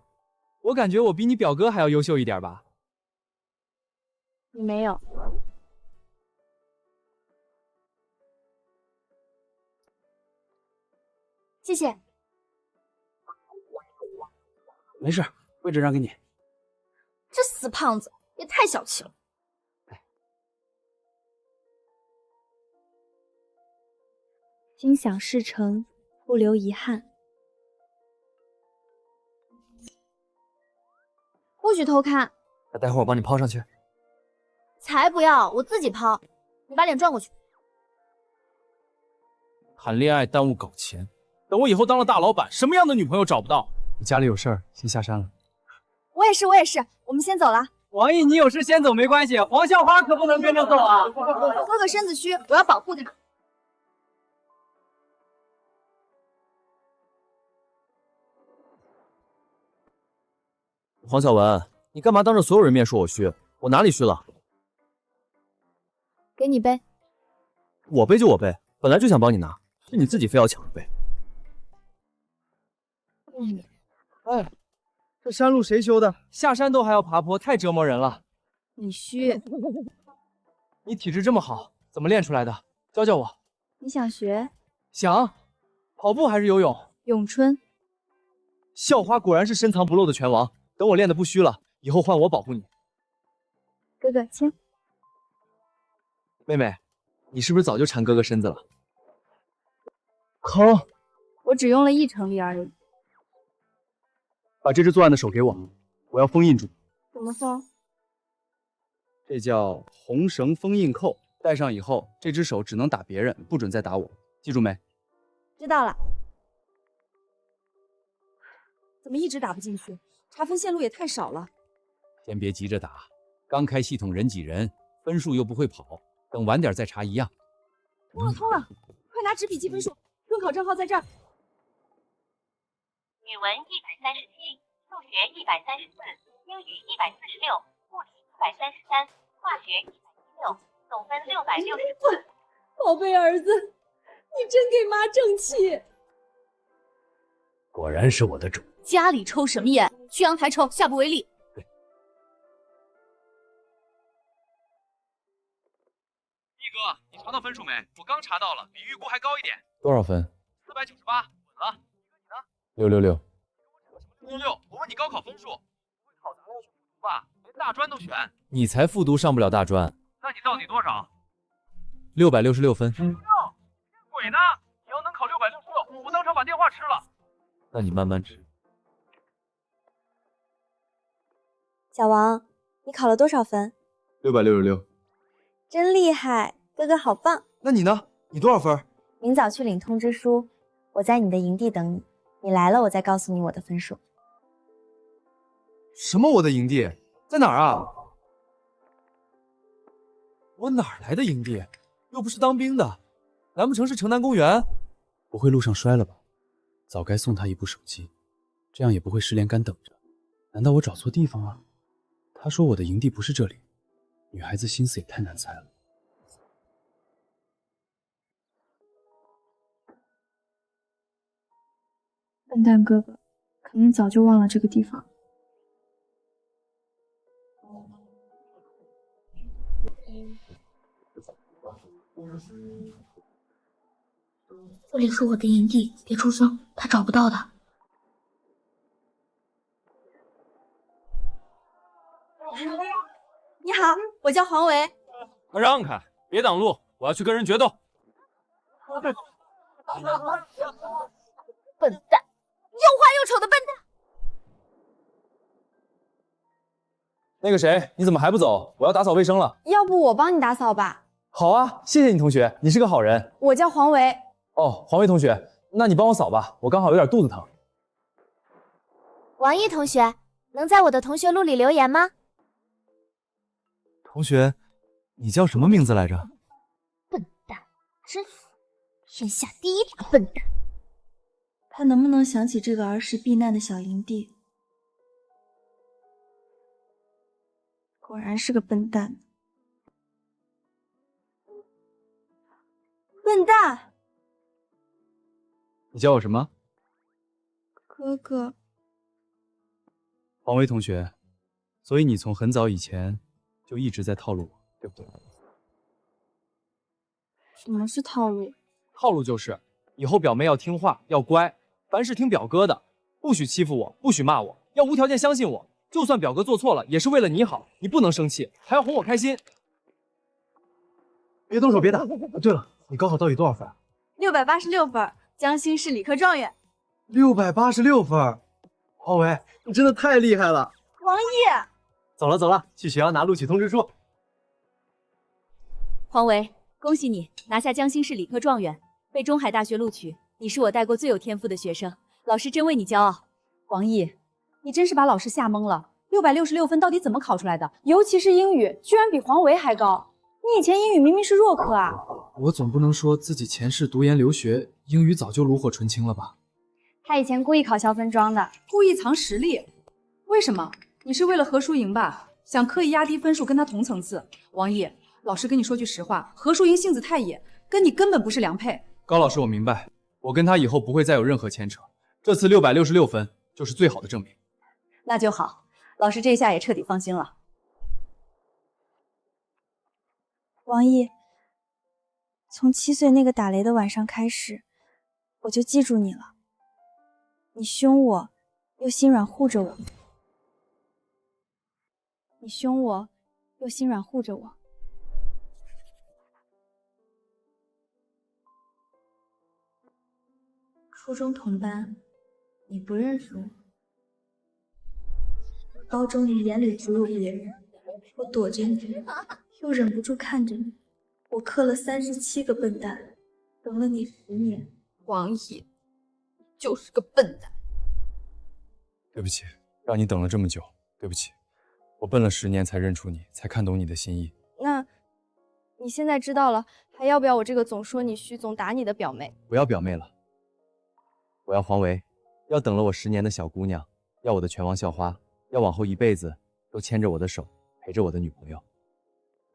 我感觉我比你表哥还要优秀一点吧？你没有。谢谢。没事，位置让给你。这死胖子也太小气了。心想事成，不留遗憾。不许偷看。那待会儿我帮你抛上去。才不要，我自己抛。你把脸转过去。谈恋爱耽误搞钱，等我以后当了大老板，什么样的女朋友找不到？你家里有事儿，先下山了。我也是，我们先走了。王毅，你有事先走没关系，黄校花可不能跟着走啊。哥哥身子虚，我要保护他。黄晓文，你干嘛当着所有人面说我虚？我哪里虚了？给你背。我背就我背，本来就想帮你拿，是你自己非要抢着背。哎，这山路谁修的？下山都还要爬坡，太折磨人了。你虚。你体质这么好，怎么练出来的？教教我。你想学？想。跑步还是游泳？咏春。校花果然是深藏不露的拳王。等我练得不虚了，以后换我保护你。哥哥亲。妹妹，你是不是早就缠哥哥身子了？靠！我只用了1成力而已。把这只作案的手给我，我要封印住。怎么封？这叫红绳封印扣，戴上以后，这只手只能打别人，不准再打我，记住没？知道了。怎么一直打不进去？查分线路也太少了。先别急着打，刚开系统人挤人，分数又不会跑，等晚点再查一样。通了通了，快拿纸笔记分数，中考证号在这儿。语文137，数学134，英语146，物理133，化学116，总分660。宝贝儿子，你真给妈争气。果然是我的主。家里抽什么烟？去阳台抽，下不为例。一哥，你查到分数没？我刚查到了，比预估还高一点。多少分498，稳了。？666。666，我问你高考分数。不会考砸了要选复读吧？连大专都选。你才复读上不了大专。那你到底多少？666分。骗鬼呢！你要能考666，我当场把电话吃了。那你慢慢吃。小王，你考了多少分666。真厉害，哥哥好棒。那你呢？你多少分？明早去领通知书，我在你的营地等你。你来了，我再告诉你我的分数。什么我的营地？在哪儿啊？我哪来的营地？又不是当兵的，难不成是城南公园？不会路上摔了吧？早该送他一部手机，这样也不会失联干等着。难道我找错地方了？他说我的营地不是这里，女孩子心思也太难猜了。笨蛋哥哥，肯定早就忘了这个地方。这里是我的营地，别出声，他找不到的。你好，我叫黄维。让开，别挡路，我要去跟人决斗。笨蛋，又坏又丑的笨蛋！那个谁，你怎么还不走？我要打扫卫生了。要不我帮你打扫吧？好啊，谢谢你同学，你是个好人。我叫黄维。哦，黄维同学，那你帮我扫吧，我刚好有点肚子疼。王毅同学，能在我的同学录里留言吗？同学，你叫什么名字来着？笨蛋，真服！天下第一大笨蛋。他能不能想起这个儿时避难的小营地？果然是个笨蛋。笨蛋！你叫我什么？哥哥。黄维同学，所以你从很早以前就一直在套路我，对不对？什么是套路？套路就是以后表妹要听话，要乖，凡事听表哥的，不许欺负我，不许骂我，要无条件相信我。就算表哥做错了，也是为了你好，你不能生气，还要哄我开心。别动手，别打！对了，你高考到底多少分？686分，江心市理科状元。686分，黄维，你真的太厉害了！王毅，走了走了，去学校拿录取通知书。黄维，恭喜你拿下江心市理科状元，被中海大学录取。你是我带过最有天赋的学生，老师真为你骄傲。王毅，你真是把老师吓懵了。666分到底怎么考出来的？尤其是英语，居然比黄维还高。你以前英语明明是弱科啊！我总不能说自己前世读研留学，英语早就炉火纯青了吧？他以前故意考校分庄的，故意藏实力。为什么？你是为了何淑莹吧？想刻意压低分数跟他同层次。王毅，老师跟你说句实话，何淑莹性子太野，跟你根本不是良配。高老师，我明白，我跟他以后不会再有任何牵扯。这次666分就是最好的证明。那就好，老师这下也彻底放心了。王毅，从7岁那个打雷的晚上开始，我就记住你了。你凶我，又心软护着我。你凶我，又心软护着我。初中同班，你不认识我。高中你眼里只有别人，我躲着你，又忍不住看着你。我磕了37个笨蛋，等了你10年。王毅，就是个笨蛋。对不起，让你等了这么久，对不起，我笨了10年才认出你，才看懂你的心意。那，你现在知道了，还要不要我这个总说你虚、总打你的表妹？不要表妹了，我要黄维，要等了我10年的小姑娘，要我的拳王校花，要往后一辈子都牵着我的手，陪着我的女朋友。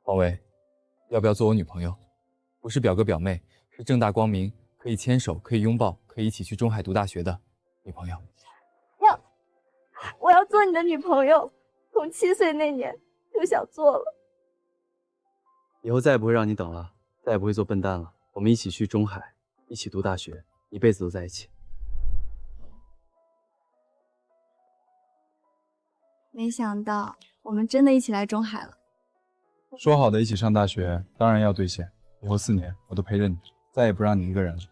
黄维，要不要做我女朋友？不是表哥表妹，是正大光明，可以牵手，可以拥抱，可以一起去中海读大学的女朋友。我要做你的女朋友，从7岁那年就想做了。以后再也不会让你等了，再也不会做笨蛋了。我们一起去中海，一起读大学，一辈子都在一起。没想到我们真的一起来中海了。说好的一起上大学，当然要兑现。以后4年我都陪着你，再也不让你一个人了。